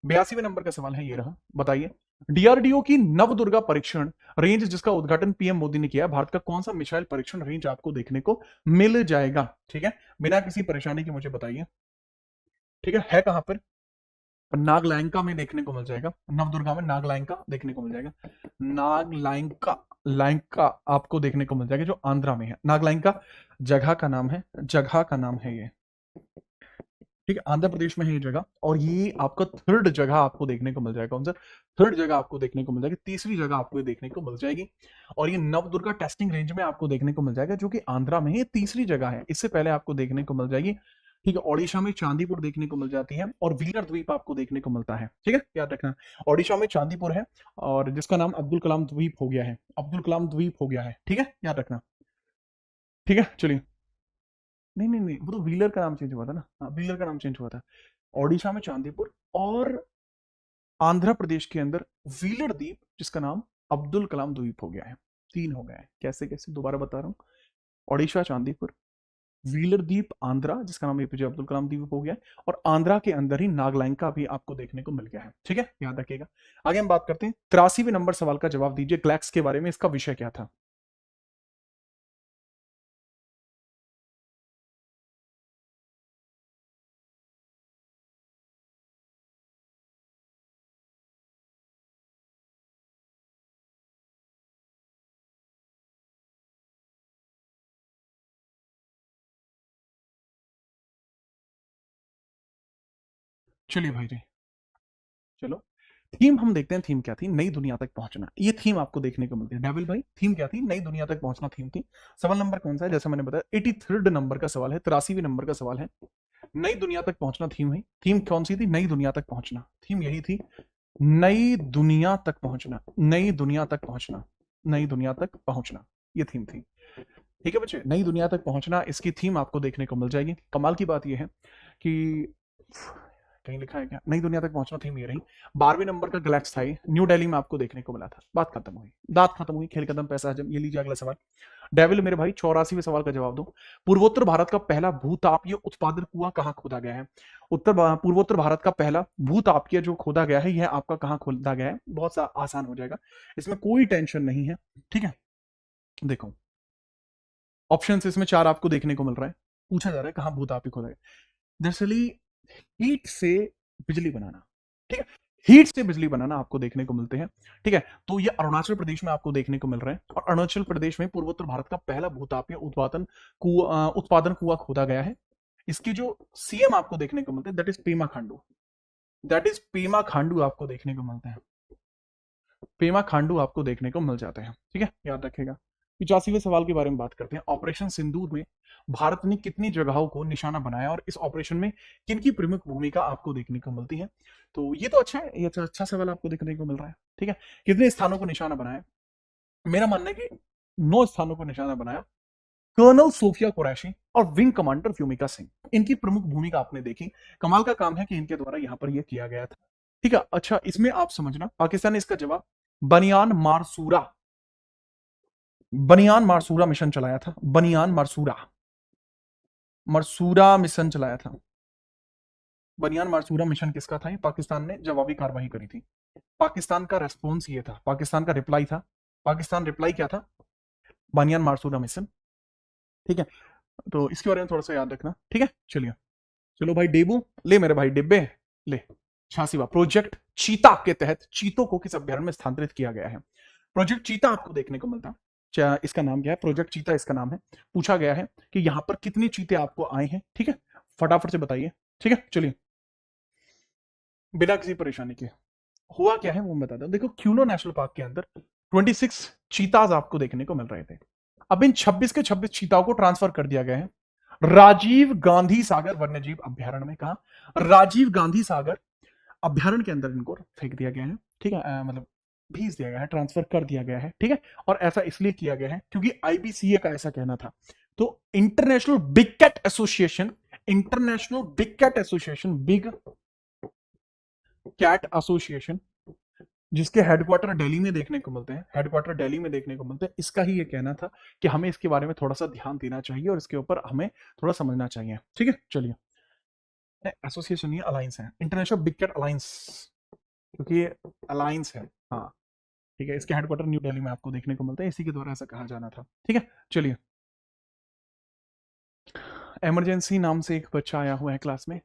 82वें नंबर का सवाल है, ये रहा, बताइए डीआरडीओ की नवदुर्गा परीक्षण रेंज जिसका उद्घाटन पीएम मोदी ने किया, भारत का कौन सा मिसाइल परीक्षण रेंज आपको देखने को मिल जाएगा? ठीक है, बिना किसी परेशानी के मुझे बताइए। ठीक है कहां पर? नागलैंका में देखने को मिल जाएगा, नवदुर्गा में नागलैंका देखने को मिल जाएगा। नागलैंका, लैंका आपको देखने को मिल जाएगा जो आंध्रा में है। नागलैंका जगह का नाम है, जगह का नाम है ये। ठीक है, आंध्र प्रदेश में है ये जगह, और ये आपका थर्ड जगह आपको देखने को मिल जाएगा। कौन सा थर्ड जगह आपको देखने को मिल जाएगी? तीसरी जगह आपको ये देखने को मिल जाएगी, और ये नवदुर्गा टेस्टिंग रेंज में आपको देखने को मिल जाएगा जो कि आंध्रा में है, तीसरी जगह है। इससे पहले आपको देखने को मिल जाएगी, ठीक है, ओडिशा में चांदीपुर देखने को मिल जाती है, और व्हीलर द्वीप आपको देखने को मिलता है। ठीक है, याद रखना, ओडिशा में चांदीपुर है, और जिसका नाम अब्दुल कलाम द्वीप हो गया है, अब्दुल कलाम द्वीप हो गया है। ठीक है, याद रखना। ठीक है, चलिए। नहीं नहीं नहीं, वो तो व्हीलर का नाम चेंज हुआ था ना, हाँ व्हीलर का नाम चेंज हुआ था। ओडिशा में चांदीपुर, और आंध्र प्रदेश के अंदर व्हीलर द्वीप जिसका नाम अब्दुल कलाम द्वीप हो गया है। 3 हो गए हैं। कैसे कैसे, दोबारा बता रहा हूँ, ओडिशा चांदीपुर, व्हीलर द्वीप आंध्रा जिसका नाम एपीजे अब्दुल कलाम द्वीप हो गया है, और आंध्रा के अंदर ही नागलैंका भी आपको देखने को मिल गया है। ठीक है, याद रखिएगा। आगे हम बात करते हैं, 83वें नंबर सवाल का जवाब दीजिए, ग्लैक्स के बारे में, इसका विषय क्या था? चलिए भाई जी, चलो थीम हम देखते हैं, थीम क्या थी? नई दुनिया तक पहुंचना, ये थीम आपको देखने को मिलती है। डेविल भाई, थीम क्या थी? नई दुनिया तक पहुंचना थीम थी। सवाल नंबर कौन सा है? जैसा मैंने बताया 83rd नंबर का सवाल है, 83वें नंबर का सवाल है। नई दुनिया तक पहुंचना थीम है। थीम कौन सी थी? नई दुनिया तक पहुंचना, थीम यही थी, नई दुनिया तक पहुंचना, नई दुनिया तक पहुंचना, नई दुनिया तक पहुंचना, ये थीम थी। ठीक है बच्चे, नई दुनिया तक पहुंचना इसकी थीम आपको देखने को मिल जाएगी। कमाल की बात यह है कि कहीं लिखा है क्या? नई दुनिया तक पहुंचना थीम ये रही। 12वें नंबर का गैलेक्स था ये, न्यू दिल्ली में आपको देखने को मिला था। बात खत्म हुई, बात खत्म हुई, खेल खत्म, पैसा हजम। ये लीजिए अगला सवाल। डेविल मेरे भाई, 84वें सवाल का जवाब दो। पूर्वोत्तर भारत का पहला भूतापीय उत्पादन कुआं कहां खोदा गया है? पूर्वोत्तर भारत का पहला भूतापीय जो खोदा गया है, यह आपका कहां खोदा गया है? बहुत सा आसान हो जाएगा, इसमें कोई टेंशन नहीं है। ठीक है, देखो ऑप्शन इसमें 4 आपको देखने को मिल रहा है। पूछा जा रहा है कहां भूतापी खोदा गया। दरअसली हीट से बिजली बनाना, ठीक है, हीट से बिजली बनाना आपको देखने को मिलते हैं। ठीक है, तो ये अरुणाचल प्रदेश में आपको देखने को मिल रहा है, और अरुणाचल प्रदेश में पूर्वोत्तर भारत का पहला भूतापीय उत्पादन कुआं खोदा गया है। इसके जो सीएम आपको देखने को मिलते हैं, that is Pema Khandu, that is Pema Khandu आपको देखने को मिलते हैं। पेमा खांडू आपको देखने को मिल जाते हैं। ठीक है, याद रखेगा। 85वें सवाल के बारे में बात करते हैं। ऑपरेशन सिंदूर में भारत ने कितनी जगहों को निशाना बनाया, और इस ऑपरेशन में किन की प्रमुख भूमिका आपको देखने को मिलती है? तो ये तो अच्छा है, ये अच्छा सवाल आपको देखने को मिल रहा है। ठीक है, कितने स्थानों को निशाना बनाया? मेरा मानना है कि 9 स्थानों को निशाना बनाया। कर्नल सोफिया कुरैशी और विंग कमांडर व्योमिका सिंह, इनकी प्रमुख भूमिका आपने देखी। कमाल का काम है कि इनके द्वारा यहां पर यह किया गया था। ठीक है, अच्छा इसमें आप समझना, पाकिस्तान ने इसका जवाब बनियान मारसूरा, बनियान मारसूरा मिशन चलाया था। बनियान मारसूरा, मरसूरा मिशन चलाया था। बनियान मारसूरा मिशन किसका था? ये पाकिस्तान ने जवाबी कार्रवाई करी थी। पाकिस्तान का रेस्पॉन्स ये था, पाकिस्तान का रिप्लाई था। पाकिस्तान रिप्लाई क्या था? बनियान मारसूरा मिशन। ठीक है, तो इसके बारे में थोड़ा सा याद रखना। ठीक है, चलिए, चलो भाई डेबू ले, मेरे भाई डिब्बे ले। 86वां प्रोजेक्ट चीता के तहत चीतों को किस अभ्यारण्य में स्थानांतरित किया गया है? प्रोजेक्ट चीता आपको देखने को मिलता है। इसका नाम क्या है? प्रोजेक्ट चीता इसका नाम है। पूछा गया है कि यहां पर कितने चीते आपको आए हैं। ठीक है, फटाफट से बताइए। ठीक है, चलिए, बिना किसी परेशानी के। हुआ क्या है वो मैं बताता हूं। देखो क्यूलो नेशनल पार्क के अंदर 26 चीताज आपको देखने को मिल रहे थे। अब इन 26 के 26 चीताओं को ट्रांसफर कर दिया गया है राजीव गांधी सागर वन्यजीव अभ्यारण्य में। कहा? राजीव गांधी सागर अभ्यारण्य के अंदर इनको फेंक दिया गया है, ठीक है, मतलब भेज दिया गया है, ट्रांसफर कर दिया गया है, ठीक है। और ऐसा इसलिए किया गया है क्योंकि आईबीसीए का ऐसा कहना था। तो international big cat association, international big cat association, big cat association, जिसके हेडक्वार्टर दिल्ली में देखने को मिलते हैं, हेडक्वार्टर दिल्ली में देखने को मिलते हैं, इसका ही ये कहना था कि हमें इसके बारे में थोड़ा सा ध्यान देना चाहिए और इसके ऊपर हमें थोड़ा समझना चाहिए, ठीक है। चलिए, एसोसिएशन नहीं, अलायंस है, इंटरनेशनल बिग कैट अलायंस, क्योंकि ये अलायंस है, हाँ, ठीक है। इसके हेडक्वार्टर न्यू दिल्ली में आपको देखने को मिलता है, इसी के द्वारा ऐसा कहा जाना था, ठीक है। चलिए, इमरजेंसी नाम से एक बच्चा आया हुआ है क्लास में।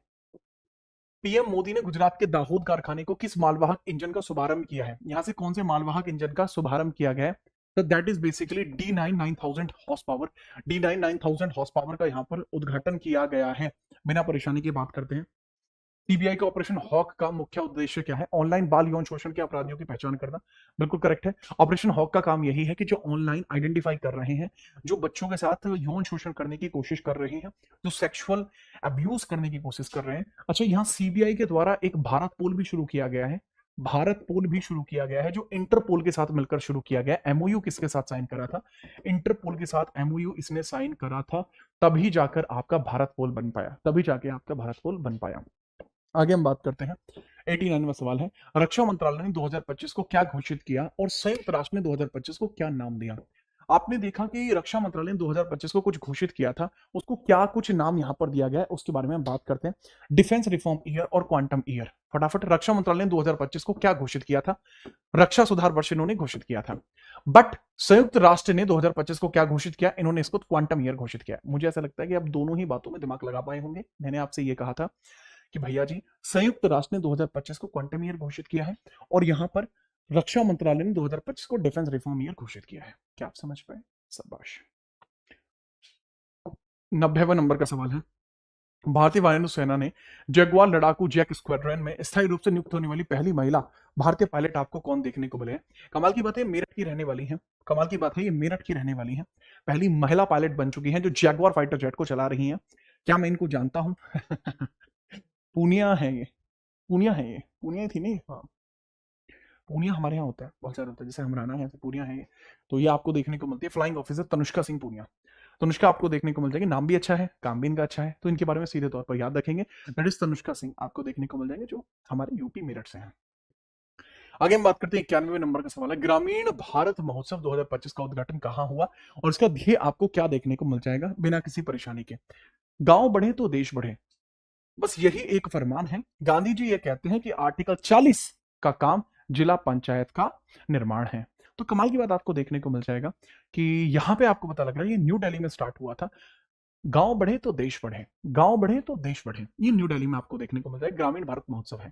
पीएम मोदी ने गुजरात के दाहोद कारखाने को किस मालवाहक इंजन का शुभारंभ किया है? यहां से कौन से मालवाहक इंजन का शुभारंभ किया गया है? तो that is basically D9 9000 horse power, D9 9000 horse power का यहां पर उद्घाटन किया गया है। बिना परेशानी की बात करते हैं। सीबीआई का ऑपरेशन हॉक का मुख्य उद्देश्य क्या है? ऑनलाइन बाल यौन शोषण के अपराधियों की पहचान करना। बिल्कुल करेक्ट है। ऑपरेशन हॉक का काम यही है कि जो ऑनलाइन आइडेंटिफाई कर रहे हैं, जो बच्चों के साथ यौन शोषण करने की कोशिश कर रहे हैं, जो सेक्सुअल अब्यूज करने की कोशिश कर रहे हैं। अच्छा, यहाँ सीबीआई के द्वारा एक भारत पोल भी शुरू किया गया है, भारत पोल भी शुरू किया गया है, जो इंटरपोल के साथ मिलकर शुरू किया गया। एमओयू किसके साथ साइन करा था? इंटरपोल के साथ एमओयू इसने साइन करा था, तभी जाकर आपका भारत पोल बन पाया, तभी जाके आपका भारत पोल बन पाया। आगे हम बात करते हैं। 89वां सवाल है, रक्षा मंत्रालय ने 2025 को क्या घोषित किया और संयुक्त राष्ट्र ने 2025 को क्या नाम दिया? आपने देखा कि रक्षा मंत्रालय ने 2025 को कुछ घोषित किया था, उसको क्या कुछ नाम यहां पर दिया गया है, उसके बारे में हम बात करते हैं। डिफेंस रिफॉर्म ईयर और क्वांटम ईयर। फटाफट, रक्षा मंत्रालय ने 2025 को क्या घोषित किया था? रक्षा सुधार वर्ष इन्होंने घोषित किया था। बट संयुक्त राष्ट्र ने 2025 को क्या घोषित किया? इन्होंने इसको क्वांटम ईयर घोषित किया। मुझे ऐसा लगता है कि आप दोनों ही बातों में दिमाग लगा पाए होंगे। मैंने आपसे ये कहा था कि भैया जी, संयुक्त राष्ट्र ने 2025 को क्वांटम ईयर घोषित किया है और यहां पर रक्षा मंत्रालय ने 2025 को डिफेंस रिफॉर्म ईयर घोषित किया है। क्या आप समझ पाए? शाबाश। 90वां नंबर का सवाल है, भारतीय वायुसेना ने जगुआर लड़ाकू जेट स्क्वाड्रन में स्थायी रूप से नियुक्त होने वाली पहली महिला भारतीय पायलट आपको कौन देखने को मिले? कमाल की बात है, मेरठ की रहने वाली है, कमाल की बात है, ये मेरठ की रहने वाली है, पहली महिला पायलट बन चुकी है जो जगुआर फाइटर जेट को चला रही है। क्या मैं इनको जानता हूं? पूनिया है ये, पूनिया है ये, पूनिया ही थी नहीं? हाँ, पूनिया हमारे यहाँ होता है, बहुत सारा होता है, जैसे हमारा है, पूनिया है ये। तो ये आपको देखने को मिलती है, फ्लाइंग ऑफिसर तनुष्का सिंह पूनिया। तनुष्का आपको देखने को मिल जाएगी, नाम भी अच्छा है, काम भी इनका अच्छा है, तो इनके बारे में सीधे तौर पर याद रखेंगे। दैट इज तनुष्का सिंह आपको देखने को मिल जाएंगे, जो हमारे यूपी मेरठ से हैं। आगे हम बात करते हैं 91वें नंबर का सवाल है, ग्रामीण भारत महोत्सव 2025 का उद्घाटन कहाँ हुआ और इसका ध्येय आपको क्या देखने को मिल जाएगा बिना किसी परेशानी के? गांव बढ़े तो देश बढ़े, बस यही एक फरमान है। गांधी जी ये कहते हैं कि आर्टिकल 40 का काम जिला पंचायत का निर्माण है। तो कमाल की बात आपको देखने को मिल जाएगा कि यहां पे आपको पता लग रहा है, ये न्यू दिल्ली में स्टार्ट हुआ था। गांव बढ़े तो देश बढ़े, गांव बढ़े तो देश बढ़े, ये न्यू दिल्ली में आपको देखने को मिल जाएगा, ग्रामीण भारत महोत्सव है।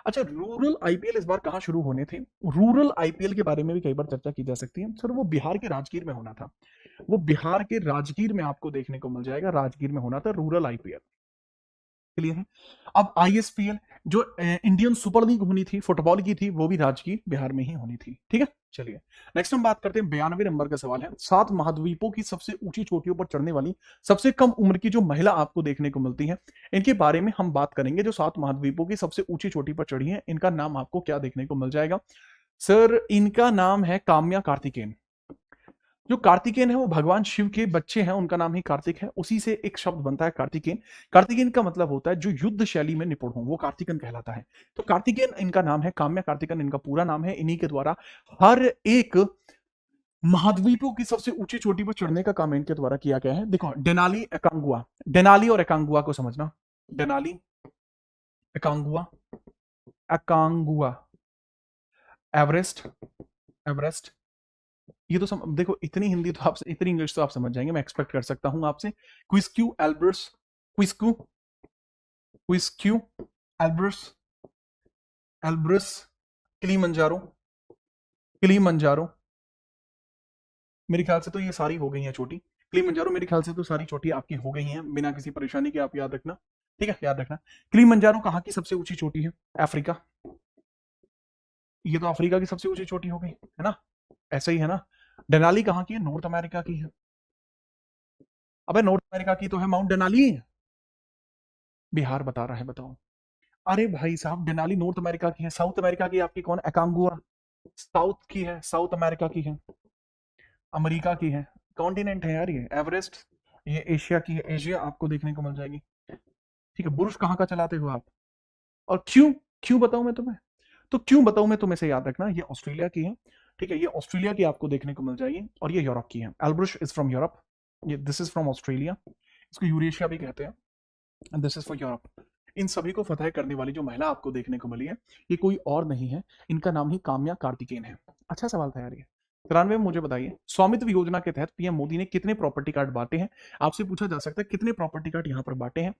अच्छा, रूरल आईपीएल इस बार कहां शुरू होने थे? रूरल आईपीएल के बारे में भी कई बार चर्चा की जा सकती है सर, वो बिहार के राजगीर में होना था, वो बिहार के राजगीर में आपको देखने को मिल जाएगा, राजगीर में होना था रूरल आईपीएल। क्लियर है? अब आईएसपीएल जो इंडियन सुपर लीग होनी थी, फुटबॉल की थी, वो भी राजकीय बिहार में ही होनी थी, ठीक है। चलिए, नेक्स्ट हम बात करते हैं, 92वें नंबर का सवाल है, 7 महाद्वीपों की सबसे ऊंची चोटियों पर चढ़ने वाली सबसे कम उम्र की जो महिला आपको देखने को मिलती है, इनके बारे में हम बात करेंगे। जो 7 महाद्वीपों की सबसे ऊंची चोटी पर चढ़ी है, इनका नाम आपको क्या देखने को मिल जाएगा? सर, इनका नाम है काम्या कार्तिकेयन। जो कार्तिकेयन है वो भगवान शिव के बच्चे हैं, उनका नाम ही कार्तिक है, उसी से एक शब्द बनता है कार्तिकेयन। कार्तिकेयन का मतलब होता है जो युद्ध शैली में निपुण हो, वो कार्तिकेयन कहलाता है। तो कार्तिकेयन इनका नाम है, काम्या कार्तिकेयन इनका पूरा नाम है। इन्हीं के द्वारा हर एक महाद्वीपों की सबसे ऊंची चोटी पर चढ़ने का काम इनके द्वारा किया गया है। देखो, डेनाली एकांगुआ, डेनाली और एकांगुआ को समझना, डेनाली एकांगुआ, एकांगुआ, एवरेस्ट, एवरेस्ट, ये तो देखो, इतनी हिंदी तो आप, इतनी इंग्लिश तो आप समझ जाएंगे, मैं एक्सपेक्ट कर सकता हूं आपसे। Kosciuszko Elbrus, Kosciuszko, Kosciuszko Elbrus, Elbrus, Kilimanjaro, Kilimanjaro, मेरे ख्याल से तो ये सारी हो गई हैं चोटी। किलीमंजारो मेरे ख्याल से तो सारी चोटी आपकी हो गई हैं बिना किसी परेशानी के, आप याद रखना, ठीक है, याद रखना। किलीमंजारो कहाँ की सबसे ऊंची चोटी है? अफ्रीका, ये तो अफ्रीका की सबसे ऊंची चोटी हो गई है ना, ऐसा ही है ना। डेनाली कहाँ की है? नॉर्थ अमेरिका की है। अबे नॉर्थ अमेरिका की तो है माउंट डेनाली। बिहार बता रहा है, बताओ। अरे भाई साहब, डेनाली नॉर्थ अमेरिका की है। साउथ अमेरिका की आपकी कौन? एकांगुआ साउथ की है, साउथ अमेरिका की है, अमेरिका की है। कॉन्टिनेंट है यार ये। एवरेस्ट ये एशिया की है, एशिया आपको देखने को मिल जाएगी। ठीक है, बुर्ज कहाँ का चलाते हो आप? और क्यों? क्यों बताऊं मैं तुम्हें? तो क्यों बताऊं मैं तुम्हें, से याद रखना, ये ऑस्ट्रेलिया की है। ठीक है, ये ऑस्ट्रेलिया की आपको देखने को मिल जाएगी, और ये यूरोप की है। एल्ब्रुश इज फ्रॉम यूरोप, ये दिस इज फ्रॉम ऑस्ट्रेलिया। इसको यूरेशिया भी कहते हैं, and this is for Europe. इन सभी को फतह करने वाली जो महिला आपको देखने को मिली है, ये कोई और नहीं है, इनका नाम ही काम्या कार्तिकेयन है। अच्छा सवाल था यार ये। 93 में मुझे बताइए, स्वामित्व योजना के तहत पीएम मोदी ने कितने प्रॉपर्टी कार्ड बांटे हैं? आपसे पूछा जा सकता है कितने प्रॉपर्टी कार्ड यहां पर बांटे हैं,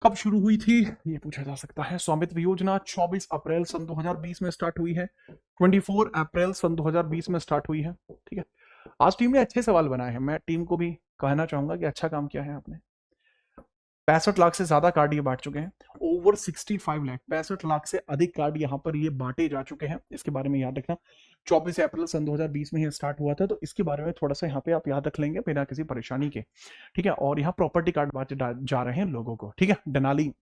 कब शुरू हुई थी, ये पूछा जा सकता है। स्वामित्व योजना 24 अप्रैल सन 2020 में स्टार्ट हुई है, 24 अप्रैल सन 2020 में स्टार्ट हुई है। ठीक है, आज टीम ने अच्छे सवाल बनाए हैं, मैं टीम को भी कहना चाहूंगा कि अच्छा काम किया है आपने। 65 लाख से ज्यादा कार्ड ये बांट चुके हैं, ओवर 65 लाख, 65 लाख से अधिक कार्ड यहाँ पर ये बांटे जा चुके हैं। इसके बारे में याद रखना, 24 अप्रैल सन 2020 में ये स्टार्ट हुआ था, तो इसके बारे में थोड़ा सा यहाँ पे आप याद रख लेंगे बिना किसी परेशानी के। ठीक है, और यहाँ प्रॉपर्टी कार्ड बांटे जा रहे हैं लोगों को। ठीक है, डेनाली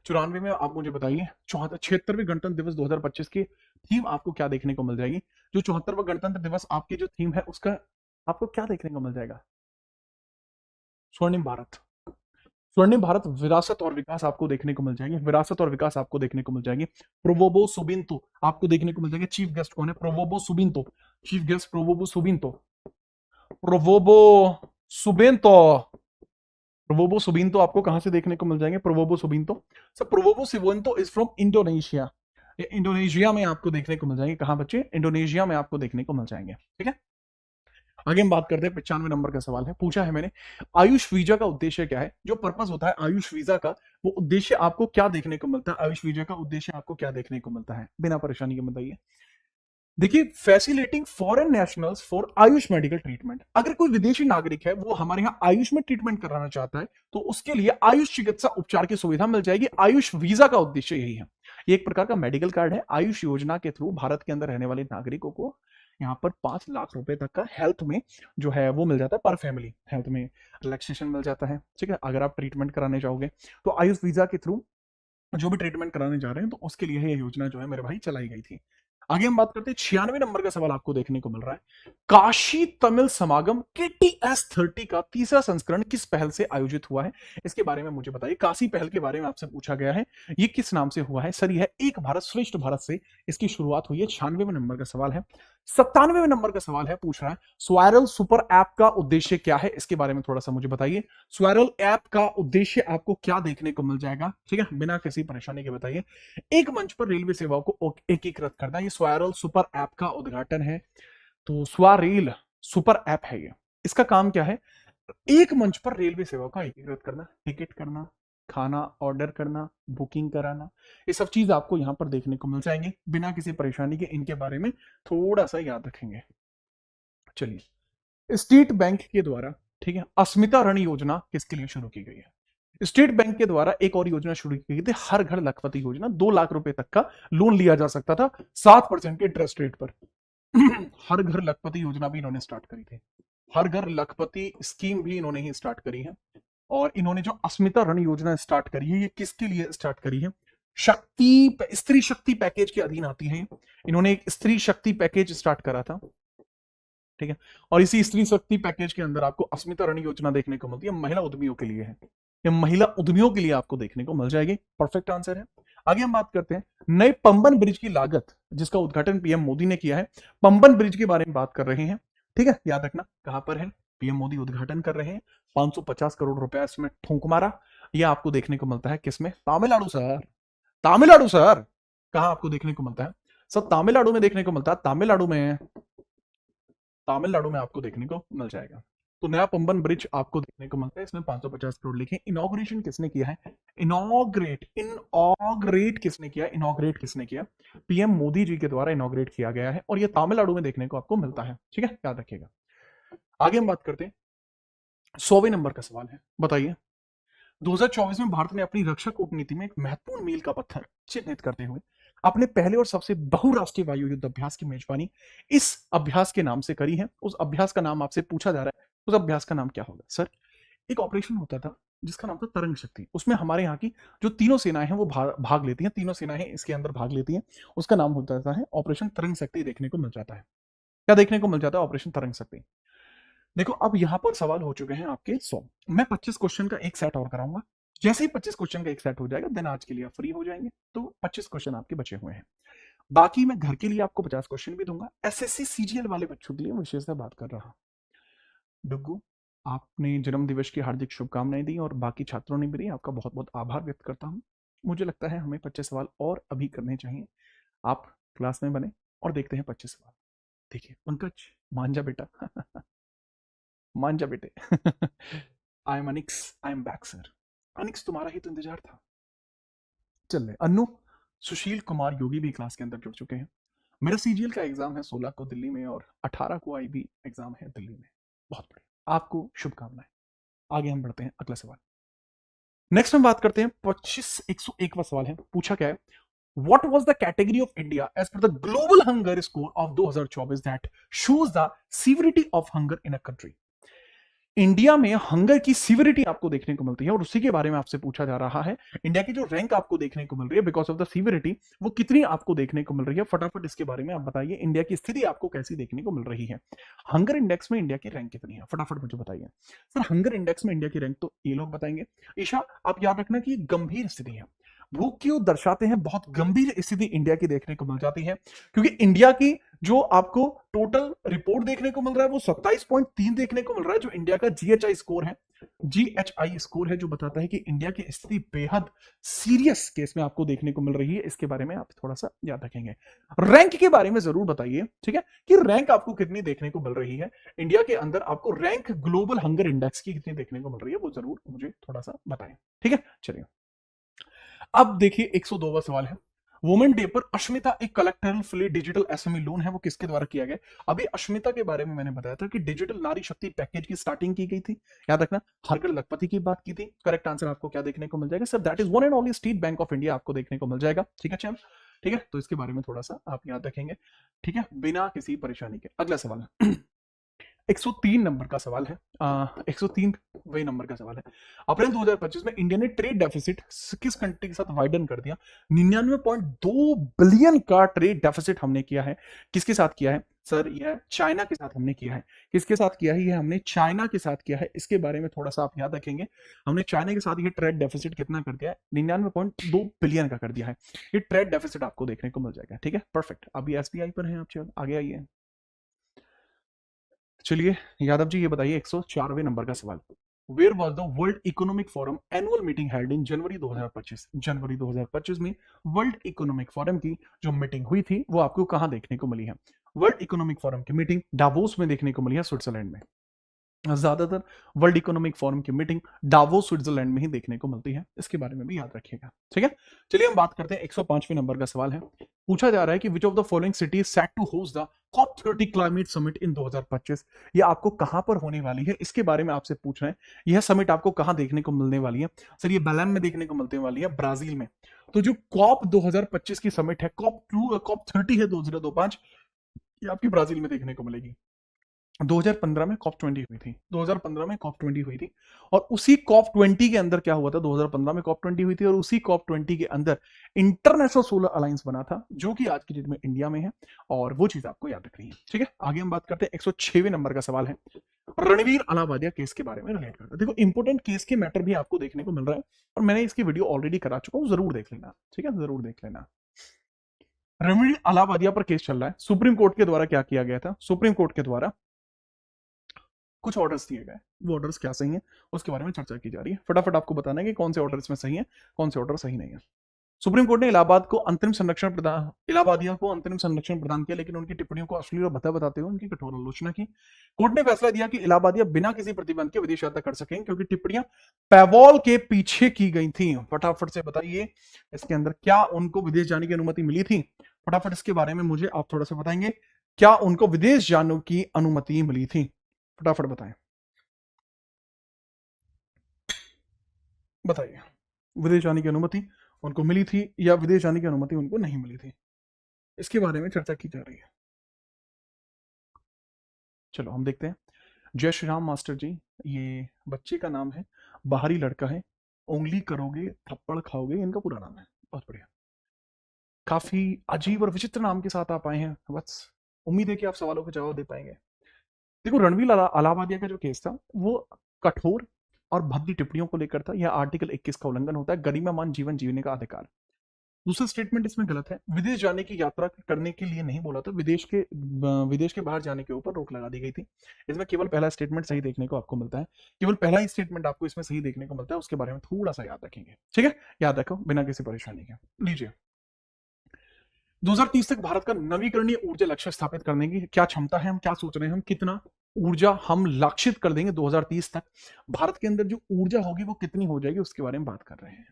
94 में आप मुझे बताइए, 76वें गणतंत्र दिवस 2025 की थीम आपको क्या देखने को मिल जाएगी? जो 74वां गणतंत्र दिवस आपकी जो थीम है, उसका आपको क्या देखने को मिल जाएगा? स्वर्णिम भारत। स्वर्णिम भारत, विरासत और विकास आपको देखने को मिल जाएंगे, विरासत और विकास आपको देखने को मिल जाएंगे। प्रोवोबो सुबिंतो आपको देखने को मिल जाएंगे। चीफ गेस्ट कौन है? प्रोवोबो सुबिंतो। Chief guest प्रोवोबो सुबिंतो, प्रोवोबो सुबिंतो। प्रोवोबो सुबिंतो आपको कहां से देखने को मिल जाएंगे? प्रोवोबो सुबिंतो, सर प्रोवोबो सुबिंतो इज फ्रॉम इंडोनेशिया। ये इंडोनेशिया में आपको देखने को मिल जाएंगे। कहां बच्चे? इंडोनेशिया में आपको देखने को मिल जाएंगे। ठीक है, आगे हम बात करते हैं। 95 नंबर का सवाल है, पूछा है मैंने, आयुष वीजा का उद्देश्य क्या है? जो पर्पस होता है आयुष वीजा का, वो उद्देश्य आपको क्या देखने को मिलता है? आयुष वीजा का उद्देश्य आपको क्या देखने को मिलता है, बिना परेशानी के बताइए। देखिए, facilitating foreign nationals for Ayush medical treatment. अगर कोई विदेशी नागरिक है, वो हमारे यहाँ आयुष में ट्रीटमेंट कराना चाहता है, तो उसके लिए आयुष चिकित्सा उपचार की सुविधा मिल जाएगी। आयुष वीजा का उद्देश्य यही है। ये एक प्रकार का मेडिकल कार्ड है। आयुष योजना के थ्रू भारत के अंदर रहने वाले नागरिकों को यहाँ पर 5 लाख रुपए तक का हेल्थ में जो है वो मिल जाता है, पर फैमिली हेल्थ में रिलैक्सेशन मिल जाता है। ठीक है, अगर आप ट्रीटमेंट कराने चाहोगे तो आयुष वीजा के थ्रू जो भी ट्रीटमेंट कराने जा रहे हैं, तो उसके लिए ये योजना जो है मेरे भाई चलाई गई थी। आगे हम बात करते हैं, 96 नंबर का सवाल आपको देखने को मिल रहा है, काशी तमिल समागम KTS30 का तीसरा संस्करण किस पहल से आयोजित हुआ है? इसके बारे में मुझे बताइए। काशी पहल के बारे में आपसे पूछा गया है, ये किस नाम से हुआ है? सर यह एक भारत श्रेष्ठ भारत से इसकी शुरुआत हुई है। 96 नंबर का सवाल है। 97 नंबर का सवाल है, पूछ रहा है स्वायरल सुपर ऐप का उद्देश्य क्या है? इसके बारे में थोड़ा सा मुझे बताइए। स्वायरल ऐप का उद्देश्य आपको क्या देखने को मिल जाएगा? ठीक है, बिना किसी परेशानी के बताइए। एक मंच पर रेलवे सेवाओं को एकीकृत करना, ये स्वायरल सुपर ऐप का उद्घाटन है। तो स्वारेल सुपर ऐप है ये, इसका काम क्या है? एक मंच पर रेलवे सेवाओं का एकीकृत करना, टिकट करना, खाना ऑर्डर करना, बुकिंग कराना, ये सब चीज आपको यहां पर देखने को मिल जाएंगे बिना किसी परेशानी के। इनके बारे में थोड़ा सा याद रखेंगे। चलिए, स्टेट बैंक के द्वारा, ठीक है, अस्मिता ऋण योजना किसके लिए शुरू की गई है? स्टेट बैंक के द्वारा एक और योजना शुरू की गई थी, हर घर लखपति योजना। 2 लाख रुपए तक का लोन लिया जा सकता था 7% के इंटरेस्ट रेट पर। हर घर लखपति योजना भी इन्होंने स्टार्ट करी थी। हर घर लखपति स्कीम भी इन्होंने ही स्टार्ट करी है। और इन्होंने जो अस्मिता ऋण योजना स्टार्ट करी है, ये किसके लिए स्टार्ट करी है? स्त्री शक्ति पैकेज के अधीन आती है। इन्होंने एक स्त्री शक्ति पैकेज स्टार्ट करा था। ठीक है, और इसी स्त्री शक्ति पैकेज के अंदर आपको अस्मिता ऋण योजना देखने को मिलती है, महिला उद्यमियों के लिए है। ये महिला उद्यमियों के लिए आपको देखने को मिल जाएगी। परफेक्ट आंसर है। आगे हम बात करते हैं नए पंबन ब्रिज की लागत, जिसका उद्घाटन पीएम मोदी ने किया है। पंबन ब्रिज के बारे में बात कर रहे हैं। ठीक है, याद रखना कहां पर है, पीएम मोदी उद्घाटन कर रहे हैं। 550 करोड़ रुपया इसमें ठोंक मारा। यह आपको देखने को मिलता है किसमें? तमिलनाडु सर। तमिलनाडु सर, कहां आपको देखने को मिलता है? सर तमिलनाडु में देखने को मिलता है। तमिलनाडु में आपको देखने को मिल जाएगा। तो नया पंबन ब्रिज आपको देखने को मिलता है, इसमें 550 करोड़ लिखे। इनॉग्रेशन किसने किया है? इनॉग्रेट किसने किया? इनॉग्रेट किसने किया? पीएम मोदी जी के द्वारा इनॉग्रेट किया गया है, और यह तमिलनाडु में देखने को आपको मिलता है। ठीक है, याद रखिएगा। आगे हम बात करते हैं, 100वें नंबर का सवाल है, बताइए 2024 में भारत ने अपनी रक्षा कूटनीति में एक महत्वपूर्ण मील का पत्थर चिन्हित करते हुए अपने पहले और सबसे बहुराष्ट्रीय वायु युद्ध अभ्यास की मेजबानी इस अभ्यास के नाम से करी है। उस अभ्यास का नाम आपसे पूछा जा रहा है, उस अभ्यास का नाम क्या होगा? सर, एक ऑपरेशन होता था जिसका नाम था तरंग शक्ति। उसमें हमारे यहाँ की जो तीनों सेनाएं हैं वो भाग लेती हैं, तीनों सेनाएं इसके अंदर भाग लेती हैं। उसका नाम होता है ऑपरेशन तरंग शक्ति। देखने को मिल जाता है, क्या देखने को मिल जाता है? ऑपरेशन तरंग शक्ति। देखो अब यहाँ पर सवाल हो चुके हैं आपके 100। मैं 25 क्वेश्चन का एक सेट और कराऊंगा। जैसे ही 25 क्वेश्चन का एक सेट हो जाएगा देन आज के लिए आप फ्री हो जाएंगे। तो 25 क्वेश्चन आपके बचे हुए हैं। बाकी मैं घर के लिए आपको 50 क्वेश्चन भी दूंगा। एसएससी सीजीएल वाले बच्चों के लिए विशेषतः बात कर रहा हूं। डुग्गू, आपने जन्म दिवस की हार्दिक शुभकामनाएं दी और बाकी छात्रों ने भी दी। आपका बहुत बहुत आभार व्यक्त करता हूं। मुझे लगता है हमें 25 सवाल और अभी करने चाहिए। आप क्लास में बने और देखते हैं 25 सवाल। देखिए पंकज, मान जा बेटा मान जा बेटे I am Anix, I am back sir. Anix, तुम्हारा ही तो इंतजार था। चल रहे अन्नू, सुशील कुमार योगी भी क्लास के अंदर जुड़ चुके हैं। मेरा सीजीएल का एग्जाम है 16 को दिल्ली में और 18 को आईबी एग्जाम है दिल्ली में। बहुत बढ़िया, आपको शुभकामनाएं। आगे हम बढ़ते हैं अगला सवाल। नेक्स्ट हम बात करते हैं 101वां सवाल है। पूछा क्या है? What was the category of India as per the global hunger score of 2024 that shows the severity of hunger in a country? India में हंगर की सीविरिटी आपको देखने को मिलती है और उसी के बारे में आपसे पूछा जा रहा है। इंडिया की जो रैंक आपको देखने को मिल रही है बिकॉज ऑफ द सीविरिटी, वो कितनी आपको देखने को मिल रही है? फटाफट इसके बारे में आप बताइए। इंडिया की स्थिति आपको कैसी देखने को मिल रही है? हंगर इंडेक्स में इंडिया की रैंक कितनी है? फटाफट मुझे बताइए। सर, हंगर इंडेक्स में इंडिया की रैंक तो ये लोग बताएंगे। ईशा, आप याद रखना कि गंभीर स्थिति है। भूख की ओर दर्शाते हैं, बहुत गंभीर स्थिति इंडिया की देखने को मिल जाती है क्योंकि इंडिया की जो आपको टोटल रिपोर्ट देखने को मिल रहा है वो 27.3 देखने को मिल रहा है, जो इंडिया का जीएचआई स्कोर है। जीएचआई स्कोर है जो बताता है कि इंडिया की स्थिति बेहद सीरियस केस में आपको देखने को मिल रही है। इसके बारे में आप थोड़ा सा याद रखेंगे। रैंक के बारे में जरूर बताइए, ठीक है, कि रैंक आपको कितनी देखने को मिल रही है इंडिया के अंदर। आपको रैंक ग्लोबल हंगर इंडेक्स की कितनी देखने को मिल रही है वो जरूर मुझे थोड़ा सा बताएं, ठीक है। चलिए अब देखिए 102वां सवाल है। वुमेन डे पर अश्मिता एक कलेक्टरल फ्री डिजिटल एसएमई लोन है, वो किसके द्वारा किया गया? अभी अश्मिता के बारे में मैंने बताया था कि डिजिटल नारी शक्ति पैकेज की स्टार्टिंग की गई थी। याद रखना, हरगढ़ लखपति की बात की थी। करेक्ट आंसर आपको क्या देखने को मिल जाएगा? Sir, that is one and only state bank of India आपको देखने को मिल जाएगा, ठीक है। चल ठीक है, तो इसके बारे में थोड़ा सा आप याद रखेंगे, ठीक है, बिना किसी परेशानी के। अगला सवाल 103 नंबर का सवाल है। 103 वही नंबर का सवाल है। अप्रैल 2025 में इंडिया ने ट्रेड डेफिसिट किस कंट्री के साथ वाइडन कर दिया? 99.2 बिलियन का ट्रेड डेफिसिट हमने किया है। किसके साथ किया है? सर, यह चाइना के साथ हमने किया है। किसके साथ किया है? ये हमने चाइना के साथ किया है। इसके बारे में थोड़ा सा आप याद रखेंगे। हमने चाइना के साथ ये ट्रेड डेफिसिट कितना कर दिया है? 99.2 बिलियन का कर दिया है। ये ट्रेड डेफिसिट आपको देखने को मिल जाएगा, ठीक है। परफेक्ट। अभी एसबीआई पर है आप, चलो आगे आइए। चलिए यादव जी, ये बताइए 104वें नंबर का सवाल। Where was the world economic forum annual meeting held in January 2025? जनवरी 2025 में वर्ल्ड इकोनॉमिक फोरम की जो मीटिंग हुई थी वो आपको कहां देखने को मिली है? वर्ल्ड इकोनॉमिक फोरम की मीटिंग डावोस में देखने को मिली है, स्विट्जरलैंड में। ज्यादातर वर्ल्ड इकोनॉमिक फोरम की मीटिंग डावोस स्विट्जरलैंड में ही देखने को मिलती है। इसके बारे में भी याद रखिएगा, ठीक है। चलिए हम बात करते हैं 105वें नंबर का सवाल है। पूछा जा रहा है कि which of the following city is set to host the COP30 climate summit in 2025? ये आपको कहां पर होने वाली है इसके बारे में आपसे पूछ रहे हैं। यह समिट आपको कहां देखने को मिलने वाली है? सर, ये बेलेम में देखने को मिलने वाली है, ब्राजील में। तो जो COP 2025 की समिट है, COP30 है 2025, ये आपकी ब्राजील में देखने को मिलेगी। 2015 में COP20 हुई थी। 2015 में COP20 हुई थी और उसी COP20 के अंदर क्या हुआ था? 2015 में COP20 हुई थी और उसी COP20 के अंदर इंटरनेशनल सोलर अलायंस बना था, जो कि आज की डेट में इंडिया में है और वो चीज आपको याद रखनी है, ठीक है। आगे हम बात करते हैं 106वें नंबर का सवाल है। रणवीर अलाहाबादिया केस के बारे में रिलेट करता है। देखो इंपोर्टेंट केस के मैटर भी आपको देखने को मिल रहा है और मैंने इसकी वीडियो ऑलरेडी करा चुका हूं, जरूर देख लेना, ठीक है, जरूर देख लेना। रणवीर अलाहाबादिया पर केस चल रहा है। सुप्रीम कोर्ट के द्वारा क्या किया गया था? सुप्रीम कोर्ट के द्वारा कुछ ऑर्डर्स दिए गए, वो ऑर्डर्स क्या सही हैं उसके बारे में चर्चा की जा रही है। फटाफट आपको बताना है कि कौन से ऑर्डर्स में सही है, कौन से ऑर्डर सही नहीं है। सुप्रीम कोर्ट ने इलाहाबादिया को अंतरिम संरक्षण प्रदान किया, लेकिन उनकी टिप्पणियों को अश्लील और भद्दा बताते हुए उनकी कठोर आलोचना की। कोर्ट ने फैसला दिया कि इलाहाबादिया बिना किसी प्रतिबंध के विदेश यात्रा कर सकेंगे क्योंकि टिप्पणियां पैवॉल के पीछे की गई थी। फटाफट से बताइए इसके अंदर क्या उनको विदेश जाने की अनुमति मिली थी? फटाफट इसके बारे में मुझे आप थोड़ा सा बताएंगे, क्या उनको विदेश जाने की अनुमति मिली थी? फटाफट बताएं, बताइए। विदेश जाने की अनुमति उनको मिली थी या विदेश जाने की अनुमति उनको नहीं मिली थी? इसके बारे में चर्चा की जा रही है। चलो हम देखते हैं। जय श्री राम मास्टर जी, ये बच्चे का नाम है, बाहरी लड़का है, उंगली करोगे थप्पड़ खाओगे, इनका पूरा नाम है। बहुत बढ़िया। काफी अजीब और विचित्र नाम के साथ आप आए हैं, बस उम्मीद है कि आप सवालों के जवाब दे पाएंगे। देखो, रणवीर अलाहाबादिया का जो केस था वो कठोर और भद्दी टिप्पणियों को लेकर था। यह आर्टिकल 21 का उल्लंघन होता है, गरिमामान जीवन जीने का अधिकार। दूसरा स्टेटमेंट इसमें गलत है, विदेश जाने की यात्रा करने के लिए नहीं बोला था, विदेश के बाहर जाने के ऊपर रोक लगा दी गई थी। इसमें केवल पहला स्टेटमेंट सही देखने को आपको मिलता है, केवल पहला ही स्टेटमेंट आपको इसमें सही देखने को मिलता है, उसके बारे में थोड़ा सा याद रखेंगे, ठीक है? याद रखो बिना किसी परेशानी के। लीजिए, 2030 तक भारत का नवीकरणीय ऊर्जा लक्ष्य स्थापित करने की क्या क्षमता है, हम क्या सोच रहे हैं, हम कितना ऊर्जा हम लक्षित कर देंगे 2030 तक, भारत के अंदर जो ऊर्जा होगी वो कितनी हो जाएगी, उसके बारे में बात कर रहे हैं।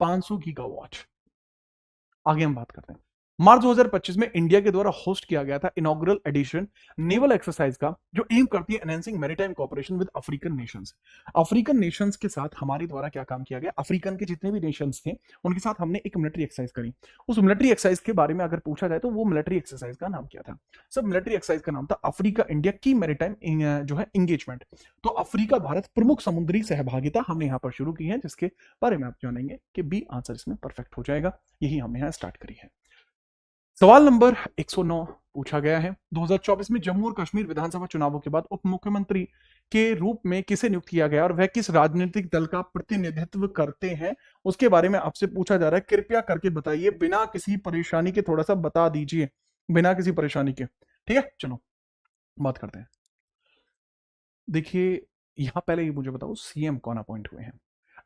500 गीगावाट। आगे हम बात करते हैं। मार्च 2025 में इंडिया के द्वारा होस्ट किया गया था इनॉग्रल एडिशन नेवल एक्सरसाइज का, जो एम करती है enhancing maritime cooperation with African Nations. African Nations के साथ हमारे द्वारा क्या काम किया गया, अफ्रीकन के जितने भी नेशंस थे उनके साथ हमने एक मिलिट्री एक्सरसाइज करी। उस मिलिट्री एक्सरसाइज के बारे में अगर पूछा जाए तो वो मिलिट्री एक्सरसाइज का नाम क्या था? सब मिलिट्री एक्सरसाइज का नाम था अफ्रीका इंडिया की मैरीटाइम जो है इंगेजमेंट। तो अफ्रीका भारत प्रमुख समुद्री सहभागिता हमने यहाँ पर शुरू की है, जिसके बारे में आप जानेंगे कि बी आंसर इसमें परफेक्ट हो जाएगा। यही हमने यहाँ स्टार्ट करी है। सवाल नंबर 109 पूछा गया है, 2024 में जम्मू और कश्मीर विधानसभा चुनावों के बाद उप मुख्यमंत्री के रूप में किसे नियुक्त किया गया और वह किस राजनीतिक दल का प्रतिनिधित्व करते हैं, उसके बारे में आपसे पूछा जा रहा है। कृपया करके बताइए, बिना किसी परेशानी के थोड़ा सा बता दीजिए, बिना किसी परेशानी के, ठीक है? चलो बात करते हैं। देखिए, यहां पहले ये मुझे बताओ सीएम कौन अपॉइंट हुए हैं?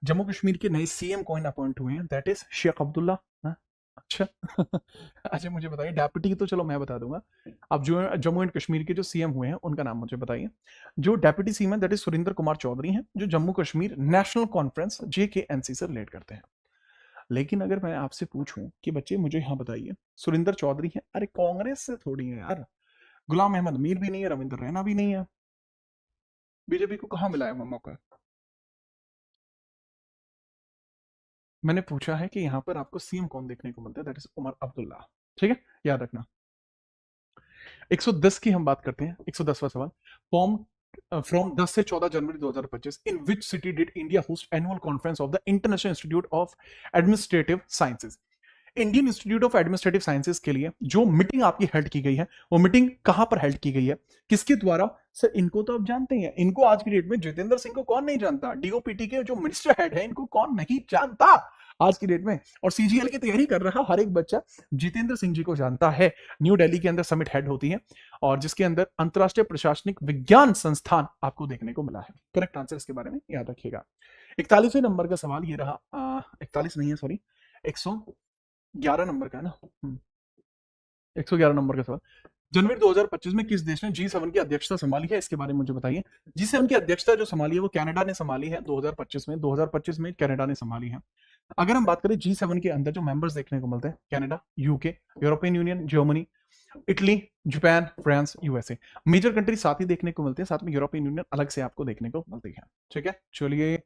जम्मू कश्मीर के नए सीएम कौन अपॉइंट हुए हैं? That is Sheikh Abdullah. हाँ, अच्छा। अच्छा, मुझे बताइए, डेप्यूटी तो चलो मैं बता दूंगा। अब जो जम्मू एंड कश्मीर के जो सीएम हुए हैं उनका नाम मुझे बताइए। जो डेप्यूटी सीएम है दैट इज सुरेंद्र कुमार चौधरी हैं, जो Jammu Kashmir national conference JKNC से रिलेट करते हैं। लेकिन अगर मैं आपसे पूछूं कि बच्चे मुझे यहाँ बताइए, सुरेंद्र चौधरी हैं, अरे कांग्रेस से थोड़ी है यार, गुलाम अहमद मीर भी नहीं है, रविंद्र रैना भी नहीं है, बीजेपी को कहाँ मिला है मौका? मैंने पूछा है कि यहाँ पर आपको सीएम कौन देखने को मिलता है, दैट इज उमर अब्दुल्ला, ठीक है? याद रखना। 110 की हम बात करते हैं, 110वां सवाल। फॉर्म फ्रॉम 10 से 14 जनवरी 2025 in which city did India host annual conference of the international institute of administrative sciences? Indian institute of administrative sciences के लिए जो मीटिंग आपकी हेल्ड की गई है, वो मीटिंग कहां पर हेल्ड की गई है, किसके द्वारा? सर इनको तो आप जानते हैं, इनको आज की डेट में जितेंद्र सिंह को कौन नहीं जानता, डीओपीटी के जो मिनिस्टर हेड है इनको कौन नहीं जानता आज की डेट में। और सीजीएल की तैयारी कर रहा हर एक बच्चा जितेंद्र सिंह जी को जानता है। न्यू दिल्ली के अंदर समिट हेड होती है और जिसके अंदर अंतरराष्ट्रीय प्रशासनिक विज्ञान संस्थान आपको देखने को मिला है। करेक्ट आंसर इसके बारे में याद रखिएगा। 41वें नंबर का सवाल ये रहा, 41 नहीं है सॉरी, 111 नंबर का है ना। 111 नंबर का सवाल। जनवरी 2025 में किस देश ने G7 की अध्यक्षता संभाली है, इसके बारे में मुझे बताइए। G7 की अध्यक्षता जो संभाली है वो कनाडा ने संभाली है 2025 में, 2025 में कनाडा ने संभाली है। अगर हम बात करें G7 के अंदर जो मेंबर्स देखने को मिलते हैं, Canada, UK, European Union, Germany, Italy, Japan, France, USA, major country साथ ही देखने को मिलते हैं, साथ में यूरोपियन यूनियन अलग से आपको देखने को मिलती है, ठीक है? चलिए,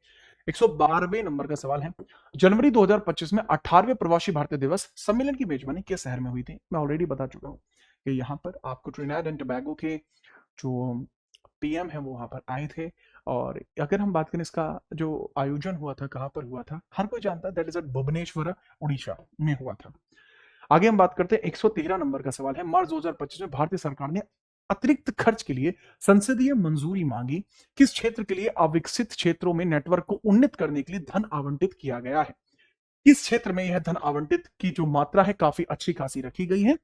112वें नंबर का सवाल है। जनवरी 2025 में 18वें प्रवासी भारतीय दिवस सम्मेलन की मेजबानी किस शहर में हुई थी? मैं ऑलरेडी बता चुका हूँ कि यहाँ पर आपको ट्रिनिडाद एंड टोबैगो के जो पीएम है वो वहां पर आए थे। और अगर हम बात करें इसका जो आयोजन हुआ था कहाँ पर हुआ था, हर कोई जानता है, that is at Bhubaneswar, Orissa में हुआ था। आगे हम बात करते हैं, 113 नंबर का सवाल है। मार्च 2025 में भारतीय सरकार ने अतिरिक्त खर्च के लिए संसदीय मंजूरी मांगी, किस क्षेत्र के लिए अविकसित क्षेत्रों में नेटवर्क को उन्नत करने के लिए धन आवंटित किया गया है? किस क्षेत्र में यह धन आवंटित की जो मात्रा है काफी अच्छी खासी रखी गई है,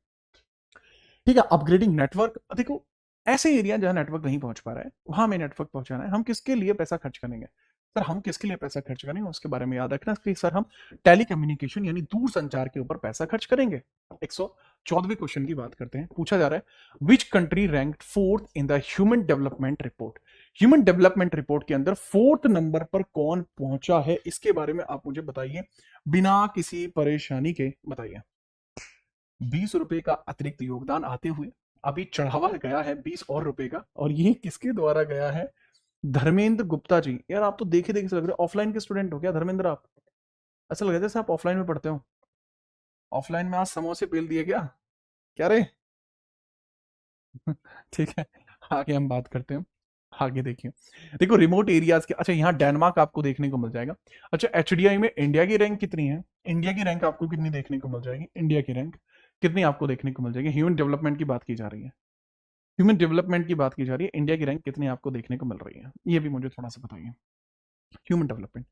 ठीक है? Upgrading network. देखो, ऐसे एरिया जहां नेटवर्क नहीं पहुंच पा रहा है वहां में नेटवर्क पहुंचाना है, हम किसके लिए पैसा खर्च करेंगे? सर हम किसके लिए पैसा खर्च करेंगे उसके बारे में याद रखना कि सर हम टेली कम्युनिकेशन यानी दूर संचार के ऊपर पैसा खर्च करेंगे। 114वें क्वेश्चन की बात करते हैं, पूछा जा रहा है which country ranked fourth in the human development report? Human development report के अंदर फोर्थ नंबर पर कौन पहुंचा है, इसके बारे में आप मुझे बताइए, बिना किसी परेशानी के बताइए। 20 रुपए का अतिरिक्त योगदान आते हुए अभी चढ़ावा गया है 20 और रुपए का, और ये किसके द्वारा गया है? धर्मेंद्र गुप्ता जी। यार आप तो देखे देखे से लग रहे हो ऑफलाइन के स्टूडेंट हो क्या धर्मेंद्र आप? ऐसा लग रहा है जैसे आप ऑफलाइन में पढ़ते हो। ऑफलाइन में आज समोसे बेल दिए क्या? क्या रे? ठीक है, आगे हम बात करते हैं। आगे देखिए, देखो रिमोट एरियाज के, अच्छा यहाँ डेनमार्क आपको देखने को मिल जाएगा। अच्छा एचडीआई में इंडिया की रैंक कितनी है, इंडिया की रैंक आपको कितनी देखने को मिल जाएगी, इंडिया की रैंक कितनी आपको देखने को मिल जाएगी, ह्यूमन डेवलपमेंट की बात की जा रही है, ह्यूमन डेवलपमेंट की बात की जा रही है, इंडिया की रैंक कितनी आपको देखने को मिल रही है, ये भी मुझे थोड़ा सा बताइए। ह्यूमन डेवलपमेंट,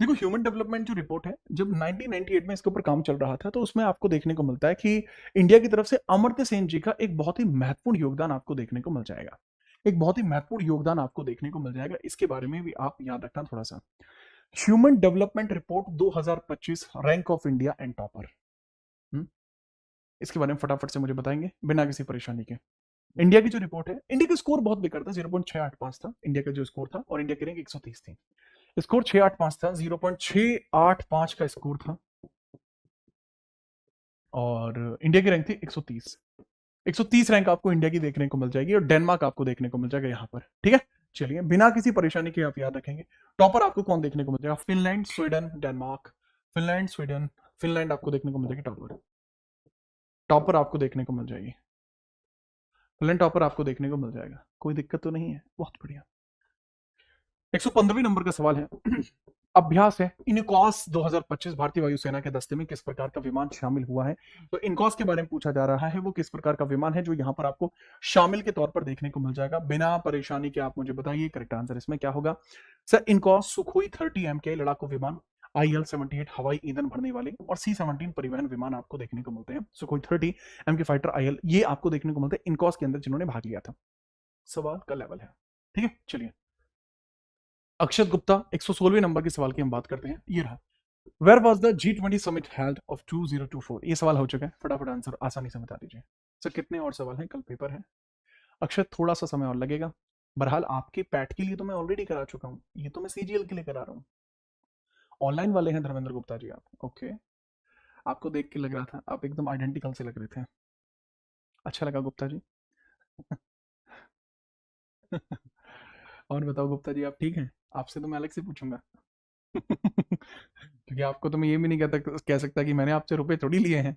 देखो ह्यूमन डेवलपमेंट जो रिपोर्ट है, जब 1998 में इसके ऊपर काम चल रहा था, तो उसमें आपको देखने को मिलता है कि इंडिया की तरफ से अमर्त्य सेन जी का एक बहुत ही महत्वपूर्ण योगदान आपको देखने को मिल जाएगा, एक बहुत ही महत्वपूर्ण योगदान आपको देखने को मिल जाएगा, इसके बारे में भी आप याद रखना थोड़ा सा। Human development report 2025 rank of India and topper, इसके बारे में फटाफट से मुझे बताएंगे बिना किसी परेशानी के। इंडिया की जो रिपोर्ट है, इंडिया का स्कोर बहुत बेकार था, 0.685 था इंडिया का जो स्कोर था, और इंडिया की रैंक 130 थी, स्कोर 685 था, 0.685 का स्कोर था, और इंडिया की रैंक थी 130, 130 रैंक आपको इंडिया की देखने को मिल जाएगी, और डेनमार्क आपको देखने को मिल जाएगा यहाँ पर, ठीक है। चलिए बिना किसी परेशानी के आप याद रखेंगे। टॉपर आपको कौन देखने को मिल जाएगा, Finland, Sweden, Denmark, Finland, Sweden, Finland आपको देखने को मिल जाएगी टॉपर, टॉपर आपको देखने को मिल जाएगी, फिनलैंड टॉपर आपको देखने को मिल जाएगा, कोई दिक्कत तो नहीं है, बहुत बढ़िया। 115वें नंबर का सवाल है, अभ्यास है, इनकॉस 2025 भारतीय वायुसेना के दस्ते में किस प्रकार का विमान शामिल हुआ है, तो इनकॉस के बारे में पूछा जा रहा है, वो किस प्रकार का विमान है जो यहाँ पर आपको शामिल के तौर पर देखने को मिल जाएगा, बिना परेशानी के आप मुझे बताइए करेक्ट आंसर इसमें क्या होगा। सर इनकॉस सुखोई 30 MK लड़ाकू विमान, IL-78 हवाई ईंधन भरने वाले, और C-17 परिवहन विमान आपको देखने को मिलते हैं, सुखोई 30 MK फाइटर IL ये आपको देखने को मिलते हैं इनकॉस के अंदर जिन्होंने भाग लिया था। सवाल का लेवल है, ठीक है। चलिए अक्षत गुप्ता 116वें नंबर के सवाल की हम बात करते हैं, ये रहा, where was the G20 summit held of 2024, ये सवाल हो चुका है, फटाफट आंसर आसानी से बता दीजिए। सर कितने और सवाल हैं, कल पेपर है, अक्षत थोड़ा सा समय और लगेगा, बहरहाल आपके पैट के लिए तो मैं ऑलरेडी करा चुका हूँ, ये तो मैं CGL के लिए करा रहा हूँ, ऑनलाइन वाले हैं धर्मेंद्र गुप्ता जी आप, ओके, आपको देख के लग रहा था आप एकदम आइडेंटिकल से लग रहे थे, अच्छा लगा गुप्ता जी। और बताओ गुप्ता जी आप ठीक हैं, आपसे तो मैं अलग से पूछूंगा। क्योंकि आपको तो मैं ये भी नहीं कह सकता कि मैंने आपसे रुपए थोड़ी लिए हैं।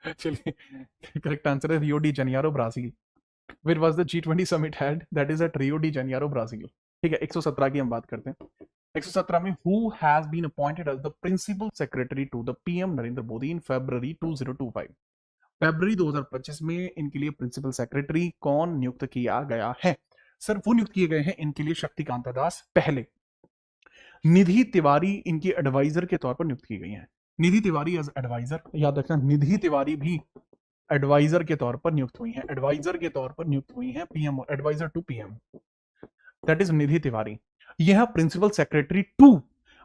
चलिए करेक्ट आंसर है Rio de Janeiro Brazil, where was the G20 summit held, that is at Rio de Janeiro Brazil, ठीक है। 117 की हम बात करते हैं, 117 में who has been appointed as the principal secretary to the PM Narendra Modi in February 2025, फरवरी 2025 में इनके लिए प्रिंसिपल सेक्रेटरी कौन नियुक्त किया गया है, सर वो नियुक्त किए गए हैं इनके लिए शक्तिकांता दास, पहले निधि तिवारी इनकी एडवाइजर के तौर पर नियुक्त की गई हैं, निधि तिवारी एज एडवाइजर, याद रखना निधि तिवारी भी एडवाइजर के तौर पर नियुक्त हुई हैं, एडवाइजर के तौर पर नियुक्त हुई हैं, PM adviser to PM, that is Nidhi Tiwari. यह प्रिंसिपल सेक्रेटरी 2,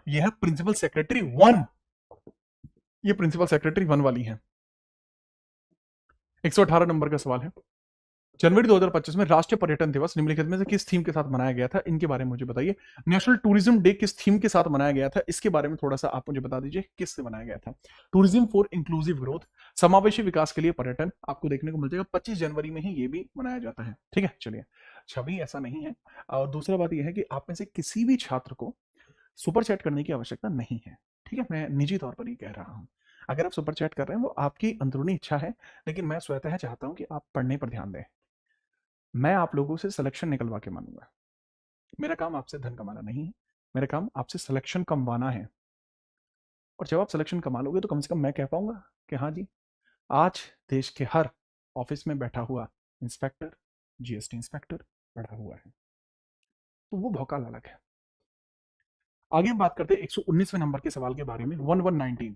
यह प्रिंसिपल सेक्रेटरी 1, ये प्रिंसिपल सेक्रेटरी 1 वाली है। 118 नंबर का सवाल है, जनवरी 2025 में राष्ट्रीय पर्यटन दिवस निम्नलिखित में से किस थीम के साथ मनाया गया था, इनके बारे में मुझे बताइए। नेशनल टूरिज्म डे किस थीम के साथ मनाया गया था, इसके बारे में थोड़ा सा आप मुझे बता दीजिए किस से मनाया गया था। टूरिज्म फॉर इंक्लूसिव ग्रोथ, समावेशी विकास के लिए पर्यटन, आपको देखने को मिल जाएगा 25 जनवरी में ही ये भी मनाया जाता है, ठीक है। चलिए छवि ऐसा नहीं है, और दूसरा बात यह है कि आप में से किसी भी छात्र को सुपर चैट करने की आवश्यकता नहीं है, ठीक है, मैं निजी तौर पर ये कह रहा हूं। अगर आप सुपर चैट कर रहे हैं वो आपकी अंदरूनी इच्छा है, लेकिन मैं स्वतः चाहता हूं कि आप पढ़ने पर ध्यान दें, मैं आप लोगों से सिलेक्शन निकलवा के मानूंगा, मेरा काम आपसे धन कमाना नहीं है, मेरा काम आपसे सिलेक्शन कमवाना है, और जब आप सिलेक्शन कमा लोगे तो कम से कम मैं कह पाऊंगा कि हाँ जी आज देश के हर ऑफिस में बैठा हुआ इंस्पेक्टर, GST इंस्पेक्टर बैठा हुआ है, तो वो भौकाल अलग है। आगे हम बात करते हैं 119वें नंबर के सवाल के बारे में, 1119,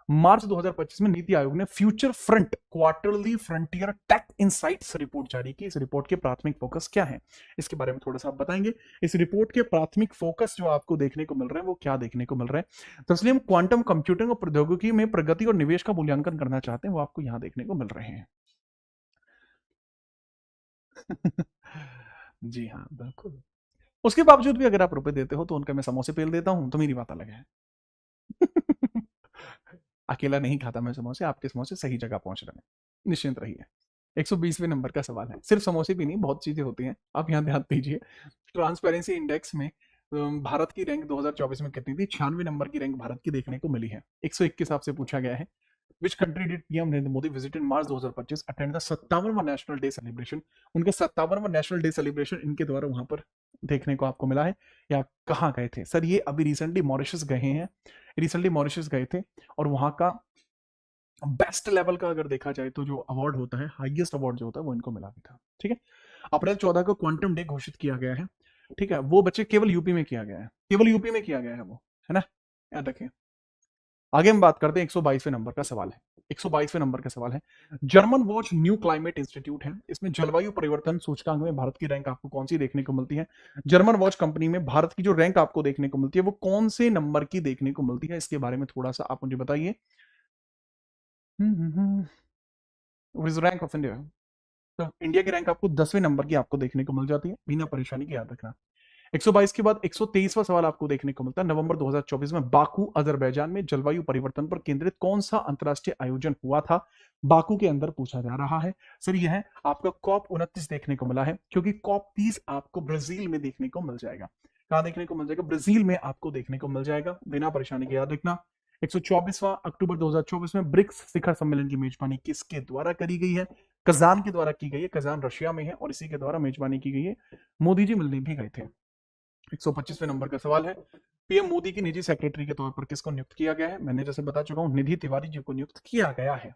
मार्च 2025 में नीति आयोग ने future front quarterly frontier tech insights report जारी की, इस रिपोर्ट के प्राथमिक फोकस क्या है, इसके बारे में थोड़ा सा आप बताएंगे। इस रिपोर्ट के प्राथमिक फोकस जो आपको देखने को मिल रहे हैं वो क्या देखने को मिल रहे हैं, तो इसलिए हम क्वांटम कंप्यूटिंग और प्रौद्योगिकी में प्रगति और निवेश का मूल्यांकन करना चाहते हैं, वो आपको यहां देखने को मिल रहे हैं। जी हाँ बिल्कुल, उसके बावजूद भी अगर आप रुपए देते हो तो उनका मैं समोसे पेल देता हूं, तो मेरी बात अलग है। अकेला नहीं खाता मैं समोसे, आपके समोसे सही जगह पहुंच रहे हैं, निश्चिंत रहिए। 120वें नंबर का सवाल है, सिर्फ समोसे भी नहीं बहुत चीजें होती हैं, आप यहाँ ध्यान दीजिए। ट्रांसपेरेंसी इंडेक्स में भारत की रैंक 2024 में कितनी थी, 96 नंबर की रैंक भारत की देखने को मिली है, 101 के हिसाब से पूछा गया है। Which country did PM Narendra Modi visit in March 2025 attend the 57वां नेशनल डे सेलिब्रेशन। उनके 57वां नेशनल डे सेलिब्रेशन इनके द्वारा वहां पर देखने को आपको मिला है, या कहाँ गए थे सर? ये अभी रिसेंटली मॉरिशस गए हैं, रिसेंटली मॉरिशस गए थे, और वहां का बेस्ट लेवल का अगर देखा जाए तो जो अवार्ड होता है, हाईएस्ट अवार्ड जो होता है, वो इनको मिला भी था। ठीक है, अप्रैल 14 को क्वांटम डे घोषित किया गया है। ठीक है, वो बच्चे केवल यूपी में किया गया है, केवल यूपी में किया गया है वो, है ना, याद रखें। आगे हम बात करते हैं 122वें नंबर का सवाल है। 122वें नंबर का सवाल है, German watch new climate institute है, इसमें जलवायु परिवर्तन सूचकांक में भारत की रैंक आपको कौन सी देखने को मिलती है? जर्मन वॉच कंपनी में भारत की जो रैंक आपको देखने को मिलती है वो कौन से नंबर की देखने को मिलती है? इसके बारे में थोड़ा सा आप मुझे बताइए। रैंक ऑफ इंडिया, तो इंडिया की रैंक आपको 10वें नंबर की आपको देखने को मिल जाती है, बिना परेशानी के, याद रखना। 122 के बाद 123वां सवाल आपको देखने को मिलता है, नवंबर 2024 में बाकू अजरबैजान में जलवायु परिवर्तन पर केंद्रित कौन सा अंतरराष्ट्रीय आयोजन हुआ था? बाकू के अंदर पूछा जा रहा है। सर यह है आपका COP 29 देखने को मिला है, क्योंकि COP 30 आपको ब्राजील में देखने को मिल जाएगा। कहां देखने को मिल जाएगा? ब्राजील में आपको देखने को मिल जाएगा, बिना परेशानी के, याद रखना। 124वां अक्टूबर 2024 में ब्रिक्स शिखर सम्मेलन की मेजबानी किसके द्वारा करी गई है? कजान के द्वारा की गई है, कजान रशिया में है, और इसी के द्वारा मेजबानी की गई है। मोदी जी मिलने भी गए थे। 125वें नंबर का सवाल है, पीएम मोदी की निजी सेक्रेटरी के तौर पर किसको नियुक्त किया गया है? मैंने जैसे बता चुका हूं, निधि तिवारी जी को नियुक्त किया गया है।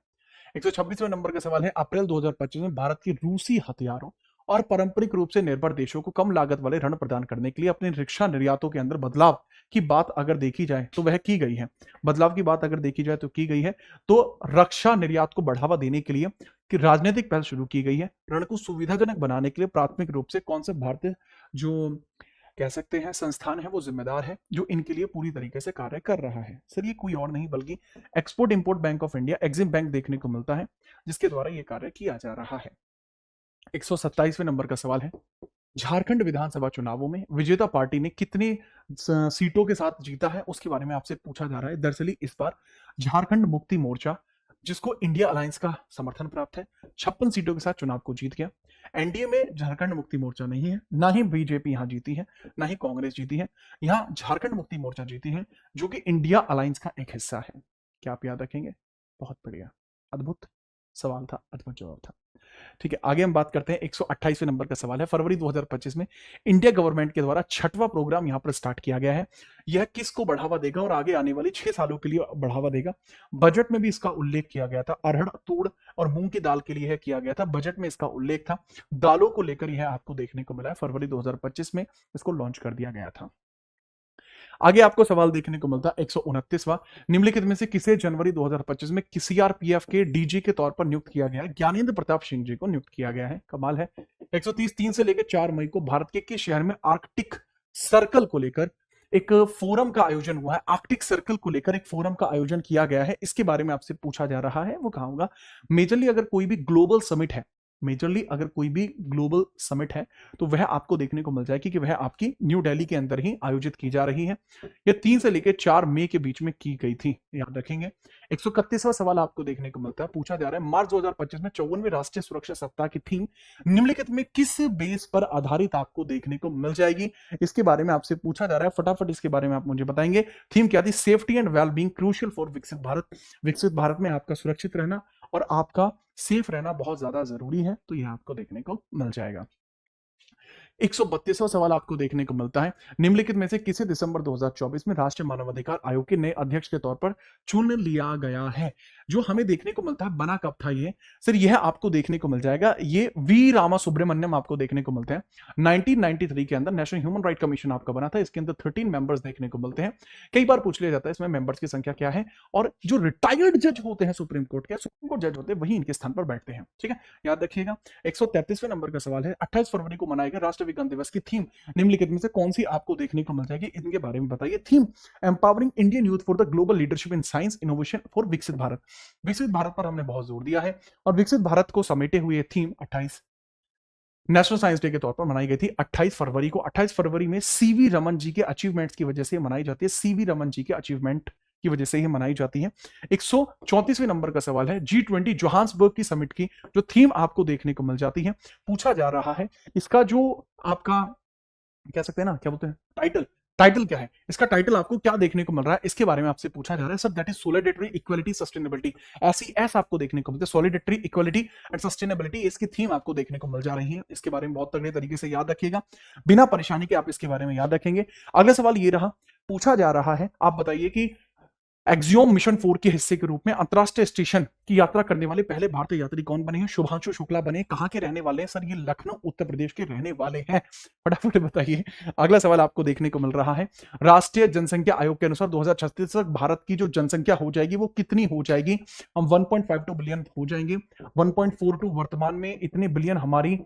126वें नंबर का सवाल है, अप्रैल 2025 में भारत की रूसी हथियारों और पारंपरिक रूप से निर्भर देशों को कम लागत वाले ऋण प्रदान करने के लिए अपने रक्षा निर्यातों के अंदर बदलाव की बात अगर देखी जाए तो वह की गई है। बदलाव की बात अगर देखी जाए तो की गई है, तो रक्षा निर्यात को बढ़ावा देने के लिए कि राजनीतिक पहल शुरू की गई है। ऋण को सुविधाजनक बनाने के लिए प्राथमिक रूप से कौन से भारतीय जो कह सकते हैं संस्थान है वो जिम्मेदार है, जो इनके लिए पूरी तरीके से कार्य कर रहा है? सर ये कोई और नहीं बल्कि export import bank of India, EXIM bank देखने को मिलता है, जिसके द्वारा ये कार्य किया जा रहा है। 127वें नंबर का सवाल है, झारखंड विधानसभा चुनावों में विजेता पार्टी ने कितने सीटों के साथ जीता है, उसके बारे में आपसे पूछा जा रहा है। दरअसल इस बार झारखंड मुक्ति मोर्चा, जिसको इंडिया अलायंस का समर्थन प्राप्त है, 56 सीटों के साथ चुनाव को जीत गया। एनडीए में झारखंड मुक्ति मोर्चा नहीं है, ना ही बीजेपी यहां जीती है, ना ही कांग्रेस जीती है, यहां झारखंड मुक्ति मोर्चा जीती है, जो कि इंडिया अलायंस का एक हिस्सा है। क्या आप याद रखेंगे? बहुत बढ़िया, अद्भुत सवाल था, अद्भुत जवाब था। ठीक है, आगे हम बात करते हैं। 128वें नंबर का सवाल है, फरवरी 2025 में इंडिया गवर्नमेंट के द्वारा 6वां प्रोग्राम यहां पर स्टार्ट किया गया है। यह किसको बढ़ावा देगा और आगे आने वाली 6 सालों के लिए बढ़ावा देगा? बजट में भी इसका उल्लेख किया गया था, अरहर, तूड़ और मूंग की दाल के लिए है किया गया था, बजट में इसका उल्लेख था। दालों को लेकर यह आपको देखने को मिला है, फरवरी 2025 में इसको लॉन्च कर दिया गया था। आगे आपको सवाल देखने को मिलता है 129वां, निम्नलिखित में से किसे जनवरी 2025 में सीआरपीएफ के डीजी के तौर पर नियुक्त किया गया है? ज्ञानेंद्र प्रताप सिंह जी को नियुक्त किया गया है। कमाल है। 130 3 से लेकर 4 मई को भारत के किस शहर में आर्कटिक सर्कल को लेकर एक फोरम का आयोजन हुआ है? आर्कटिक सर्कल को लेकर एक फोरम का आयोजन किया गया है, इसके बारे में आपसे पूछा जा रहा है, वो कहां होगा? मेजरली अगर कोई भी ग्लोबल समिट है, मेजरली अगर कोई भी ग्लोबल समिट है तो वह आपको देखने को मिल जाएगी कि वह आपकी न्यू दिल्ली के अंदर ही आयोजित की जा रही है। यह 3 से लेकर 4 मई के बीच में की गई थी, याद रखेंगे। 131वां सवाल आपको देखने को मिलता है, पूछा जा रहा है मार्च 2025 में 54वें राष्ट्रीय सुरक्षा सप्ताह की थीम निम्नलिखित में किस बेस पर आधारित आपको देखने को मिल जाएगी? इसके बारे में आपसे पूछा जा रहा है, फटाफट इसके बारे में आप मुझे बताएंगे। थीम क्या थी? Safety and wellbeing crucial for विकसित भारत। विकसित भारत में आपका सुरक्षित रहना और आपका सेफ रहना बहुत ज्यादा जरूरी है, तो यह आपको देखने को मिल जाएगा। 132वां सवाल आपको देखने को मिलता है, निम्नलिखित में से किसे दिसंबर 2024 में राष्ट्रीय मानवाधिकार आयोग के नए अध्यक्ष के तौर पर चुन लिया गया है? जो हमें देखने को मिलता है, बना कब था ये? सर यह आपको देखने को मिल जाएगा, ये वी रामा सुब्रमण्यम आपको देखने को मिलते हैं। 1993 के अंदर नेशनल ह्यूमन राइट कमीशन आपका बना था, इसके अंदर 13 मेंबर्स देखने को मिलते हैं। कई बार पूछ लिया जाता है इसमें मेंबर्स की संख्या क्या है, और जो रिटायर्ड जज होते हैं सुप्रीम कोर्ट के, सुप्रीम कोर्ट जज होते हैं, वही इनके स्थान पर बैठते हैं। ठीक है, याद रखिएगा। 133वें नंबर का सवाल है, 28 फरवरी को मनाए गए राष्ट्रीय विज्ञान दिवस की थीम निम्नलिखित में से कौन सी आपको देखने को मिल जाएगी? इनके बारे में बताइए। Theme empowering Indian youth for the global leadership in science innovation for विकसित भारत। विकसित भारत पर हमने बहुत जोर दिया है, और विकसित भारत को समेटे हुए थीम 28 नेशनल साइंस डे के तौर पर मनाई गई थी 28 फरवरी को। 28 फरवरी में सीवी रमन जी के अचीवमेंट्स की वजह से मनाई जाती है, सीवी रमन जी के अचीवमेंट की वजह से ही मनाई जाती है। 134वें नंबर का सवाल है, G20 जोहान्सबर्ग की समिट की जो थीम आपको देखने को मिल जाती है, पूछा जा रहा है इसका जो आपका कह सकते हैं ना, क्या बोलते हैं, टाइटल क्या है इसका? टाइटल आपको क्या देखने को मिल रहा है इसके बारे में आपसे पूछा जा रहा है sir. That is सॉलिडेटरी equality sustainability. ऐसी एस आपको देखने को मिलती है, सॉलिडेटरी इक्वालिटी एंड सस्टेनेबिलिटी, इसकी थीम आपको देखने को मिल जा रही है। इसके बारे में बहुत तगड़े तरीके से याद रखिएगा, बिना परेशानी के आप इसके बारे में याद रखेंगे। अगला सवाल ये रहा, पूछा जा रहा है, आप बताइए कि एक्सियोम मिशन 4 के हिस्से के रूप में अंतरराष्ट्रीय स्टेशन की यात्रा करने वाले पहले भारतीय यात्री कौन बने हैं? शुभांशु शुक्ला बने। कहां के रहने वाले हैं सर? ये लखनऊ उत्तर प्रदेश के रहने वाले हैं। फटाफट बताइए। अगला सवाल आपको देखने को मिल रहा है, राष्ट्रीय जनसंख्या आयोग के अनुसार 2036 तक भारत की जो जनसंख्या हो जाएगी वो कितनी हो जाएगी? हम 1.52 बिलियन हो जाएंगे। 1.42 वर्तमान में इतने बिलियन हमारी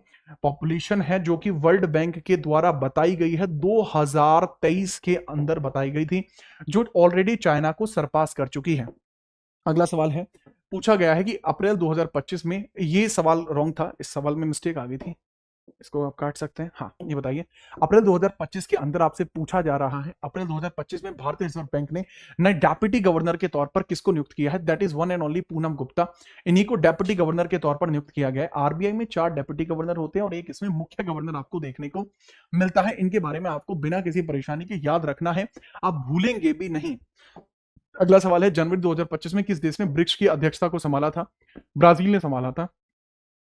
पॉपुलेशन है, जो कि वर्ल्ड बैंक के द्वारा बताई गई है, 2023 के अंदर बताई गई थी, जो ऑलरेडी चाइना को सरपास कर चुकी है। अगला सवाल है, पूछा गया है कि अप्रैल 2025 में, ये सवाल रॉन्ग था, इस सवाल में मिस्टेक आ गई थी, इसको आप काट सकते हैं। हाँ, ये बताइए, अप्रैल 2025 के अंदर आपसे पूछा जा रहा है, अप्रैल 2025 में भारतीय रिजर्व बैंक ने नए डेप्यूटी गवर्नर के तौर पर किसको नियुक्त किया है? That is one and only Poonam Gupta. इन्हीं को डेप्यूटी गवर्नर के तौर पर नियुक्त किया गया है। आरबीआई में 4 डेप्यूटी गवर्नर होते हैं और एक इसमें मुख्य गवर्नर आपको देखने को मिलता है। इनके बारे में आपको बिना किसी परेशानी के याद रखना है, आप भूलेंगे भी नहीं। अगला सवाल है, जनवरी 2025 में किस देश ने ब्रिक्स की अध्यक्षता को संभाला था? ब्राजील ने संभाला था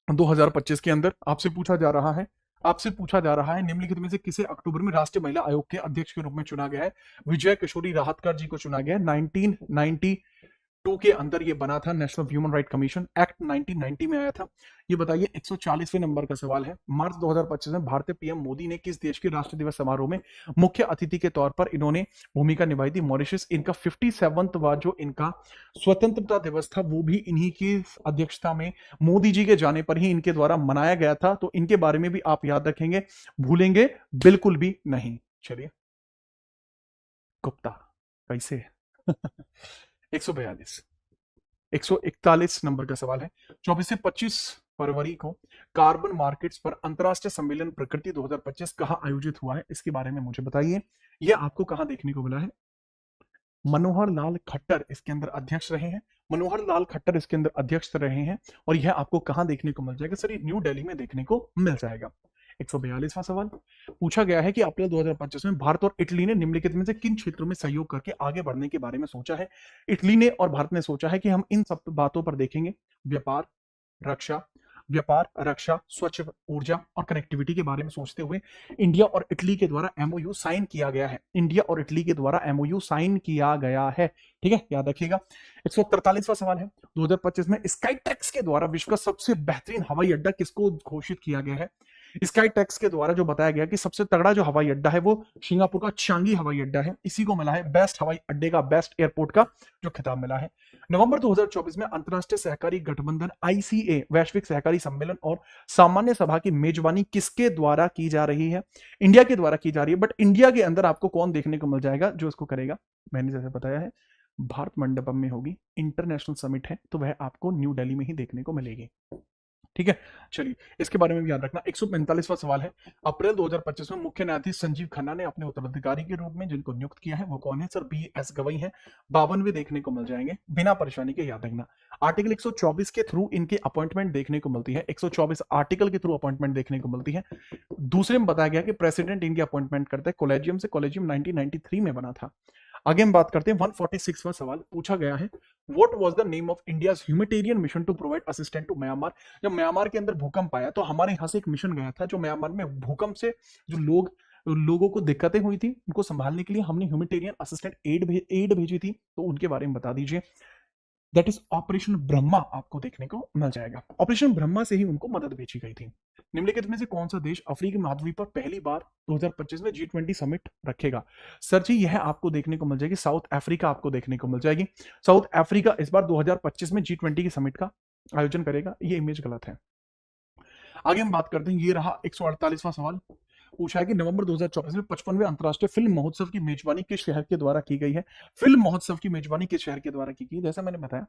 2025 के अंदर। आपसे पूछा जा रहा है, निम्नलिखित में से किसे अक्टूबर में राष्ट्रीय महिला आयोग के अध्यक्ष के रूप में चुना गया है? विजय किशोरी राहतकर जी को चुना गया है। 1992 के अंदर ये बना था, national human right commission act 1990 में आया था। ये बताइए, 140वें नंबर का सवाल है, मार्च 2025 में भारतीय पीएम मोदी ने किस देश के राष्ट्र दिवस समारोह में मुख्य अतिथि के तौर पर इन्होंने भूमिका निभाई थी? मॉरिशस। इनका 57वां जो इनका स्वतंत्रता दिवस था वो भी इन्हीं की अध्यक्षता में, मोदी जी के जाने पर ही इनके द्वारा मनाया गया था। तो इनके बारे में भी आप याद रखेंगे, भूलेंगे बिल्कुल भी नहीं। चलिए, गुप्ता कैसे 142 141 नंबर का सवाल है, 24 से 25 फरवरी को कार्बन मार्केट्स पर अंतरराष्ट्रीय सम्मेलन प्रकृति 2025 कहां आयोजित हुआ है? इसके बारे में मुझे बताइए। यह आपको कहां देखने को मिला है? मनोहर लाल खट्टर इसके अंदर अध्यक्ष रहे हैं, मनोहर लाल खट्टर इसके अंदर अध्यक्ष रहे हैं। और यह आपको कहां देखने को मिल जाएगा सर? ये न्यू दिल्ली में देखने को मिल जाएगा। 142वां सवाल, पूछा गया है कि अप्रैल 2025 में भारत और इटली ने निम्नलिखित में से किन क्षेत्रों में सहयोग करके आगे बढ़ने के बारे में सोचा है? इटली ने और भारत ने सोचा है कि हम इन सब बातों पर देखेंगे, व्यापार, रक्षा, स्वच्छ ऊर्जा और कनेक्टिविटी के बारे में सोचते हुए इंडिया और इटली के द्वारा एमओयू साइन किया गया है। इंडिया और इटली के द्वारा एमओयू साइन किया गया है, ठीक है, याद रखिएगा। 143वां सवाल है, 2025 में स्काईट्रैक्स के द्वारा विश्व का सबसे बेहतरीन हवाई अड्डा किसको घोषित किया गया है? स्काईट्रैक्स के द्वारा जो बताया गया कि सबसे तगड़ा जो हवाई अड्डा है वो सिंगापुर का चांगी हवाई अड्डा है, इसी को मिला है बेस्ट हवाई अड्डे का, बेस्ट एयरपोर्ट का जो खिताब मिला है। नवंबर 2024 में अंतरराष्ट्रीय सहकारी गठबंधन आईसीए वैश्विक सहकारी सम्मेलन और सामान्य सभा की मेजबानी किसके द्वारा की जा रही है? इंडिया के द्वारा की जा रही है। बट इंडिया के अंदर आपको कौन देखने को मिल जाएगा जो इसको करेगा? मैंने जैसे बताया है, भारत मंडपम में होगी, इंटरनेशनल समिट है, तो वह आपको न्यू दिल्ली में ही देखने को मिलेगी, ठीक है। चलिए, इसके बारे में भी याद रखना। 145वां सवाल है, अप्रैल 2025 में मुख्य न्यायाधीश संजीव खन्ना ने अपने उत्तराधिकारी के रूप में जिनको नियुक्त किया है वो कौन है सर? BS गवई है। 52वें देखने को मिल जाएंगे, बिना परेशानी के याद रखना। आर्टिकल 124 के थ्रू इनकी अपॉइंटमेंट देखने को मिलती है, 124 आर्टिकल के थ्रू अपॉइंटमेंट देखने को मिलती है। दूसरे में बताया गया कि प्रेसिडेंट इनकी अपॉइंटमेंट करता है कॉलेजियम से, कॉलेजियम 1993 में बना था। आगे हम बात करते हैं, 146वां सवाल पूछा गया है, what was the name of India's humanitarian mission to provide assistant to Myanmar? जब म्यांमार के अंदर भूकंप आया तो हमारे यहां से एक मिशन गया था, जो म्यांमार में भूकंप से जो लोगों को दिक्कतें हुई थी उनको संभालने के लिए हमने ह्यूमैनिटेरियन असिस्टेंट एड भेजी थी, तो उनके बारे में बता दीजिए। दैट इज ऑपरेशन ब्रह्मा आपको देखने को मिल जाएगा। ऑपरेशन ब्रह्मा से ही उनको मदद भेजी गई थी। निम्नलिखित में से कौन सा देश अफ्रीकी महाद्वीप पर पहली बार 2025 में G20 समिट रखेगा? सर जी, यह आपको देखने को मिल जाएगी, साउथ अफ्रीका आपको देखने को मिल जाएगी। साउथ अफ्रीका इस बार 2025 में G20 की समिट का आयोजन करेगा। ये इमेज गलत है। आगे हम बात करते हैं, ये रहा 148वां सवाल, पूछा है कि नवंबर 2024 में 55वें अंतरराष्ट्रीय फिल्म महोत्सव की मेजबानी किस शहर के द्वारा की गई है? फिल्म महोत्सव की मेजबानी किस शहर के द्वारा की गई? जैसा मैंने बताया,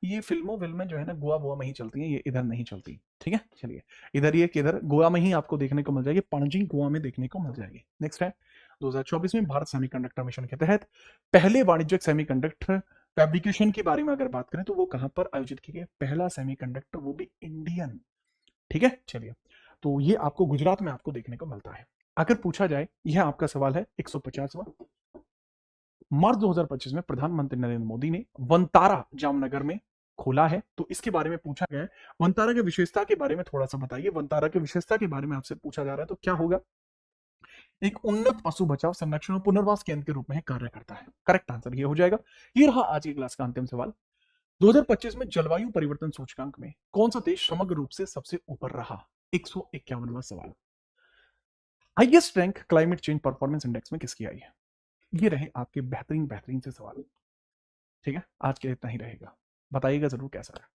ये फिल्में जो है ना गोवा में ही चलती हैं, ये इधर नहीं चलती, ठीक है। चलिए, इधर ये किधर गोवा में ही आपको देखने को मिल जाएगी, पणजी गोवा में देखने को मिल जाएगी। नेक्स्ट है, 2024 में भारत सेमीकंडक्टर मिशन के तहत पहले वाणिज्यिक सेमीकंडक्टर फैब्रिकेशन के बारे में अगर बात करें तो वो कहां पर आयोजित की गई? पहला सेमीकंडक्टर, वो भी इंडियन, ठीक है। चलिए, तो ये आपको गुजरात में आपको देखने को मिलता है। अगर पूछा जाए, यह आपका सवाल है 150वां, मार्च 2025 में प्रधानमंत्री नरेंद्र मोदी ने वनतारा जामनगर में खोला है, तो इसके बारे में पूछा गया है। वनतारा की विशेषता के बारे में थोड़ा सा बताइए, वनतारा की विशेषता के बारे में आपसे पूछा जा रहा है, तो क्या होगा? एक उन्नत पशु बचाव, संरक्षण और पुनर्वास केंद्र के रूप में कार्य करता है। करेक्ट आंसर ये हो जाएगा। ये रहा आज की क्लास का अंतिम सवाल। 2025 में जलवायु परिवर्तन सूचकांक में कौन सा देश समग्र रूप से सबसे ऊपर रहा? 151वां सवाल। Highest rank climate change performance index में किसकी आई है? ये रहे आपके बेहतरीन बेहतरीन से सवाल। ठीक है, आज के लिए इतना ही रहेगा। बताइएगा जरूर कैसा है।